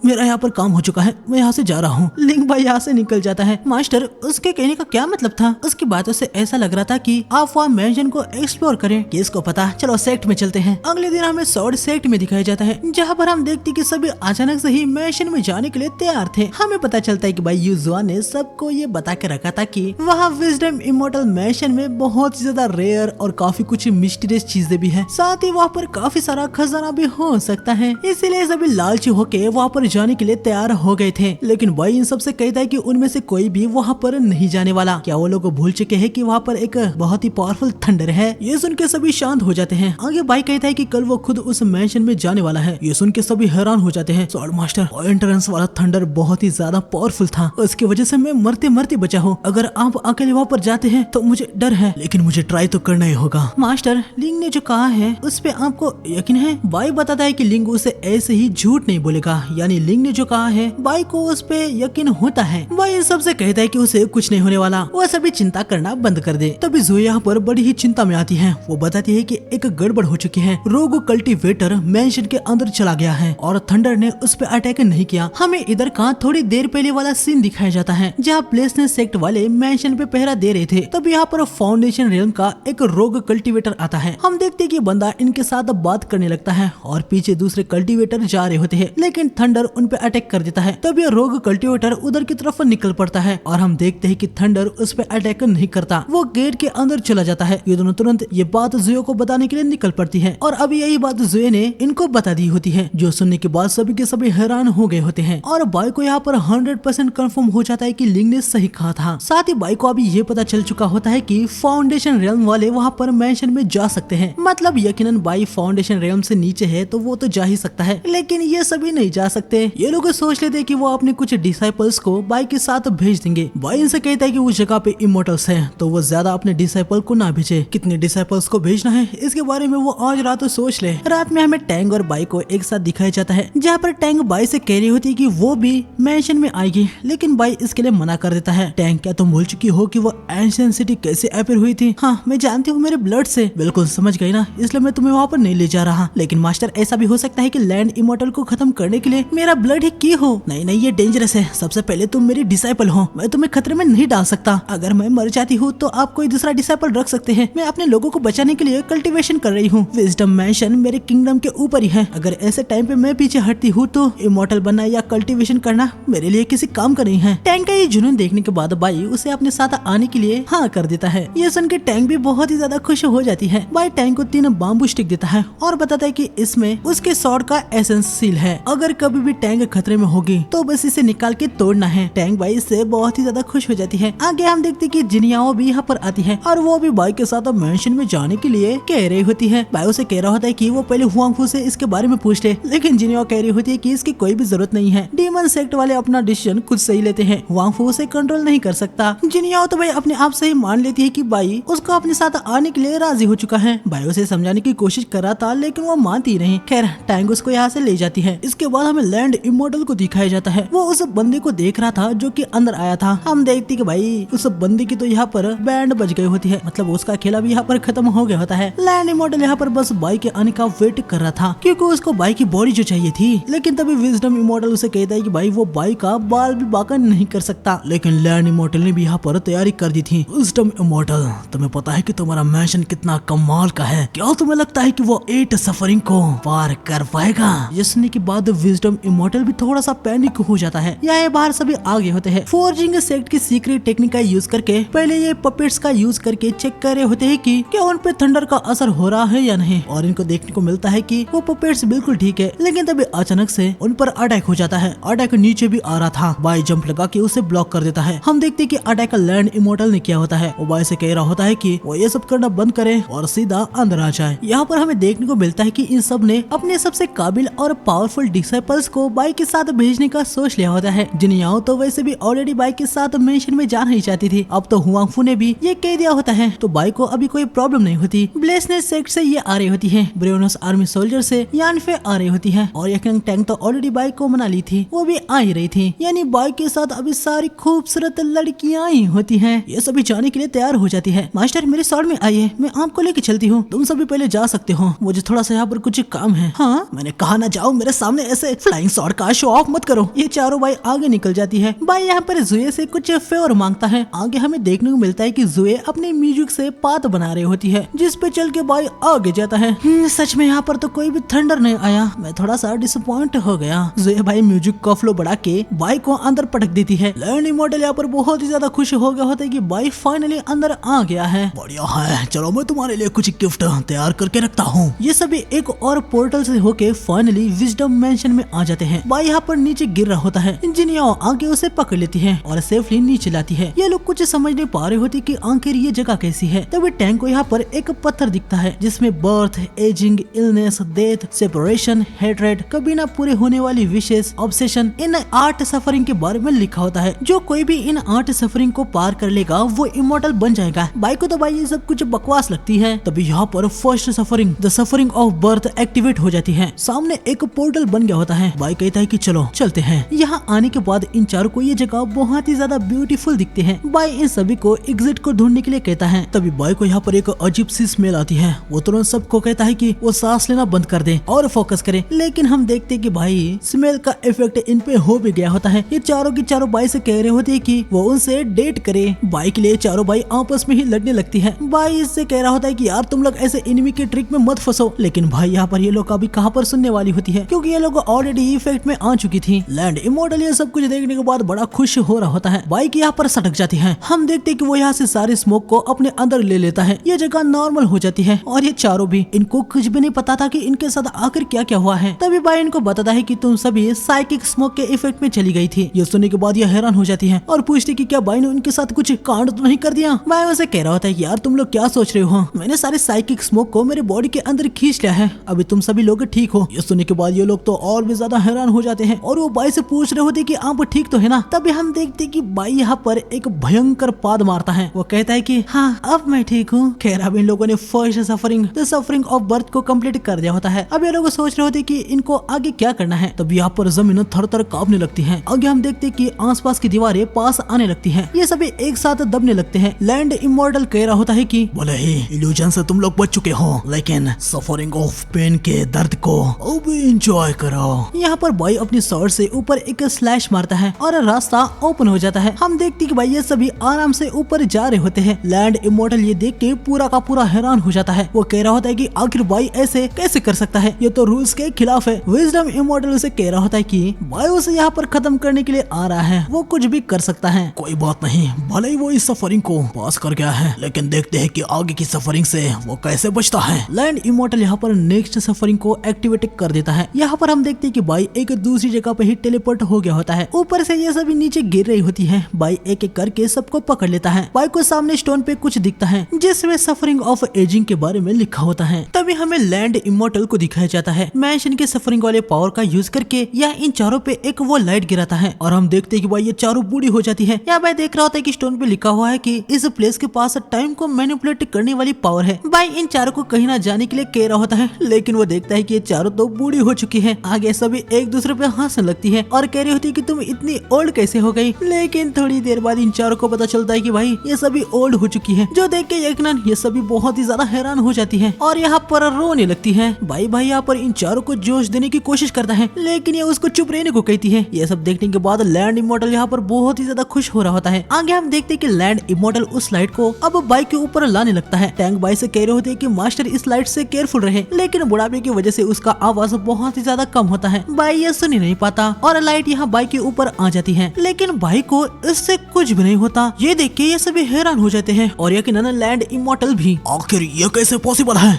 मेरा यहाँ पर काम हो चुका है, मैं यहाँ से जा रहा हूँ। लिंक भाई यहाँ से निकल जाता है। मास्टर उसके कहने का क्या मतलब था? उसकी बातों से ऐसा लग रहा था कि आप वहाँ मैंशन को एक्सप्लोर करें। किसको पता, चलो सेक्ट में चलते हैं। अगले दिन हमें स्वॉर्ड सेक्ट में दिखाया जाता है, जहाँ पर हम देखते कि सभी अचानक से ही मैंशन में जाने के लिए तैयार थे। हमें पता चलता है कि भाई यूजुआन ने सबको ये बता के रखा था कि वहाँ विजडम इमॉर्टल मैंशन में बहुत ज्यादा रेयर और काफी कुछ मिस्टीरियस चीजें भी है। साथ ही वहाँ पर काफी सारा खजाना भी हो सकता है। इसीलिए सभी लालची होके वहाँ पर जाने के लिए तैयार हो गए थे। लेकिन भाई इन सबसे कहता है कि उनमें से कोई भी वहाँ पर नहीं जाने वाला। क्या वो लोग भूल चुके हैं कि वहाँ पर एक बहुत ही पावरफुल थंडर है? ये सुन के सभी शांत हो जाते हैं। आगे भाई कहता है कि कल वो खुद उस मैंशन में जाने वाला है। ये सुन के सभी हैरान हो जाते हैं। स्वॉर्ड मास्टर एंट्रेंस वाला थंडर बहुत ही ज्यादा पावरफुल था, उसकी वजह से मैं मरते मरते बचा हूँ। अगर आप अकेले वहाँ पर जाते हैं तो मुझे डर है, लेकिन मुझे ट्राई तो करना ही होगा। मास्टर लिंग ने जो कहा है उस पे आपको यकीन है? बाई बताता है कि लिंग उसे ऐसे ही झूठ नहीं बोलेगा, यानी लिंग ने जो कहा है बाई को उस पे यकीन होता है। बाई इन सबसे कहता है कि उसे कुछ नहीं होने वाला, वो सभी चिंता करना बंद कर दे। तभी ज़ोया यहाँ पर बड़ी ही चिंता में आती है। वो बताती है कि एक गड़बड़ हो चुकी है। रोग कल्टीवेटर मैंशन के अंदर चला गया है और थंडर ने उस पे अटैक नहीं किया। हमें इधर का थोड़ी देर पहले वाला सीन दिखाया जाता है, जहाँ प्लेसने सेक्ट वाले मैंशन पे पहरा दे रहे थे। तब यहाँ पर फाउंडेशन रियल्म का एक रोग कल्टीवेटर आता है। हम देखते कि बंदा इनके साथ बात करने लगता है और पीछे दूसरे कल्टीवेटर जा रहे होते हैं, लेकिन थंडर उन पे अटैक कर देता है। तब यह रोग कल्टीवेटर उधर की तरफ निकल पड़ता है और हम देखते हैं कि थंडर उस पे अटैक नहीं करता, वो गेट के अंदर चला जाता है। ये दोनों तुरंत ये बात ज़ोया को बताने के लिए निकल पड़ती है और अब यही बात ज़ोया ने इनको बता दी होती है, जो सुनने के बाद सभी के सभी हैरान हो गए होते हैं। और बाई को यहाँ पर 100% कंफर्म हो जाता है कि लिंग ने सही कहा था। साथ ही बाई को अभी ये पता चल चुका होता है कि फाउंडेशन रियल्म वाले वहाँ पर मैंशन में जा सकते हैं। मतलब यकीनन बाई फाउंडेशन रियल्म से नीचे है तो वो तो जा ही सकता है, लेकिन ये सभी नहीं जा सकते। ये लोग सोच लेते कि वो अपने कुछ डिसाइपल्स को बाई के साथ भेज देंगे। बाई इनसे कहता है कि उस जगह पे इमोर्टल्स है तो वो ज्यादा अपने डिसाइपल को ना भेजे। कितने डिसाइपल्स को भेजना है इसके बारे में वो आज रात सोच ले। रात में हमें टैंग और बाई को एक साथ दिखाया जाता है, जहाँ पर टैंग बाई से कह रही होती है कि वो भी मैंशन में आएगी, लेकिन बाई इसके लिए मना कर देता है। टैंग क्या तुम भूल चुकी हो कि वो एंशिएंट सिटी कैसे अपीयर हुई थी? हाँ मैं जानती हूँ मेरे ब्लड से। बिल्कुल समझ गई ना, इसलिए मैं तुम्हें वहाँ पर नहीं ले जा रहा। लेकिन मास्टर ऐसा भी हो सकता है कि लैंड इमॉर्टल को खत्म करने के लिए मेरा ब्लड ही की हो। नहीं ये डेंजरस है। सबसे पहले तुम मेरी डिसाइपल हो, मैं तुम्हें खतरे में नहीं डाल सकता। अगर मैं मर जाती हूँ तो आप कोई दूसरा डिसाइपल रख सकते हैं। मैं अपने लोगों को बचाने के लिए कल्टीवेशन कर रही हूँ। विजडम मैंशन मेरे किंगडम के ऊपर ही है। अगर ऐसे टाइम पे मैं पीछे हटती हूँ तो इमॉर्टल बनना या कल्टीवेशन करना मेरे लिए किसी काम का नहीं है। टैंक का ये जुनून देखने के बाद बाई उसे अपने साथ आने के लिए हाँ कर देता है। ये सुन के टैंक भी बहुत ही ज्यादा खुश हो जाती है। बाई टैंक को 3 बाम्बू स्टिक देता है और बताता है कि इसमें उसके स्वॉर्ड का एसेंस सील है। अगर कभी भी टैंक खतरे में होगी तो बस इसे निकाल के तोड़ना है। टैंक बाई इससे बहुत ही ज्यादा खुश हो जाती है। आगे हम देखते कि जिनियाओ भी यहाँ पर आती है और वो भी बाई के साथ मैंशन में जाने के लिए कह रही होती है। बाई उसे कह रहा होता है कि वो पहले हुआंगफू से इसके बारे में पूछ ले, लेकिन जिनियाओ कह रही होती है कि इसकी कोई भी जरूरत नहीं है। डीमन सेक्ट वाले अपना डिसीजन खुद सही लेते हैं, हुआंगफू उसे कंट्रोल नहीं कर सकता। जिनियाओ जिनिया तो भाई अपने आप से ही मान लेती है कि बाई उसको अपने साथ आने के लिए राजी हो चुका है। बाई उसे समझाने की कोशिश कर रहा था लेकिन वो मानती नहीं। खैर टैंग उसको यहाँ से ले जाती है। इसके बाद हमें लैंड इमॉर्टल को दिखाया जाता है। वो उस बंदे को देख रहा था जो कि अंदर आया था। हम देखती कि भाई उस बंदे की तो यहाँ पर बैंड बज गई होती है, मतलब उसका खेला भी यहाँ पर खत्म हो गया होता है। लैंड इमॉर्टल यहाँ पर बस बाई के आने का वेट कर रहा था क्योंकि उसको बाई की बॉडी जो चाहिए थी। लेकिन तभी विजडम इमॉर्टल उसे कहता है कि भाई वो बाई का बाल भी बाका नहीं कर सकता। लेकिन लैंड इमॉर्टल ने भी यहाँ पर तैयारी कर दी थी। विजडम इमॉर्टल, तुम्हें पता है कि तुम्हारा मैशन कितना कमाल का है, क्या तुम्हें लगता है कि वो 8 सफरिंग को पार कर पाएगा? ये सुनने के बाद विजडम इमॉर्टल भी थोड़ा सा पैनिक हो जाता है। यहाँ बाहर सभी आगे होते हैं। फोर्जिंग सेक्ट की सीक्रेट टेक्निक का यूज करके पहले ये पपेट्स का यूज करके चेक कर रहे होते हैं कि क्या उन पे थंडर का असर हो रहा है या नहीं, और इनको देखने को मिलता है कि वो पपेट्स बिल्कुल ठीक है। लेकिन तभी अचानक से उन पर अटैक हो जाता है। अटैक नीचे भी आ रहा था। बाई जंप लगा के उसे ब्लॉक कर देता है। हम देखते हैं कि अटैक लैंड इमॉर्टल ने किया होता है। वो बाई से कह रहा होता है कि वो ये सब करना बंद करे और सीधा अंदर आ जाए। यहाँ पर हमें देखने को मिलता है कि इन सब ने अपने सबसे काबिल और पावरफुल डिसाइपल्स को बाई के साथ भेजने का सोच लिया होता है। जिनियाओ तो वैसे भी ऑलरेडी बाई के साथ मिशन में जाना ही चाहती थी। अब तो हुआंगफू ने भी ये कह दिया होता है तो बाई को अभी कोई प्रॉब्लम नहीं होती। ब्लेसनेस सेक्ट से ये आ रही होती है। ब्रेवनस आर्मी सोल्जर से यानफे आ रही होती है और यंग टैंक तो ऑलरेडी बाई को मना ली थी, वो भी आ ही रही थी। यानी बाई के साथ अभी सारी खूबसूरत लड़कियां ही होती हैं। ये सभी जाने के लिए तैयार हो जाती है। मास्टर मेरे सॉर्ड में आइए, मैं आपको लेके चलती हूँ। तुम सभी पहले जा सकते हो, मुझे थोड़ा सा यहाँ पर कुछ काम है। हाँ मैंने कहा ना जाओ, मेरे सामने ऐसे फ्लाइंग सॉर्ड का शो ऑफ मत करो। ये चारों बाई आगे निकल जाती है। बाई यहाँ पर जुए से कुछ फेवर मांगता है। आगे हमें देखने को मिलता है कि जुए अपने म्यूजिक से पात बना रही होती है जिस पे चल के बाई आगे जाता है। सच में यहाँ पर तो कोई भी थंडर नहीं आया, मैं थोड़ा सा डिसअपॉइंट हो गया। जुए भाई म्यूजिक का फ्लो बढ़ा के बाई को अंदर पटक देती है। लैंड इमॉर्टल यहाँ पर बहुत ही ज्यादा खुश हो गया होता है कि बाई फाइनली अंदर आ गया है। बढ़िया है, चलो मैं तुम्हारे लिए कुछ गिफ्ट तैयार करके रखता हूँ। ये सभी एक और पोर्टल से होके फाइनली विजडम मेंशन में आ जाते हैं। बाई यहाँ पर नीचे गिर रहा होता है। जिनियाओ आगे उसे पकड़ लेती है और सेफली नीचे लाती है। ये लोग कुछ समझ नहीं पा रहे होते कि आखिर ये जगह कैसी है। तभी टैंक को यहाँ पर एक पत्थर दिखता है जिसमें birth, ageing, illness, death, separation, hatred, कभी ना पूरे होने वाली विशेष, ऑब्सेशन, इन 8 सफरिंग के बारे में लिखा होता है। जो कोई भी इन 8 सफरिंग को पार कर लेगा वो इमॉर्टल बन जाएगा। बाई को तो भाई ये सब कुछ बकवास लगती है। तभी यहाँ पर first suffering, the suffering of birth activate हो जाती है। सामने एक पोर्टल बन गया होता है। बाई कहता है कि चलो चलते हैं। यहाँ आने के बाद इन चारों को ये जगह बहुत ही ज्यादा ब्यूटीफुल दिखते हैं। बाई इन सभी को एग्जिट को ढूंढने के लिए कहता है। तभी बाई को यहाँ पर एक अजीब सी स्मेल आती है। वो तुरंत सबको कहता है कि वो सांस लेना बंद कर दे और फोकस करे। लेकिन हम देखते कि भाई स्मेल का इफेक्ट इन पे हो भी गया होता है। ये चारों की चारों बाई से कह रहे होते हैं कि वो उनसे डेट करे। बाई के लिए चारों बाई आपस में ही लड़ने लगती है। बाई इससे कह रहा होता है कि यार तुम लोग ऐसे एनिमी के ट्रिक में मत फंसो। लेकिन भाई यहाँ पर ये लोग अभी कहाँ पर सुनने वाली होती है क्योंकि ये लोग ऑलरेडी इफेक्ट में आ चुकी थी। लैंड इमॉर्टल ये सब कुछ देखने के बाद बड़ा खुश हो रहा होता है। बाई यहाँ पर सटक जाती है। हम देखते कि वो यहाँ से सारी स्मोक को अपने अंदर ले लेता है। ये जगह नॉर्मल हो जाती है और ये चारों भी, इनको कुछ भी नहीं पता था कि इनके साथ आखिर क्या क्या हुआ है। तभी बाई इनको बताता है कि तुम सभी साइकिक स्मोक के इफेक्ट में चली गई थी। ये सुनने के बाद ये हैरान हो जाती है और पूछती कि क्या बाई ने उनके साथ कुछ कांड तो नहीं कर दिया। बाई उसे कह रहा होता है कि यार तुम लोग क्या सोच रहे हो, मैंने सारे साइकिक स्मोक को मेरे बॉडी के अंदर खींच लिया है, अभी तुम सभी लोग ठीक हो। ये सुनने के बाद ये लोग तो और भी ज्यादा हैरान हो जाते हैं और वो बाई से पूछ रहे होते कि आप ठीक तो है ना। तभी हम देखते कि बाई यहाँ पर एक भयंकर पाद मारता है। वो कहता है कि हाँ अब मैं ठीक हूँ। खैर अब इन लोगों ने first suffering, the suffering of birth को कंप्लीट कर दिया होता है। अब ये लोग सोच रहे होते कि इनको आगे क्या करना है। तब यहाँ पर जमीन थर थर कांपने लगती है। आगे हम देखते कि आसपास की दीवारें पास आने लगती हैं। ये सभी एक साथ दबने लगते हैं। लैंड इमॉर्टल कह रहा होता है कि बोले ही इल्यूजन से तुम लोग बच चुके हो, लेकिन सफरिंग ऑफ पेन के दर्द को अब एंजॉय करो। यहाँ पर बाई अपनी स्वॉर्ड से ऊपर एक स्लैश मारता है और रास्ता ओपन हो जाता है। हम देखते कि भाई ये सभी आराम से ऊपर जा रहे होते हैं। लैंड इमॉर्टल ये देख के पूरा का पूरा हैरान हो जाता है। वो कह रहा होता है कि आखिर बाई ऐसे कैसे कर सकता है, ये तो रूल्स के खिलाफ है। विजडम इमॉर्टल उसे कह रहा होता है कि बाई उसे यहाँ पर खत्म करने के लिए आ रहा है, वो कुछ भी कर सकता है। कोई बात नहीं, भले ही वो इस सफरिंग को पास कर गया है, लेकिन देखते हैं कि आगे की सफरिंग से वो कैसे बचता है। लैंड इमॉर्टल यहाँ पर नेक्स्ट सफरिंग को एक्टिवेट कर देता है। यहाँ पर हम देखते हैं कि बाई एक दूसरी जगह पे ही टेलीपोर्ट हो गया होता है। ऊपर से ये सभी नीचे गिर रही होती है। बाई एक एक करके सबको पकड़ लेता है। बाई को सामने स्टोन पे कुछ दिखता है जिसमें सफरिंग ऑफ एजिंग के बारे में लिखा होता है। तभी हमें लैंड इमॉर्टल को दिखाया जाता है। मैंशन के सफरिंग वाले पावर का यूज करके यह इन चारों पे एक वो लाइट गिराता है और हम देखते हैं कि भाई ये चारों बूढ़ी हो जाती है। यहाँ भाई देख रहा होता एक स्टोन पे लिखा हुआ है कि इस प्लेस के पास टाइम को मैनिपुलेट करने वाली पावर है। भाई इन चारों को कहीं ना जाने के लिए कह रहा होता है, लेकिन वो देखता है कि ये चारों तो बूढ़ी हो चुकी है। आगे सभी एक दूसरे पे हंसने लगती है और कह रही होती है कि तुम इतनी ओल्ड कैसे हो गई। लेकिन थोड़ी देर बाद इन चारों को पता चलता है कि भाई ये सभी ओल्ड हो चुकी है, जो देख के यकीनन ये सभी बहुत ही ज्यादा हैरान हो जाती है और यहाँ पर रोने लगती है। भाई यहाँ पर इन चारों को जोश देने की कोशिश करता है, लेकिन ये उसको चुप रहने को कहती है। ये सब देखने के बाद लैंड इमॉर्टल यहाँ पर बहुत ही ज्यादा खुश हो रहा होता है। आगे हम देखते हैं कि लैंड इमॉर्टल उस लाइट को अब बाइक के ऊपर लाने लगता है। टैंक बाई से कह रहे होते हैं कि मास्टर इस लाइट से केयरफुल रहे, लेकिन बुढ़ापे की वजह से उसका आवाज बहुत ही ज्यादा कम होता है। बाई ये सुन ही नहीं पाता और लाइट यहाँ बाइक के ऊपर आ जाती है, लेकिन बाइक को इससे कुछ भी नहीं होता। ये देख के ये सभी हैरान हो जाते हैं और यकीनन लैंड इमॉर्टल भी। आखिर ये कैसे पॉसिबल है?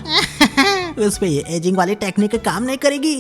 उस पे ये एजिंग वाली टेक्निक काम नहीं करेगी।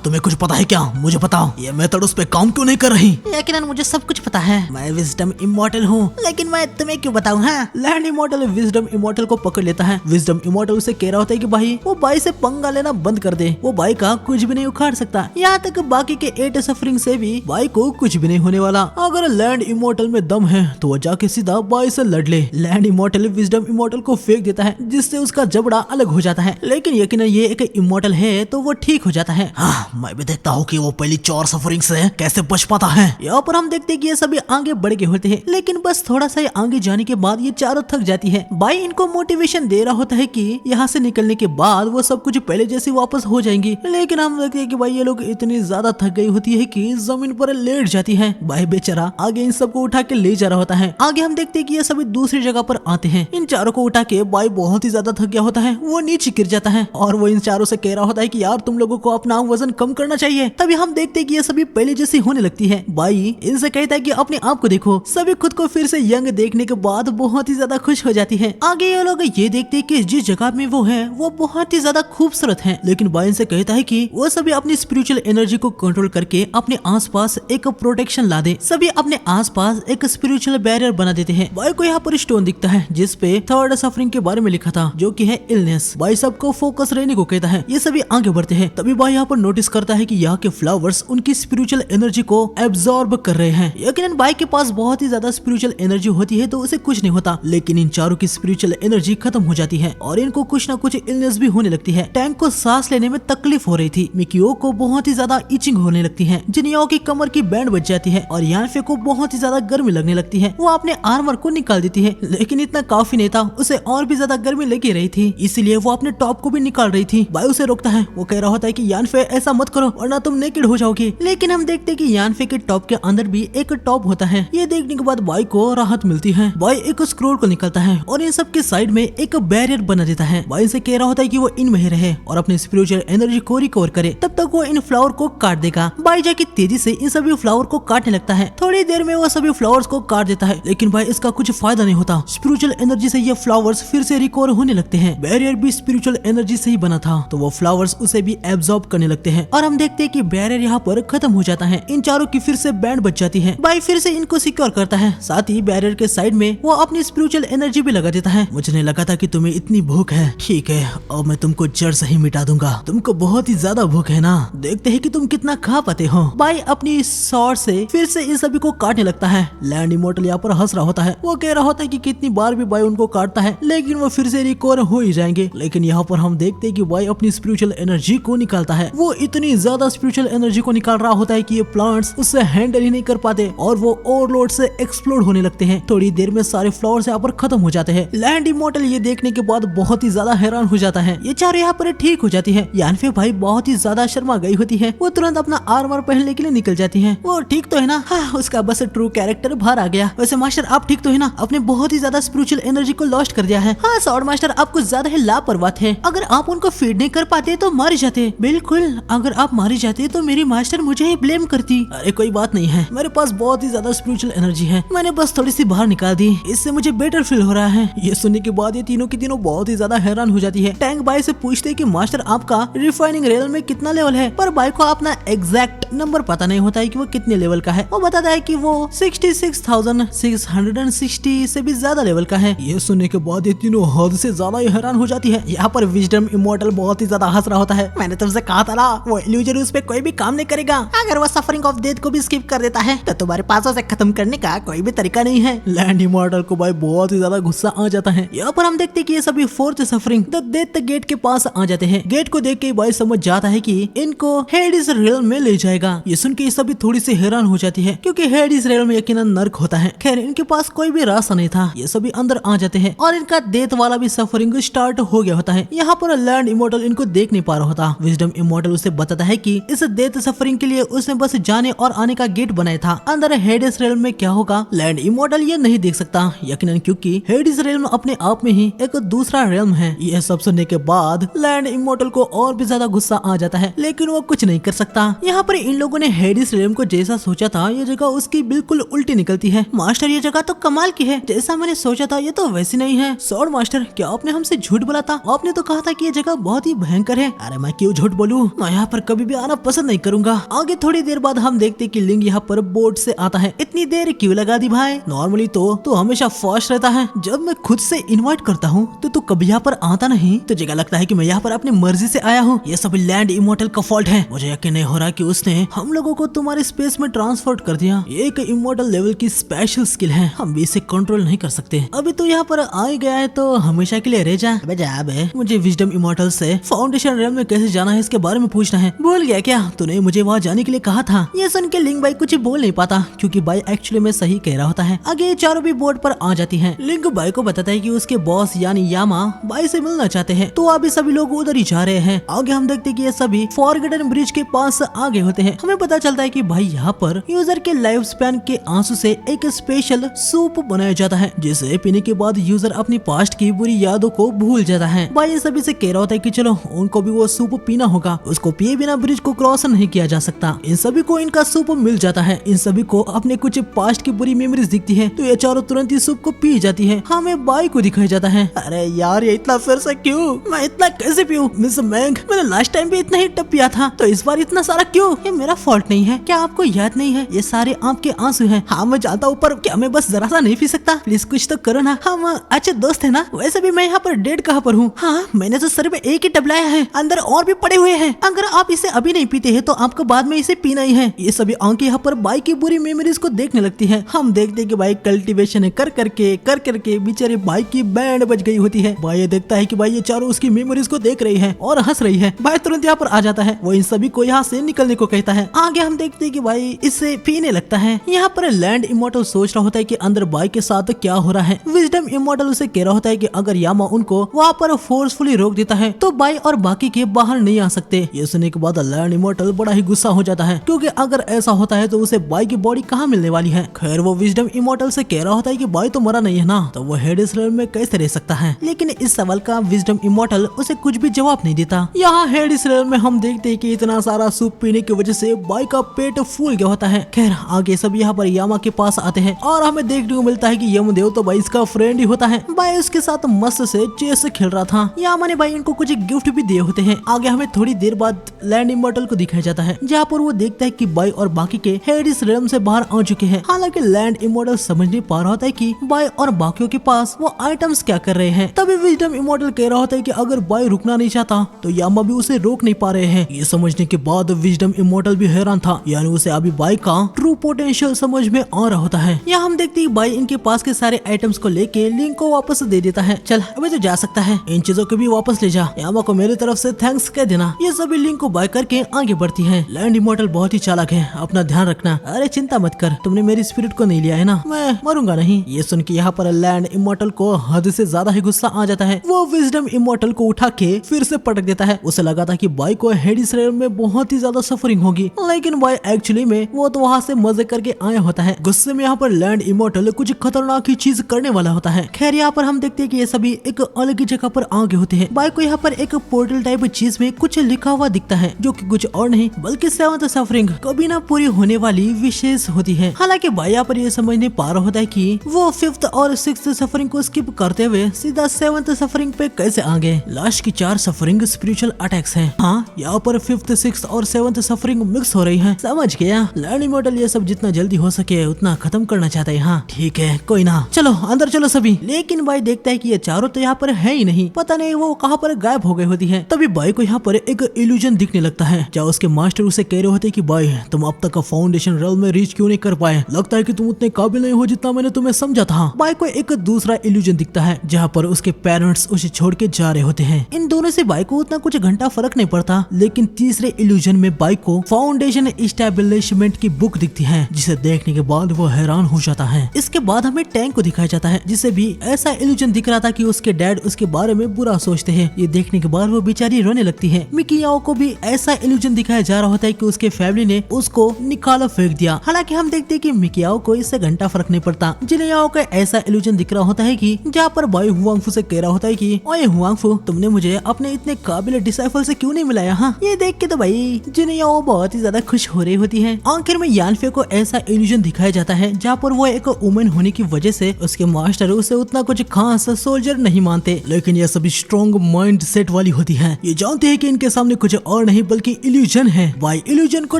तुम्हें कुछ पता है क्या? मुझे बताओ, ये मेथड उस पे काम क्यों नहीं कर रही? यकीनन मुझे सब कुछ पता है, मैं विजडम इमॉर्टल हूँ, लेकिन मैं तुम्हें क्यों बताऊँ? लैंड इमॉर्टल विजडम इमॉर्टल को पकड़ लेता है। विजडम इमॉर्टल उसे कह रहा होता है कि भाई वो बाई से पंगा लेना बंद कर दे, वो बाई का कुछ भी नहीं उखाड़ सकता। यहाँ तक बाकी के 8 सफरिंग से भी बाई को कुछ भी नहीं होने वाला। अगर लैंड इमॉर्टल में दम है तो वो जाके सीधा बाई से लड़ ले। लैंड इमॉर्टल विजडम इमॉर्टल को फेंक देता है, जिससे उसका जबड़ा अलग हो जाता है, लेकिन यकीनन ये एक इमॉर्टल है तो वो ठीक हो जाता है। मैं भी देखता हूँ कि वो पहली 4 सफरिंग से कैसे बच पाता है। यहाँ पर हम देखते हैं कि ये सभी आगे बढ़ गए होते हैं, लेकिन बस थोड़ा सा आगे जाने के बाद ये चारों थक जाती है। बाई इनको मोटिवेशन दे रहा होता है कि यहाँ से निकलने के बाद वो सब कुछ पहले जैसी वापस हो जाएंगी, लेकिन हम देखते हैं कि भाई ये लोग इतनी ज्यादा थक गई होती है कि जमीन पर लेट जाती है। भाई बेचारा आगे इन सबको उठा के ले जा रहा होता है। आगे हम देखते हैं कि ये सभी दूसरी जगह पर आते हैं। इन चारों को उठा के बाई बहुत ही ज्यादा थक गया होता है, वो नीचे गिर जाता है और वो इन चारों से कह रहा होता है कि यार तुम लोगों को अपना वजन कम करना चाहिए। तभी हम देखते हैं कि ये सभी पहले जैसी होने लगती है। बाई इनसे कहता है कि अपने आप को देखो। सभी खुद को फिर से यंग देखने के बाद बहुत ही ज्यादा खुश हो जाती है। आगे ये लोग ये देखते हैं कि जिस जगह में वो है वो बहुत ही ज्यादा खूबसूरत है, लेकिन बाई इनसे कहता है कि वो सभी अपनी स्पिरिचुअल एनर्जी को कंट्रोल करके अपने आसपास एक प्रोटेक्शन ला दे। सभी अपने आसपास एक स्पिरिचुअल बैरियर बना देते हैं। बाई को यहाँ पर स्टोन दिखता है जिसपे 3rd सफरिंग के बारे में लिखा था, जो कि है इलनेस। बाई सबको फोकस रहने को कहता है। ये सभी आगे बढ़ते हैं। तभी बाई यहाँ पर नोटिस करता है कि यहाँ के फ्लावर्स उनकी स्पिरिचुअल एनर्जी को एब्जॉर्ब कर रहे हैं। यकीनन बाई के पास बहुत ही ज्यादा स्पिरिचुअल एनर्जी होती है तो उसे कुछ नहीं होता, लेकिन इन चारों की स्पिरिचुअल एनर्जी खत्म हो जाती है और इनको कुछ ना कुछ इलनेस भी होने लगती है। टैंक को सांस लेने में तकलीफ हो रही थी। मिकियो को बहुत ही ज्यादा इचिंग होने लगती है। जिनियो की कमर की बैंड बच जाती है और यानफे को बहुत ही ज्यादा गर्मी लगने लगती है। वो अपने आर्मर को निकाल देती है, लेकिन इतना काफी नहीं था, उसे और भी ज्यादा गर्मी लगी रही थी, इसीलिए वो अपने टॉप को भी निकाल रही थी। बाई उसे रोकता है। वो कह रहा होता है कि यानफे ऐसा मत करो वरना तुम नेकेड हो जाओगी, लेकिन हम देखते हैं कि यानफे के टॉप के अंदर भी एक टॉप होता है। ये देखने के बाद बाई को राहत मिलती है। बाई एक स्क्रोल को निकलता है और इन सब के साइड में एक बैरियर बना देता है। बाई से कह रहा होता है कि वो इनमें ही रहे और अपने स्पिरिचुअल एनर्जी को रिकवर करे, तब तक वो इन फ्लावर को काट देगा। बाई जाके तेजी से इन सभी फ्लावर को काटने लगता है। थोड़ी देर में वो सभी फ्लावर्स को काट देता है, लेकिन भाई इसका कुछ फायदा नहीं होता। स्पिरिचुअल एनर्जी से ये फ्लावर्स फिर से रिकवर होने लगते हैं। बैरियर भी स्पिरिचुअल एनर्जी से ही बना था, तो वो फ्लावर्स उसे भी एब्जॉर्ब करने लगते हैं और हम देखते हैं कि बैरियर यहाँ पर खत्म हो जाता है। इन चारों की फिर से बैंड बच जाती है। बाई फिर से इनको सिक्योर करता है, साथ ही बैरियर के साइड में वो अपनी स्पिरिचुअल एनर्जी भी लगा देता है। मुझे नहीं लगा था कि तुम्हें इतनी भूख है। ठीक है, अब मैं तुमको जड़ से ही मिटा दूंगा। तुमको बहुत ही ज्यादा भूख है ना, देखते हैं कि तुम कितना खा पाते हो। बाई अपनी स्वॉर्ड से फिर से इन सभी को काटने लगता है। लैंड इमॉर्टल यहाँ पर हंस रहा होता है। वो कह रहा होता है कि कितनी बार भी बाई उनको काटता है लेकिन वो फिर से रिकवर हो ही जाएंगे। लेकिन यहाँ पर हम देखते हैं कि बाई अपनी स्पिरिचुअल एनर्जी को निकालता है। वो इतनी ज्यादा स्पिरिचुअल एनर्जी को निकाल रहा होता है कि ये प्लांट्स उससे हैंडल ही नहीं कर पाते और वो ओवरलोड से एक्सप्लोड होने लगते हैं। थोड़ी देर में सारे फ्लावर्स यहाँ पर खत्म हो जाते हैं। लैंड इमॉर्टल ये देखने के बाद बहुत ही ज्यादा हैरान हो जाता है। ये चारों यहाँ पर ठीक हो जाती है। यानफे भाई बहुत ही ज्यादा शर्मा गई होती है। वो तुरंत अपना आर्मर पहनने के लिए निकल जाती है। वो ठीक तो है ना? हाँ, उसका बस ट्रू कैरेक्टर बाहर आ गया। वैसे मास्टर आप ठीक तो है ना? आपने बहुत ही ज्यादा स्पिरिचुअल एनर्जी को लॉस्ट कर दिया है। हाँ स्वॉर्ड मास्टर, आप कुछ ज्यादा ही लापरवाह थे। अगर आप उनको फीड नहीं कर पाते तो मर जाते। बिल्कुल, अगर आप मारे जाते तो मेरी मास्टर मुझे ही ब्लेम करती। अरे कोई बात नहीं है, मेरे पास बहुत ही ज्यादा स्पिरिचुअल एनर्जी है, मैंने बस थोड़ी सी बाहर निकाल दी, इससे मुझे बेटर फील हो रहा है। ये सुनने के बाद ये तीनों की तीनों बहुत ही ज्यादा हैरान हो जाती है। टैंक बाई से पूछते हैं कि मास्टर आपका रिफाइनिंग लेवल में कितना लेवल है, पर बाई को अपना एग्जैक्ट नंबर पता नहीं होता है कि वो कितने लेवल का है। वो बताता है कि वो 66,660 से भी ज्यादा लेवल का है। ये सुनने के बाद ये तीनों हद से ज्यादा हैरान हो जाती है। यहाँ पर विजडम इमोर्टल बहुत ही ज्यादा हंस रहा होता है। मैंने तुमसे कहा था ना, वो इल्यूजन उस पे कोई भी काम नहीं करेगा। अगर वो सफरिंग ऑफ डेथ को भी स्किप कर देता है तो तुम्हारे पास उसे खत्म करने का कोई भी तरीका नहीं है। लैंड इमोर्टल को भाई बहुत ही ज्यादा गुस्सा आ जाता है। यहाँ पर हम देखते हैं कि ये सभी fourth suffering the death gate के पास आ जाते हैं। गेट को देख के भाई समझ जाता है कि इनको हेडिस रियल्म में ले जाएगा। ये सुन के ये सभी थोड़ी सी हैरान हो जाती है क्योंकि हेडिस रियल्म में यकीनन नर्क होता है। खैर इनके पास कोई भी रास्ता नहीं था। ये सभी अंदर आ जाते हैं और इनका डेथ वाला भी सफरिंग स्टार्ट हो गया होता है। यहाँ पर लैंड इमोर्टल इनको देख नहीं पा रहा होता। विजडम इमोर्टल उसे बताता है कि इस डेथ सफरिंग के लिए उसने बस जाने और आने का गेट बनाया था। अंदर हेडिस रियल्म में क्या होगा लैंड इमोर्टल ये नहीं देख सकता, यकीनन क्योंकि हेडिस रियल्म अपने आप में ही एक दूसरा रियल्म है। यह सब सुनने के बाद लैंड इमोर्टल को और भी ज्यादा गुस्सा आ जाता है, लेकिन वो कुछ नहीं कर सकता। यहाँ पर इन लोगों ने हेडिस रियल्म को जैसा सोचा था ये जगह उसकी बिल्कुल उल्टी निकलती है। मास्टर ये जगह तो कमाल की है, जैसा मैंने सोचा था ये तो वैसी नहीं है। सॉर्ड मास्टर क्या आपने हमसे झूठ बोला था? आपने तो कहा था कि ये जगह बहुत ही भयंकर है। अरे मैं क्यों झूठ बोलूं, मैं यहाँ पर कभी भी आना पसंद नहीं करूंगा। आगे थोड़ी देर बाद हम देखते कि लिंग यहाँ पर बोट से आता है। इतनी देर क्यों लगा दी भाई? नॉर्मली तो हमेशा फास्ट रहता है। जब मैं खुद से इनवाइट करता हूँ तो तू कभी यहाँ पर आता नहीं। तुझे क्या लगता है कि मैं यहाँ पर अपनी मर्जी से आया हूँ? ये सब लैंड इमोर्टल का फॉल्ट है। मुझे यकीन नहीं हो रहा कि उसने हम लोगों को तुम्हारे स्पेस में ट्रांसफर कर दिया। ये एक इमोर्टल लेवल की स्पेशल स्किल है, हम भी इसे कंट्रोल नहीं कर सकते। अभी तो यहाँ पर आ ही गया है तो हमेशा के लिए रह जा। अबे जा बे, मुझे विजडम इमोर्टल से फाउंडेशन रियल्म में कैसे जाना है इसके बारे में पूछना है। भूल गया क्या? तूने मुझे वहाँ जाने के लिए कहा था। ये सुन के लिंग भाई कुछ बोल नहीं पाता क्योंकि भाई एक्चुअली में सही कह रहा होता है। आगे ये चारों भी बोर्ड पर आ जाती हैं। लिंग भाई को बताता है कि उसके बॉस यानी यामा भाई से मिलना चाहते हैं, तो अभी सभी लोग उधर ही जा रहे हैं। आगे हम देखते हैं कि ये सभी फॉरगेटन ब्रिज के पास आगे होते हैं। हमें पता चलता है कि भाई यहाँ पर यूजर के लाइफ स्पैन के आंसू से एक स्पेशल सूप बनाया जाता है, जिसे पीने के बाद यूजर अपनी पास्ट की बुरी यादों को भूल जाता है। भाई इन सभी से कह रहा होता है कि चलो उनको भी वो सूप पीना होगा, उसको पिए बिना ब्रिज को क्रॉस नहीं किया जा सकता। इन सभी को इनका सूप मिल जाता है। इन सभी को अपने कुछ पास्ट की बुरी मेमोरीज दिखती है, तो ये चारों तुरंत इस सूप को पी जाती है। हमें बाई को दिखाया जाता है। अरे यार ये इतना फिर से क्यों? मैं इतना कैसे पीऊं? मिस मैंग, मैंने लास्ट टाइम भी इतना ही टप पिया था, तो इस बार इतना सारा क्यों? ये मेरा फॉल्ट नहीं है। क्या आपको याद नहीं है? ये सारे आपके आंसू हैं। हाँ मैं जानता हूँ, पर क्या मैं बस जरा सा नहीं पी सकता? प्लीज कुछ तो करो ना। हम अच्छे दोस्त है ना? वैसे भी मैं यहाँ पर डेड कहाँ पर हूँ? हाँ मैंने तो सिर्फ एक ही टब लाया है, अंदर और भी पड़े हुए हैं। अगर आप इसे अभी नहीं पीते हैं तो आपको बाद में इसे पीना ही है। ये सभी आंखें यहाँ पर बाई की बुरी मेमोरीज को देखने लगती है। हम देखते कि भाई कल्टीवेशन कर करके बेचारे भाई की बैंड बज गई होती है। भाई ये देखता है कि भाई ये चारों उसकी मेमोरीज को देख रही है और हंस रही है। भाई तुरंत यहाँ पर आ जाता है। वो इन सभी को यहाँ से निकलने को कहता है। आगे हम देखते हैं कि भाई इसे पीने लगता है। यहाँ पर लैंड इमोर्टल सोच रहा होता है कि अंदर बाई के साथ क्या हो रहा है। विजडम इमोर्टल उसे कह रहा होता है कि अगर यामा उनको वहाँ पर फोर्सफुली रोक देता है तो बाई और बाकी के बाहर नहीं आ सकते। ये सुनने के बाद लैंड इमोर्टल बड़ा ही गुस्सा हो जाता है क्योंकि अगर ऐसा होता है तो उसे बाई की बॉडी कहाँ मिलने वाली है। खैर वो विजडम इमोर्टल से कह रहा होता है कि बाई तो मरा नहीं है ना, तो वो हेडिस रियल्म में कैसे रह सकता है। लेकिन इस सवाल का विजडम इमोर्टल उसे कुछ भी जवाब नहीं देता। यहाँ हेडिस रियल्म में हम देखते हैं कि इतना सारा सूप पीने की वजह से बाई का पेट फूल गया होता है। खैर आगे सब यहाँ पर यामा के पास आते हैं और हमें देखने को मिलता है कि यमदेव तो भाई इसका फ्रेंड ही होता है। भाई उसके साथ मस्त से चेस खेल रहा था। यामा ने भाई इनको कुछ गिफ्ट भी दिए होते हैं। आगे हमें थोड़ी देर बाद लैंड इमोर्टल को दिखाया जाता है जहाँ पर वो देखता है कि बाई और बाकी के हेडिस रियल्म से बाहर आ चुके हैं। हालांकि लैंड इमोर्टल समझ नहीं पा रहा होता है कि बाई और बाकियों के पास वो आइटम्स क्या कर रहे हैं। तभी विजडम इमोर्टल कह रहा होता है कि अगर बाई रुकना नहीं चाहता तो यामा भी उसे रोक नहीं पा रहे हैं। ये समझने के बाद विजडम इमोर्टल भी हैरान था, यानी उसे अभी बाई का ट्रू पोटेंशियल समझ में आ रहा होता है। यहाँ हम देखते हैं बाई इनके पास के सारे आइटम्स को लेके लिंक को वापस दे देता है। चल अभी तो जा सकता है, इन चीजों को भी वापस ले जा। यामा को मेरी तरफ से थैंक्स कह देना। ये सभी लिंक को बाय करके आगे बढ़ती है। लैंड इमोर्टल बहुत ही चालाक है, अपना ध्यान रखना। अरे चिंता मत कर, तुमने मेरी स्पिरिट को नहीं लिया है ना, मैं मरूंगा नहीं। ये सुन के यहाँ पर लैंड इमोर्टल को हद से ज्यादा ही गुस्सा आ जाता है। वो विजडम इमोर्टल को उठा के फिर से पटक देता है। उसे लगा था कि बाई को हेडिस रियल्म में बहुत ही ज्यादा सफरिंग होगी, लेकिन बाई एक्चुअली में वो तो वहाँ से मजे करके आया होता है। गुस्से में यहाँ पर लैंड इमोर्टल कुछ खतरनाक ही चीज करने वाला होता है। खैर यहाँ पर हम देखते हैं कि ये सभी एक अलग ही जगह पर आगे होते हैं। बाई को यहाँ पर एक पोर्टल टाइप चीज में कुछ लिखा हुआ दिखता है। है, जो कि कुछ और नहीं बल्कि सेवंथ सफरिंग कभी ना पूरी होने वाली विशेष होती है। हालांकि भाई यहाँ पर ये समझने पा रहा होता है कि वो फिफ्थ और सिक्स्थ सफरिंग को स्किप करते हुए सीधा सेवंथ सफरिंग पे कैसे आ गए। लास्ट की 4 सफरिंग स्पिरिचुअल अटैक्स हैं। हाँ, यहाँ पर फिफ्थ, सिक्स्थ और सेवंथ सफरिंग मिक्स हो रही है। समझ गया, लर्निंग मॉडल ये सब जितना जल्दी हो सके उतना खत्म करना चाहता है। हाँ ठीक है, कोई ना, चलो अंदर चलो सभी। लेकिन भाई देखता है कि ये चारों तो यहाँ पर है ही नहीं, पता नहीं वो कहाँ पर गायब हो गई होती है। तभी भाई को यहाँ पर एक इल्यूजन दिखने लगता है, जहाँ उसके मास्टर उसे कह रहे होते कि भाई तुम अब तक फाउंडेशन रेल में रीच क्यों नहीं कर पाए, लगता है कि तुम उतने काबिल नहीं हो जितना मैंने तुम्हें समझा था। भाई को एक दूसरा इल्यूजन दिखता है, जहाँ पर उसके पेरेंट्स उसे छोड़ के जा रहे होते हैं। इन दोनों से भाई को उतना कुछ घंटा फर्क नहीं पड़ता, लेकिन तीसरे इल्यूजन में भाई को फाउंडेशन एस्टेब्लिशमेंट की बुक दिखती है, जिसे देखने के बाद वो हैरान हो जाता है। इसके बाद हमें टैंक को दिखाया जाता है, जिसे भी ऐसा इल्यूजन दिख रहा था कि उसके डैड उसके बारे में बुरा सोचते हैं। ये देखने के बाद वो बेचारी रोने लगती है। मिकियाओ को भी ऐसा इल्यूजन दिखाया जा रहा होता है कि उसके फैमिली ने उसको निकाला फेंक दिया। हालांकि हम देखते हैं कि मिकियाओ को इससे घंटा फर्क नहीं पड़ता। जिनियाओ का ऐसा इल्यूजन दिख रहा होता है कि जहाँ पर भाई हुआंगफू से कह रहा होता है कि ओए हुआंगफू, तुमने मुझे अपने इतने काबिल डिसाइपल से क्यों नहीं मिलाया। हाँ, ये देख के तो भाई जिनियाओ बहुत ही ज्यादा खुश हो रही होती है। आखिर में यानफे को ऐसा इल्यूजन दिखाया जाता है, जहाँ पर वो एक वुमेन होने की वजह से उसके मास्टर उसे उतना कुछ खास सोल्जर नहीं मानते, लेकिन यह सभी स्ट्रॉन्ग माइंड सेट वाली होती है। ये जानते हैं कि इनके सामने कुछ और नहीं बल्कि इल्यूजन है। भाई इल्यूजन को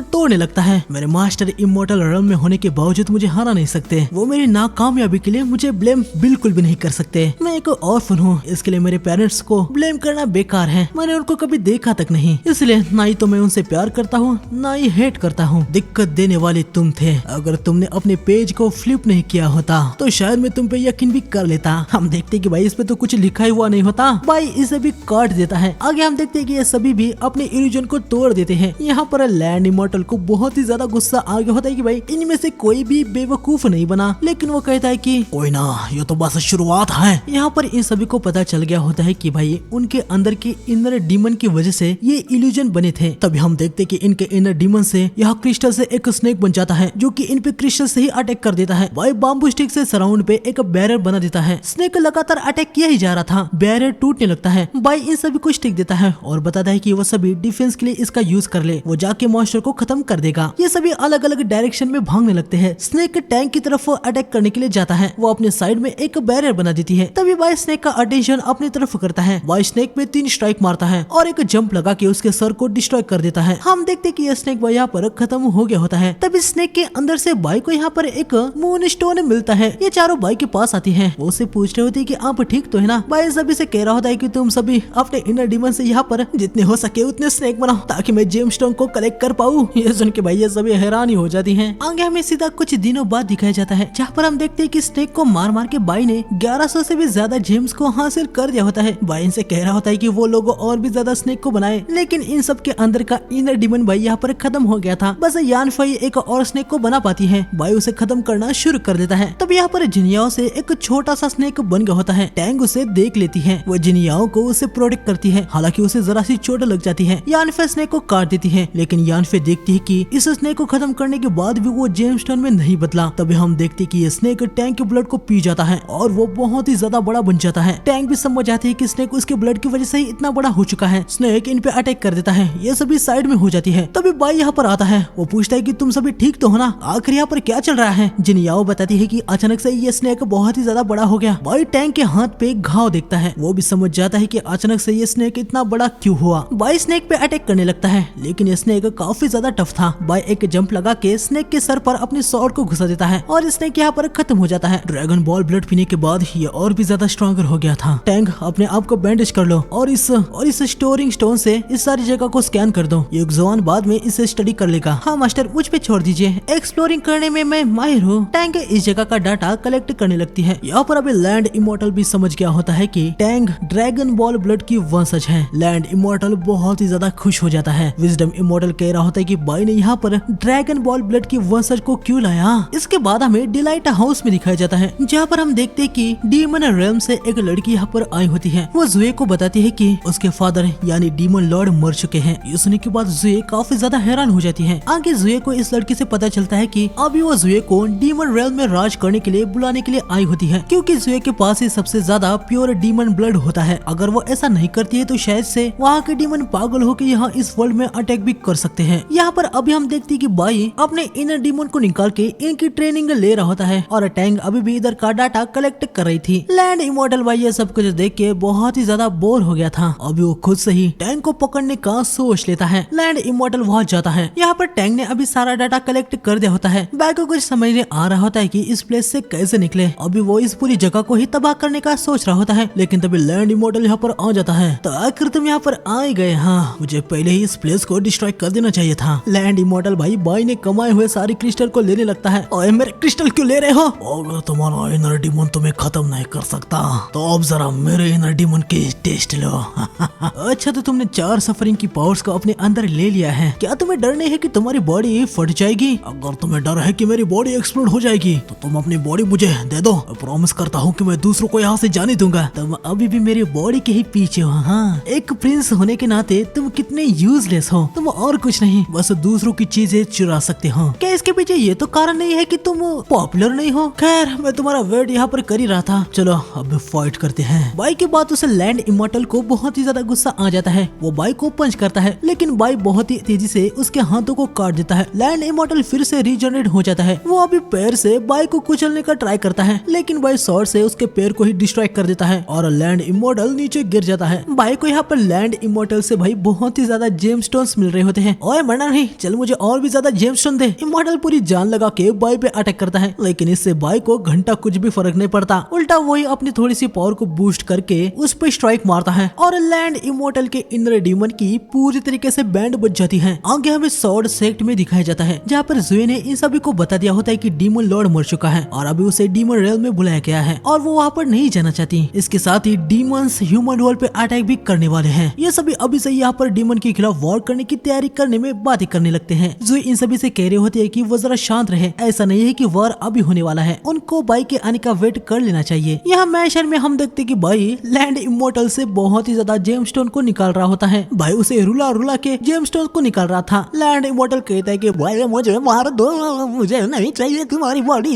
तोड़ने लगता है। मेरे मास्टर इमोर्टल रेल्म में होने के बावजूद मुझे हरा नहीं सकते। वो मेरी नाकामयाबी के लिए मुझे ब्लेम बिल्कुल भी नहीं कर सकते। मैं एक ऑर्फन हूँ, इसके लिए मेरे पेरेंट्स को ब्लेम करना बेकार है। मैंने उनको कभी देखा तक नहीं, इसलिए ना ही तो मैं उनसे प्यार करता हूँ ना ही हेट करता हूँ। दिक्कत देने वाले तुम थे। अगर तुमने अपने पेज को फ्लिप नहीं किया होता तो शायद मैं तुम पे यकीन भी कर लेता। हम देखते कि भाई इस पे तो कुछ लिखा ही हुआ नहीं होता। भाई इसे भी काट देता है। आगे हम देखते हैं कि ये सभी भी अपने इल्यूजन को तोड़ देते हैं। यहाँ पर लैंड इमॉर्टल को बहुत ही ज्यादा गुस्सा आ गया होता है कि भाई इनमें से कोई भी बेवकूफ नहीं बना, लेकिन वो कहता है कि कोई ना, ये तो बस शुरुआत है। यहाँ पर इन सभी को पता चल गया होता है कि भाई उनके अंदर के इनर डीमन की वजह से ये इल्यूजन बने थे। तभी हम देखते कि इनके इनर डीमन से यह क्रिस्टल से एक स्नेक बन जाता है, जो कि इन पे क्रिस्टल से ही अटैक कर देता है। भाई बाम्बू स्टिक से सराउंड पे एक बैरियर बना देता है। स्नेक लगातार अटैक किया ही जा रहा था, बैरियर टूटने लगता है। भाई इन सभी को स्टिक देता है और बताता है कि वो सभी डिफेंस के लिए इसका यूज कर ले, वो जाके मॉन्स्टर को खत्म कर देगा। ये सभी अलग अलग डायरेक्शन में भागने लगते हैं। स्नेक टैंक की तरफ अटैक करने के लिए जाता है, वो अपने साइड में एक बैरियर बना देती है। तभी भाई स्नेक का अटेंशन अपनी तरफ करता है। भाई स्नेक पे 3 स्ट्राइक मारता है और एक जंप लगा के उसके सर को डिस्ट्रॉय कर देता है। हम देखते कि ये स्नेक भाई यहाँ पर खत्म हो गया होता है। तभी स्नेक के अंदर से भाई को यहाँ पर एक मून स्टोन मिलता है। ये चारों भाई के पास आती हैं। वो उससे पूछ रहे होते हैं कि आप ठीक तो है ना। भाई सभी से कह रहा होता है कि तुम सभी अपने इनर डीमन से यहाँ पर जितने हो सके उतने स्नेक बनाओ ताकि मैं जेम स्टोन को कलेक्ट कर पाऊँ। ये सुन के भाई ये सभी हैरान ही हो जाती हैं। आगे हमें सीधा कुछ दिनों बाद दिखाया जाता है, जहाँ पर हम देखते हैं कि स्नेक को मार मार के भाई ने 1100 से भी ज्यादा जेम्स को हासिल कर दिया होता है। भाई इनसे कह रहा होता है कि वो लोग और भी ज्यादा स्नेक को बनाए, लेकिन इन सब के अंदर का इनर डीमन भाई यहाँ पर खत्म हो गया था। बस यानफई एक और स्नेक को बना पाती है। भाई उसे खत्म करना शुरू कर देता है। तब यहाँ पर जिनियाओ से एक छोटा सा स्नेक बन गया होता है। टैंग उसे देख लेती है, वो जिनियाओ को उसे प्रोटेक्ट करती है। हालांकि उसे जरा सी चोट लग जाती है। यानफे स्नेक को काट देती है, लेकिन यानफे देखती है कि इस स्नेक को खत्म करने के बाद भी वो जेमस्टोन में नहीं बदला। तभी हम देखते कि ये स्नेक टैंक के ब्लड को पी जाता है और वो बहुत ही ज्यादा बड़ा बन जाता है। टैंक भी समझ जाती है कि स्नेक उसके ब्लड की वजह से ही इतना बड़ा हो चुका है। स्नेक इन पे अटैक कर देता है। ये सभी साइड में हो जाती है। तभी भाई यहाँ पर आता है। वो पूछता है कि तुम सभी ठीक तो हो ना, आखिर यहाँ पर क्या चल रहा है। जिनियाओ बताती है कि अचानक से ये स्नेक बहुत ही ज्यादा बड़ा हो गया। भाई टैंक के हाथ पे घाव देखता है। वो भी समझ जाता है कि अचानक से ये स्नेक इतना बड़ा क्यों हुआ। भाई स्नेक पे अटैक करने लगता है, लेकिन ये स्नेक काफी ज्यादा टफ था। भाई एक जंप लगा के स्नेक के सर पर अपने स्वॉर्ड को घुसा देता है और स्नेक यहाँ पर खत्म हो जाता है। ड्रैगन बॉल ब्लड पीने के बाद ये और भी ज्यादा स्ट्रॉन्गर हो गया था। टैंक अपने आप को बैंडेज कर लो और इस स्टोरिंग स्टोन से इस सारी जगह को स्कैन कर दो। ये जवान बाद में इसे स्टडी कर लेगा। हाँ मास्टर, मुझ पे छोड़ दीजिए, एक्सप्लोरिंग करने में मैं माहिर हूँ। टैंक इस जगह का डाटा कलेक्ट करने लगती है। यहाँ पर अभी लैंड इमोर्टल भी समझ गया होता है कि टैंक ड्रैगन बॉल ब्लड की वंशज है। लैंड इमोर्टल बहुत ही ज्यादा खुश हो जाता है। विजडम इमोर्टल कह रहा होता है कि भाई ने यहाँ पर ड्रैगन बॉल ब्लड की वंशज को क्यों लाया। इसके बाद हमें डिलाइट हाउस में दिखाया जाता है, जहाँ पर हम देखते हैं कि डीमन रेल्म से एक लड़की यहाँ पर आई होती है। वो जुए को बताती है कि उसके फादर यानी डीमन लॉर्ड मर चुके हैं। ये सुनने के बाद जुए काफी ज्यादा हैरान हो जाती है। आगे जुए को इस लड़की से पता चलता है कि अभी वो जुए को डीमन रेल्म में राज करने के लिए बुलाने के लिए आई होती है, क्योंकि जुए के पास ही सबसे ज्यादा प्योर डीमन ब्लड होता है। अगर वो ऐसा नहीं करती है तो शायद से वहाँ के डीमन पागल होकर यहाँ इस वर्ल्ड में अटैक भी कर सकते हैं। यहाँ पर अभी हम देखते हैं कि बाई अपने इनर डीमन को निकाल के इनकी ट्रेनिंग ले रहा होता है और टैंग अभी भी इधर का डाटा कलेक्ट कर रही थी। लैंड इमॉर्टल भाई ये सब कुछ देख के बहुत ही ज्यादा बोर हो गया था। अभी वो खुद से ही टैंग को पकड़ने का सोच लेता है। लैंड इमॉर्टल वहां जाता है। यहाँ पर टैंग ने अभी सारा डाटा कलेक्ट कर दिया होता है। बाई को कुछ समझ नहीं आ रहा होता है कि इस प्लेस से कैसे निकले। अभी वो इस पूरी जगह को ही तबाह करने का सोच रहा होता है, लेकिन तभी लैंड इमॉर्टल यहाँ पर आ जाता है। तो आखिर तुम यहाँ पर आ ही गए। हाँ, मुझे पहले ही इस प्लेस को डिस्ट्रॉय कर देना चाहिए था। लैंड इमॉर्टल भाई बाई ने कमाए हुए सारी क्रिस्टल को लेने लगता है। और मेरे क्रिस्टल क्यों ले रहे हो? अगर तुम्हारा इनर डीमन तुम्हें खत्म नहीं कर सकता तो अब जरा मेरे इनर डीमन की टेस्ट लो। अच्छा, तो तुमने 4 सफरिंग की पावर्स को अपने अंदर ले लिया है। क्या तुम्हें डर नहीं है कि तुम्हारी बॉडी फट जाएगी? अगर तुम्हें डर है कि मेरी बॉडी एक्सप्लोड हो जाएगी तो तुम अपनी बॉडी मुझे दे दो। मैं प्रॉमिस करता हूँ कि मैं दूसरों को यहाँ से जाने दूंगा। तुम अभी भी मेरी बॉडी के ही पीछे हो। हाँ, एक प्रिंस होने के नाते तुम कितने यूजलेस हो। तुम और कुछ नहीं, बस दूसरों की चीजें चुरा सकते हो। क्या इसके पीछे ये तो कारण नहीं है कि तुम पॉपुलर नहीं हो? खैर, मैं तुम्हारा वेट यहाँ पर कर ही रहा था। चलो अब फाइट करते हैं। बाई की बात उसे लैंड इमॉर्टल को बहुत ही ज्यादा गुस्सा आ जाता है। वो बाई को पंच करता है, लेकिन बाई बहुत ही तेजी से उसके हाथों को काट देता है। लैंड इमॉर्टल फिर से रीजनरेट हो जाता है। वो अभी पैर से बाई को कुचलने का ट्राई करता है, लेकिन बाई शॉर्ट से उसके पैर को ही डिस्ट्रॉय कर देता है और लैंड इमॉर्टल नीचे गिर जाता है। बाई को यहाँ पर लैंड इमॉर्टल से भाई बहुत ही ज्यादा जेमस्टोन्स मिल रहे होते हैं। ओए मरना नहीं, चल मुझे और भी ज्यादा जेमस्टोन दे। इमॉर्टल पूरी जान लगा के बाई पे अटैक करता है, लेकिन इससे बाई को घंटा कुछ भी फर्क नहीं पड़ता। उल्टा वही अपनी थोड़ी सी पावर को बूस्ट करके उस पे स्ट्राइक मारता है और लैंड इमॉर्टल के इनर डीमन की पूरी तरीके से बैंड बज जाती है। आगे हमें सॉर्ड सेक्ट में दिखाया जाता है, जहाँ पर जुए ने इन सभी को बता दिया होता है कि डीमन लॉर्ड मर चुका है और अभी उसे डीमन रेल में बुलाया गया है और वो वहाँ पर नहीं जाना चाहती। इसके साथ ही डीमंस ह्यूमन वर्ल्ड पे अटैक भी करने वाले हैं। ये सभी अभी से यहाँ पर डीमन के खिलाफ वॉर करने की तैयारी करने में बातें करने लगते हैं। जुए इन सभी से कह रहे होते हैं कि वो जरा शांत रहे, ऐसा नहीं है कि वॉर अभी होने वाला है, उनको बाई के आने का वेट कर लेना चाहिए। यहाँ मैशन में हम देखते कि बाई लैंड इमॉर्टल से बहुत ही ज्यादा जेमस्टोन को निकाल रहा होता है। भाई उसे रुला रुला के जेमस्टोन को निकाल रहा था। लैंड इमॉर्टल कहता है कि भाई मुझे मार दो, मुझे नहीं चाहिए तुम्हारी बॉडी।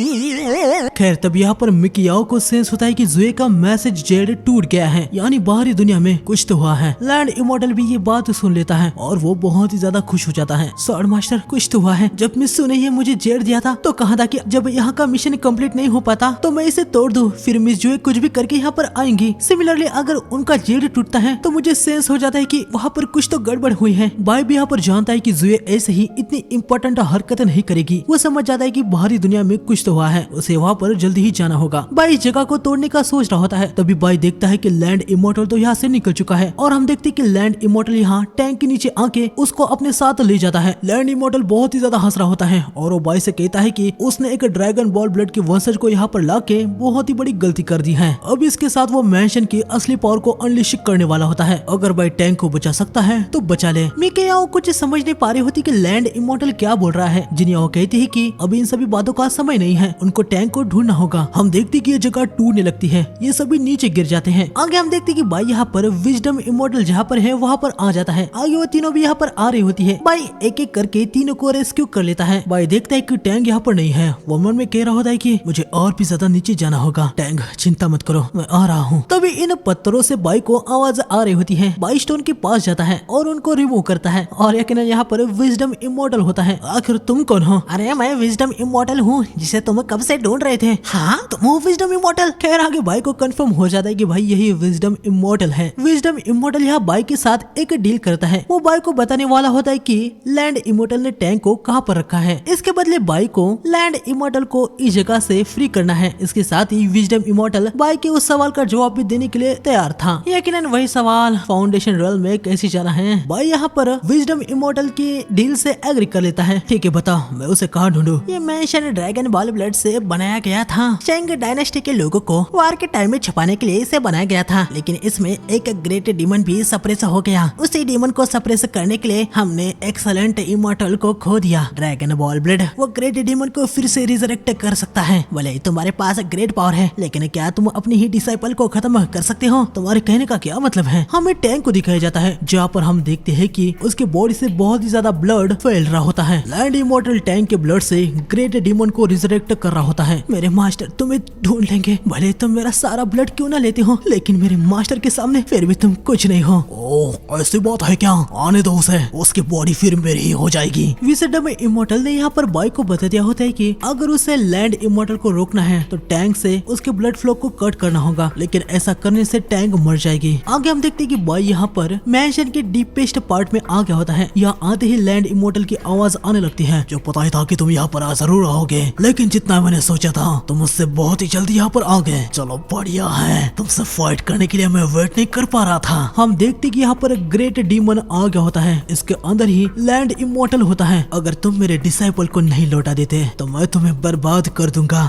खैर, तब यहाँ पर मिकियाओ को सेंस होता है कि जुए का मैसेज जेड टूट गया है, यानी बाहरी दुनिया में कुछ तो हुआ है। लैंड इमॉर्टल भी ये बात सुन लेता है और वो बहुत ही ज्यादा खुश हो जाता है। सॉर्ड मास्टर, कुछ तो हुआ है। जब मिस्सू ने ये मुझे जेड दिया था तो कहा था कि जब यहाँ का मिशन कंप्लीट नहीं हो पाता तो मैं इसे तोड़ दूं, फिर मिस जुए कुछ भी करके यहाँ पर आएंगी। सिमिलरली अगर उनका जेड टूटता है तो मुझे सेंस हो जाता है कि वहाँ पर कुछ तो गड़बड़ हुई है। बाई भी यहाँ पर जानता है कि जुए ऐसे ही इतनी इम्पोर्टेंट हरकत नहीं करेगी। वो समझ जाता है कि बाहरी दुनिया में कुछ तो हुआ है, उसे वहाँ पर जल्दी ही जाना होगा। बाई इस जगह को तोड़ने का सोच रहा होता है, तभी बाई देखता है कि लैंड इमॉर्टल तो यहाँ से निकल चुका है और हम देखते हैं कि लैंड इमॉर्टल यहाँ टैंक के नीचे आके उसको अपने साथ ले जाता है। लैंड इमॉर्टल बहुत ही ज्यादा हंस रहा होता है और वो बाई से कहता है कि उसने एक ड्रैगन बॉल ब्लड के वंशज को यहाँ पर लाके बहुत ही बड़ी गलती कर दी है। अब इसके साथ वो मैंशन की असली पावर को अनलिश करने वाला होता है। अगर बाई टैंक को बचा सकता है तो बचा ले। मिकियाओ कुछ समझ नहीं पा रही होती कि लैंड इमॉर्टल क्या बोल रहा है। जिनियाओ कहती है कि अभी इन सभी बातों का समय नहीं है, उनको टैंक को ढूंढना होगा। हम देखते कि ये जगह टूटने लगती है, ये सभी नीचे गिर जाते हैं। आगे हम देखते कि बाई यहाँ पर विजडम इमॉर्टल जहाँ पर है वहाँ पर आ जाता है। आगे वो तीनों भी यहाँ पर आ रही होती है। बाई एक एक करके तीनों को रेस्क्यू कर लेता है। बाई देखता है कि टैंक यहाँ पर नहीं है। वो मन में कह रहा होता है कि मुझे और भी ज्यादा नीचे जाना होगा। टैंक चिंता मत करो, मैं आ रहा हूँ। तभी इन पत्थरों से बाई को आवाज आ रही होती है। बाई स्टोन के पास जाता है और उनको रिमूव करता है और यकीनन यहाँ पर विजडम इमॉर्टल होता है। आखिर तुम कौन हो? अरे मैं विजडम इमॉर्टल हूँ जिसे तुम कब से ढूंढ रहे थे। हाँ, तुम हो विजडम इमॉर्टल? खैर, आगे बाई को कंफर्म हो जाता है कि भाई यही विजडम इमॉर्टल है। विजडम इमॉर्टल यहाँ बाई के साथ एक डील करता है। वो बाई को बताने वाला होता है कि लैंड इमॉर्टल ने टैंक को कहाँ पर रखा है। इसके बदले बाई को लैंड इमॉर्टल को इस जगह से फ्री करना है। इसके साथ ही विजडम इमॉर्टल बाई के उस सवाल का जवाब भी देने के लिए तैयार था। यकीनन वही सवाल, फाउंडेशन रेल में कैसे जाना है। बाई यहाँ पर विजडम इमॉर्टल की डील से एग्री कर लेता है। ठीक है, बताओ मैं उसे कहाँ ढूंढूं? ये मैंशन ड्रैगन बॉल ब्लड से बनाया गया था। चेंग डायनेस्टी के लोगों को वार के टाइम में छुपाने के लिए इसे बनाया गया था, लेकिन इसमें एक ग्रेट डीमन भी सप्रेस हो गया। उसी डीमन को सप्रेस करने के लिए हमने एक्सलेंट इमॉर्टल को खो दिया। ड्रैगन बॉल ब्लड वो ग्रेट डीमन को फिर से रिजरेक्ट कर सकता है। भले ही तुम्हारे पास ग्रेट पावर है, लेकिन क्या तुम अपनी ही डिसाइपल को खत्म कर सकते हो? तुम्हारे कहने का क्या मतलब है? हमें टैंक को दिखाया जाता है, जहाँ पर हम देखते हैं कि उसके बॉडी से बहुत ही ज्यादा ब्लड फैल रहा होता है। लैंड इमॉर्टल टैंक के ब्लड से ग्रेट डीमन को रिजरेक्ट कर रहा होता है। मेरे मास्टर तुम्हें ढूंढ लेंगे, भले तुम मेरा सारा ब्लड क्यों ना लेते हो, लेकिन मेरे मास्टर के सामने फिर भी तुम कुछ नहीं हो। ओह, ऐसी बात है क्या? आने दो उसे, उसकी बॉडी फिर मेरी ही हो जाएगी। विजडम इमोर्टल ने यहाँ पर बाई को बता दिया होता है कि अगर उसे लैंड इमोर्टल को रोकना है तो टैंक से उसके ब्लड फ्लो को कट करना होगा, लेकिन ऐसा करने से टैंक मर जाएगी। आगे हम देखते हैं कि बाई यहाँ पर मैंशन के डीपेस्ट पार्ट में आ गया होता है। यहाँ आते ही लैंड इमोर्टल की आवाज आने लगती है। जो पता ही था कि तुम यहाँ पर आ जरूर आओगे, लेकिन जितना मैंने सोचा था तुम मुझसे बहुत ही जल्दी यहाँ पर आ गए। चलो बढ़िया है, तुमसे फाइट करने के लिए मैं वेट नहीं कर पा रहा था। हम देखते कि यहाँ पर ग्रेट डीमन आ गया होता है। इसके अंदर ही लैंड इमोर्टल होता है। अगर तुम मेरे डिसाइपल को नहीं लौटा देते तो मैं तुम्हें बर्बाद कर दूंगा।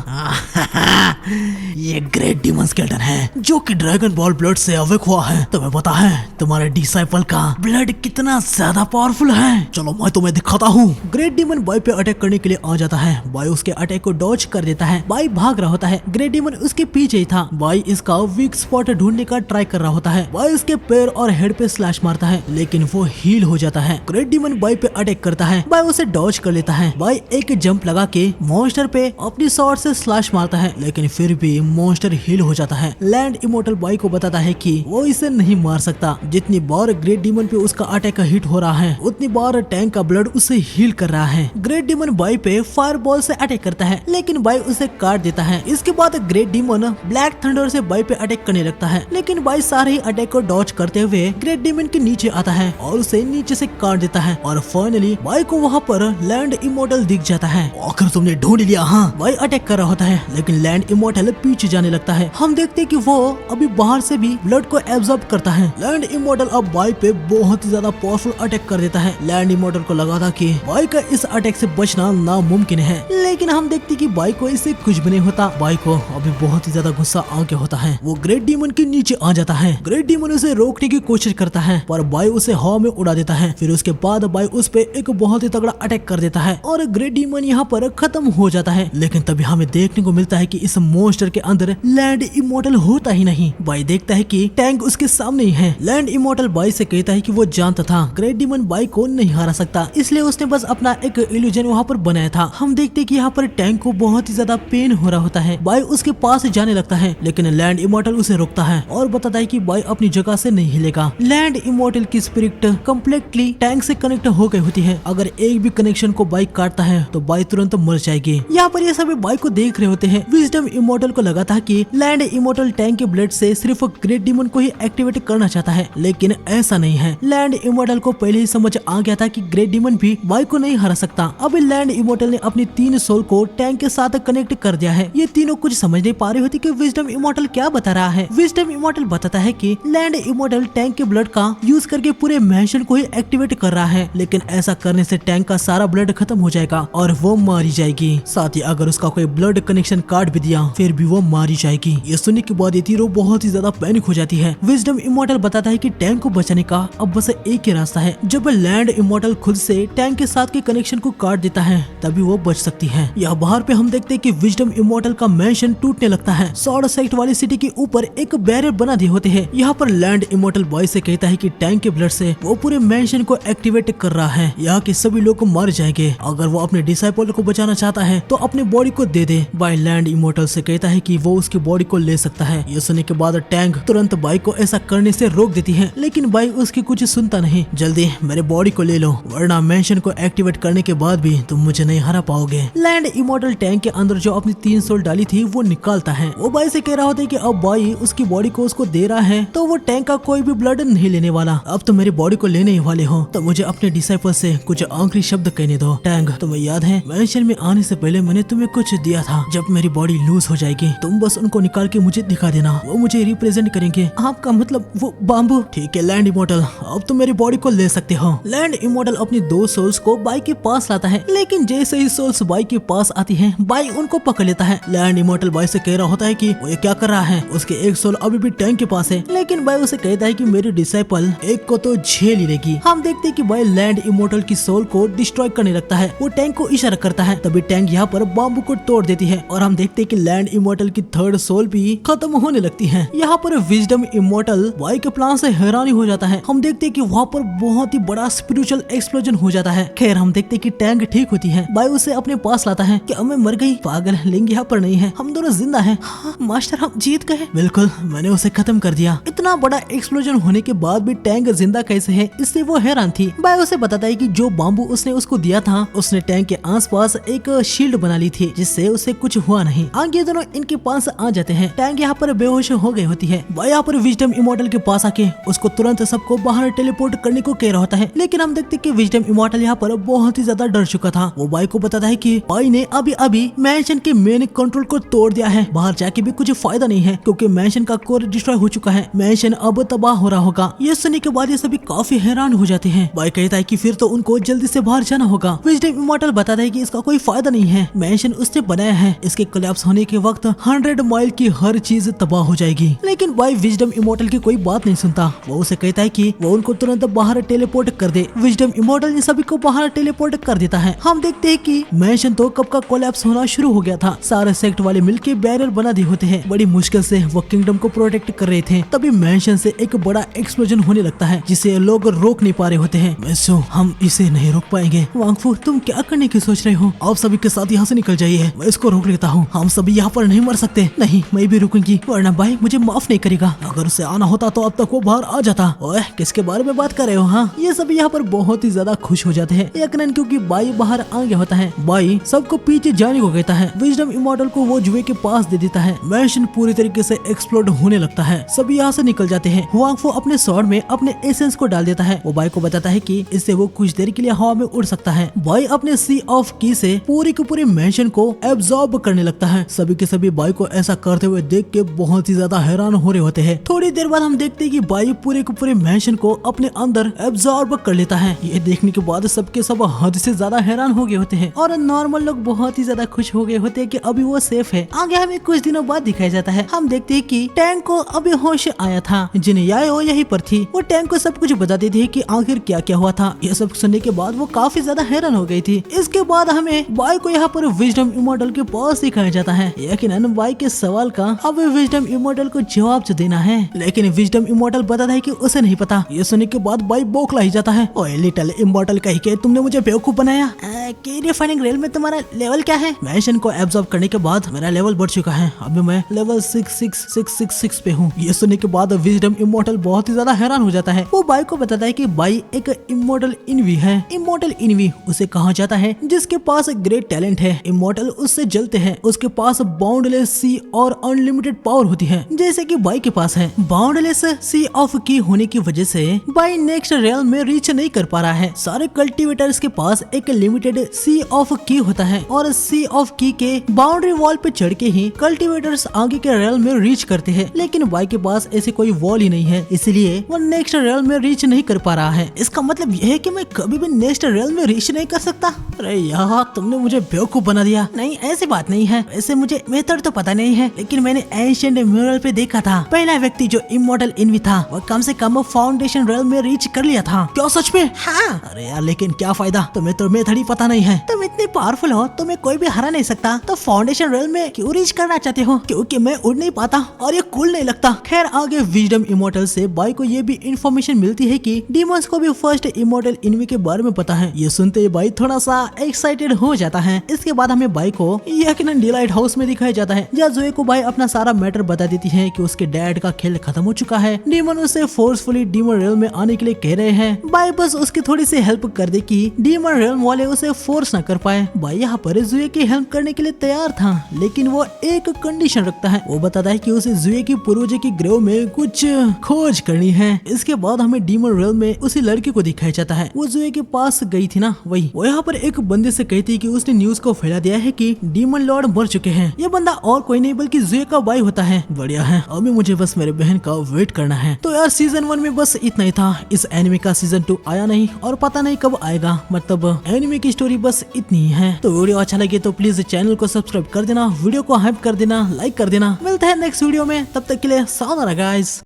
ये ग्रेट डीमन स्केलेटन है जो कि ड्रैगन बॉल ब्लड से अवेक हुआ है। तुम्हें पता है तुम्हारे डिसाइपल का ब्लड कितना ज्यादा पावरफुल है? चलो मैं तुम्हें दिखाता हूँ। ग्रेट डीमन बाई पे अटैक करने के लिए आ जाता है। बाई उसके अटैक को डॉज कर देता है। बाई भाग रहा होता है, ग्रेट डीमन उसके पीछे ही था। बाई इसका वीक स्पॉट ढूंढने का ट्राई कर रहा होता है। बाई उसके पैर और हेड पे स्लैश मारता है, लेकिन वो हील हो जाता है। ग्रेट डीमन बाई पे अटैक करता है। बाई उसे डॉज कर लेता है। बाई एक जंप लगा के मॉन्स्टर पे अपनी स्वॉर्ड से स्लैश मारता है, लेकिन फिर भी मॉन्स्टर हील हो जाता है। लैंड इमोर्टल बाई को बताता है कि वो इसे नहीं मार सकता। जितनी बार ग्रेट डीमन पे उसका अटैक हिट हो रहा है, उतनी बार टैंक का ब्लड उसे हील कर रहा है। ग्रेट डीमन बाई पे फायर बॉल से अटैक करता है, लेकिन बाई उसे काट देता है। इसके बाद ग्रेट डीमन ब्लैक थंडर से बाई पे अटैक करने लगता है, लेकिन बाई सारे ही अटैक को डॉज करते हुए ग्रेट डीमन के नीचे आता है और उसे नीचे से काट देता है। और फाइनली बाई को वहाँ पर लैंड इमोर्टल दिख जाता है। आखिर तुमने ढूंढ लिया। हाँ, बाई अटैक कर रहा होता है, लेकिन लैंड इमोर्टल पीछे जाने लगता है। हम देखते हैं कि वो अभी बाहर से भी ब्लड को एब्जॉर्ब करता है। लैंड इमोर्टल अब बाई पे बहुत ही ज्यादा पावरफुल अटैक कर देता है। लैंड इमोर्टल को लगा था कि बाई का इस अटैक से बचना नामुमकिन है, लेकिन हम देखते कि बाई को इससे कुछ भी नहीं होता। बाई को अभी बहुत ही ज्यादा गुस्सा आ गया होता है। वो ग्रेट डीमन के नीचे आ जाता है। ग्रेट डीमन उसे रोकने की कोशिश करता है, पर बाई उसे हवा में उड़ा देता है। फिर उसके बाद बाई उस पे एक बहुत ही तगड़ा अटैक कर देता है और ग्रेट डीमन यहाँ पर खत्म हो जाता है। लेकिन तभी हमें देखने को मिलता है कि इस मॉन्स्टर के अंदर लैंड इमोर्टल होता ही नहीं। बाई देखता है कि टैंक उसके सामने ही है। लैंड इमोर्टल बाई से कहता है कि वो जानता था ग्रेट डीमन बाई को नहीं हरा सकता, इसलिए उसने बस अपना एक इल्यूजन वहाँ पर बनाया था। हम देखते कि यहाँ पर टैंक को बहुत ही ज्यादा पेन हो रहा होता है। बाई उसके पास जाने लगता है, लेकिन लैंड इमोर्टल उसे रोकता है और बताता है कि बाई अपनी जगह से नहीं हिलेगा। लैंड इमोर्टल की स्पिरिट कम्प्लीटली टैंक से कनेक्ट हो गई होती है। अगर एक भी कनेक्शन को बाई काटता है तो बाई तुरंत मर जाएगी। यहाँ पर ये सभी बाई को देख रहे होते हैं। विजडम इमोर्टल को लगा था कि लैंड इमोर्टल टैंक के ब्लड से सिर्फ ग्रेट डीमन को ही एक्टिवेट करना चाहता है, लेकिन ऐसा नहीं है। लैंड इमोर्टल को पहले ही समझ आ गया था कि ग्रेट डीमन भी बाई को नहीं हरा सकता। अभी लैंड इमोर्टल ने अपनी 3 सोल को टैंक के साथ कनेक्ट कर दिया है। ये तीनों कुछ समझ नहीं पा रही होती कि विजडम इमोर्टल क्या बता रहा है। विजडम इमोर्टल बताता है कि लैंड इमोर्टल टैंक के ब्लड का यूज करके पूरे मैंशन को ही एक्टिवेट कर रहा है, लेकिन ऐसा करने से टैंक का सारा ब्लड खत्म हो जाएगा और वो मारी जाएगी। साथ ही अगर उसका कोई ब्लड कनेक्शन काट भी दिया फिर भी वो मारी जाएगी। ये सुनने के बाद ये तीनों बहुत ही ज्यादा पैनिक हो जाती है। विजडम इमोर्टल बताता है कि टैंक को बचाने का अब बस एक ही रास्ता है। जब लैंड इमोर्टल खुद से टैंक के साथ के कनेक्शन को काट देता है तभी वो बच सकती है। यहाँ बाहर पे हम देखते हैं कि विजडम इमोर्टल का मैंशन टूटने लगता है। सॉर्ड सेक्ट वाली सिटी के ऊपर एक बैरियर बना दिए होते हैं। यहाँ पर लैंड इमोर्टल बॉय से कहता है कि टैंक के ब्लड से वो पूरे मैंशन को एक्टिवेट कर रहा है। यहाँ के सभी लोग मर जाएंगे। अगर वो अपने डिसाइपल को बचाना चाहता है तो अपने बॉडी को दे दे। बाय लैंड इमोर्टल से कहता है कि वो उसकी बॉडी को ले सकता है। ये सुनने के बाद टैंक तुरंत बाई को ऐसा करने से रोक देती है, लेकिन बाई उसकी कुछ सुनता नहीं। जल्दी मेरे बॉडी को ले लो, वरना मैंशन को एक्टिवेट करने के बाद भी तुम मुझे नहीं हरा पाओगे। लैंड इमोर्टल टैंक के अंदर जो अपनी 3 सोल डाली थी वो निकालता है। वो बाई से कह रहा होता है कि अब बाई उसकी बॉडी को उसको दे रहा है तो वो टैंक का कोई भी ब्लड नहीं लेने वाला। अब तो मेरी बॉडी को लेने ही वाले हो तो मुझे अपने डिसाइपल से कुछ आखिरी शब्द कहने दो। टैंक, तुम्हें याद है मैंशन में आने से पहले मैंने तुम्हें कुछ दिया था। जब मेरी बॉडी लूज हो जाएगी तुम बस उनको निकाल के मुझे दिखा देना, वो मुझे रिप्रेजेंट करेंगे। आपका मतलब वो बाम्बू? ठीक है लैंड इमोर्टल, अब तुम मेरी बॉडी को ले सकते हो। लैंड इमोर्टल अपनी 2 सोल्स को बाई के पास लाता है, लेकिन जैसे ही सोल्स बाई के पास आती है बाई उनको पकड़ लेता है। लैंड इमोर्टल बाई से कह रहा होता है कि वो ये क्या कर रहा है। उसके एक सोल अभी भी टैंक के पास है, लेकिन बाई उसे कहता है कि मेरी डिसाइपल एक को तो झेल ही लेगी। हम देखते हैं कि बाई लैंड इमोर्टल की सोल को डिस्ट्रॉय करने लगता है। वो टैंक को इशारा करता है, तभी टैंक यहाँ पर बाम्बू को तोड़ देती है और हम देखते हैं कि लैंड इमोर्टल की 3rd सोल भी खत्म होने लगती है। यहाँ पर विजडम इमोर्टल बाई के प्लान से हैरानी हो जाता है। हम देखते हैं कि वहाँ पर बहुत ही बड़ा स्पिरिचुअल एक्सप्लोजन हो जाता है। खैर हम देखते हैं कि टैंक ठीक होती है। बाई उसे अपने पास लाता है। क्या मैं मर गई? पागल, लिंग यहाँ पर नहीं है, हम दोनों जिंदा हैं। हाँ, मास्टर हम जीत गए। बिल्कुल, मैंने उसे खत्म कर दिया। इतना बड़ा एक्सप्लोजन होने के बाद भी टैंक जिंदा कैसे है इससे वो हैरान थी। बाय उसे बताता है कि जो बाम्बू उसने उसको दिया था उसने टैंक के आसपास एक शील्ड बना ली थी जिससे उसे कुछ हुआ नहीं। आगे दोनों इनके पास आ जाते हैं। टैंक यहाँ पर बेहोश हो गई होती है। बाय यहाँ पर विजडम इमॉर्टल के पास आके उसको तुरंत सबको बाहर टेलीपोर्ट करने को कह रहा होता है, लेकिन हम देखते कि विजडम इमॉर्टल यहाँ पर बहुत ही ज्यादा डर चुका था। वो बाय को बताता है कि बाय ने अभी अभी मैंशन के मेन कंट्रोल को तोड़ दिया है, बाहर जाके भी कुछ फायदा नहीं है क्योंकि मैंशन का कोर डिस्ट्रॉय हो चुका है, मैंशन अब तबाह हो रहा होगा। ये सुनने के बाद ये सभी काफी हैरान हो जाते हैं। बाय कहता है कि फिर तो उनको जल्दी से बाहर जाना होगा। विजडम इमॉर्टल बताता है कि इसका कोई फायदा नहीं है, मैंशन उसने बनाया है, इसके कोलैप्स होने के वक्त 100 माइल की हर चीज तबाह हो जाएगी। लेकिन बाय विजडम इमॉर्टल की कोई बात नहीं सुनता। वो उसे कहता है कि वो उनको तुरंत बाहर टेलीपोर्ट कर दे। विजडम इमॉर्टल ने सभी को बाहर टेलीपोर्ट कर देता है। हम देखते हैं कि मैंशन तो कब का कोलैप्स होना शुरू हो गया था। सारे सेक्ट वाले मिलके बैरियर बना दिए होते हैं। बड़ी मुश्किल से वो किंगडम को प्रोटेक्ट कर रहे थे। तभी मैंशन से एक बड़ा एक्सप्लोजन होने लगता है जिसे लोग रोक नहीं पा रहे होते हैं। मैसो, हम इसे नहीं रोक पाएंगे। वांगफू, तुम क्या करने की सोच रहे हो? आप सभी के साथ यहाँ से निकल जाइए, मैं इसको रोक लेता हूँ। हम सभी यहाँ पर नहीं मर सकते। नहीं, मैं भी रुकूंगी वरना भाई मुझे माफ नहीं करेगा। अगर उसे आना होता तो अब तक वो बाहर आ जाता। ओए, किसके बारे में बात कर रहे हो? हाँ, ये सभी यहाँ पर बहुत ही ज्यादा खुश हो जाते हैं, यकीनन क्योंकि बाई बाहर आ गया होता है। बाई सबको पीछे जाने को कहता है। विजडम इमॉर्टल को वो जुए के पास दे देता है। मैंशन पूरी तरीके से एक्सप्लोड होने लगता है। सभी यहाँ से निकल जाते हैं। वांगफू अपने स्वॉर्ड में अपने एसेंस को डाल देता है। वो बाई को बताता है कि इससे वो कुछ देर के लिए हवा में उड़ सकता है। बाई अपने सी ऑफ की से पूरी के पूरे मैंशन को एब्जॉर्ब करने लगता है। सभी के सभी बाई को ऐसा करते हुए देख के बहुत ही ज्यादा हैरान हो रहे होते हैं। थोड़ी देर बाद हम देखते हैं कि बाई पूरे के पूरे मैंशन को अपने अंदर एब्जॉर्ब कर लेता है। ये देखने के बाद सबके सब हद से ज्यादा हैरान हो गए होते हैं और नॉर्मल लोग बहुत ही ज्यादा खुश हो गए होते हैं कि अभी वो सेफ है। आगे हमें कुछ दिनों बाद दिखाया जाता है। हम देखते हैं कि टैंक को अभी होश आया था। जिन्हें यायो यहीं पर थी। वो टैंक को सब कुछ बताती थी कि आखिर क्या क्या हुआ था। यह सब सुनने के बाद वो काफी ज्यादा हैरान हो गई थी। इसके बाद हमें बाई को यहाँ पर विजडम इमॉर्टल के पास दिखाया जाता है। यकीनन बाई के सवाल का अब विजडम इमॉर्टल को जवाब देना है, लेकिन विजडम इमॉर्टल बताता है कि उसे नहीं पता। ये सुनने के बाद बाई बौखला ही जाता है। ओए लिटिल इमॉर्टल कह के तुमने मुझे बेवकूफ बनाया। की रिफाइनिंग रेल में तुम्हारा लेवल क्या है? मैंशन को एब्जॉर्ब करने के बाद मेरा लेवल बढ़ चुका है। अभी मैं लेवल 66666 पे हूँ। ये सुनने के बाद विजडम इमॉर्टल बहुत ही ज्यादा हैरान हो जाता है। वो बाई को बताता है कि बाई एक इमॉर्टल इनवी है। इमॉर्टल इनवी उसे कहा जाता है जिसके पास ग्रेट टैलेंट है। इमॉर्टल उससे जलते हैं। उसके पास बाउंडलेस सी और अनलिमिटेड पावर होती है जैसे कि बाई के पास है। बाउंडलेस सी ऑफ की होने की वजह से बाई नेक्स्ट रियल्म में रीच नहीं कर पा रहा है। सारे कल्टीवेटर्स के पास एक लिमिटेड सी ऑफ की होता है और सी ऑफ की के बाउंड्री वॉल पे चढ़ के ही कल्टीवेटर्स आगे के रियल्म में रीच करते हैं, लेकिन बाई के पास ऐसी कोई वॉल ही नहीं है, इसलिए वो नेक्स्ट रियल्म में रीच नहीं कर पा रहा है। इसका मतलब यह है कि मैं कभी भी नेक्स्ट रियल्म में रीच नहीं कर सकता। अरे यार, तुमने मुझे बेवकूफ बना दिया। नहीं, ऐसी बात नहीं है। वैसे मुझे मेथड तो पता नहीं है, लेकिन मैंने एंशिएंट म्यूरल पे देखा था पहला व्यक्ति जो इमॉर्टल इनवी था वो कम से कम फाउंडेशन रियल्म में रीच कर लिया था। क्या सच में? हाँ। अरे यार, लेकिन क्या फायदा, तुम्हें तो मेथड ही पता नहीं है। तुम इतने पावरफुल हो, तुम्हें कोई भी हरा नहीं सकता, तो फाउंडेशन रियल्म में क्यों रीच करना चाहते हो? क्योंकि मैं उड़ नहीं पाता और ये कूल नहीं लगता। खैर, आगे विजडम इमॉर्टल से बाई को ये भी इंफॉर्मेशन मिलती है कि डीमंस को भी फर्स्ट इमॉर्टल इनवी के बारे में पता है। ये सुनते ही बाई थोड़ा सा एक्साइटेड हो जाता है। इसके बाद हमें बाई को यकीनन डिलाइट हाउस में दिखाया जाता है, जहाँ जोए को बाई अपना सारा मैटर बता देती है कि उसके डैड का खेल खत्म हो चुका है। डीमन उसे फोर्सफुली डीमन रियल्म में आने के लिए कह रहे हैं। बाई बस उसकी थोड़ी सी हेल्प कर दे कि डीमन रियल्म वाले उसे फोर्स न कर पाए। बाई यहाँ पर जुए की हेल्प करने के लिए तैयार था, लेकिन वो एक कंडीशन रखता है। वो बताता है कि उसे जुए की पूर्वज की ग्रह में कुछ खोज करनी है। इसके बाद हमें डीमन रियल्म में उसी लड़की को दिखाया जाता है। वो जुए के पास गई थी ना, वही। वो यहाँ पर एक बंदे से कहती है कि उसने न्यूज को फैला दिया है कि डीमन लॉर्ड मर चुके हैं। ये बंदा और कोई नहीं बल्कि जुए का भाई होता है। बढ़िया है, अभी मुझे बस मेरे बहन का वेट करना है। तो यार, सीजन 1 में बस इतना ही था। इस एनिमे का सीजन 2 आया नहीं और पता नहीं कब आएगा। मतलब एनिमे की स्टोरी बस इतनी ही है। तो वीडियो अच्छा लगे तो प्लीज चैनल को सब्सक्राइब कर देना, वीडियो को हाइप कर देना, लाइक कर देना। मिलते हैं नेक्स्ट वीडियो में, तब तक के लिए सावधान गाइस।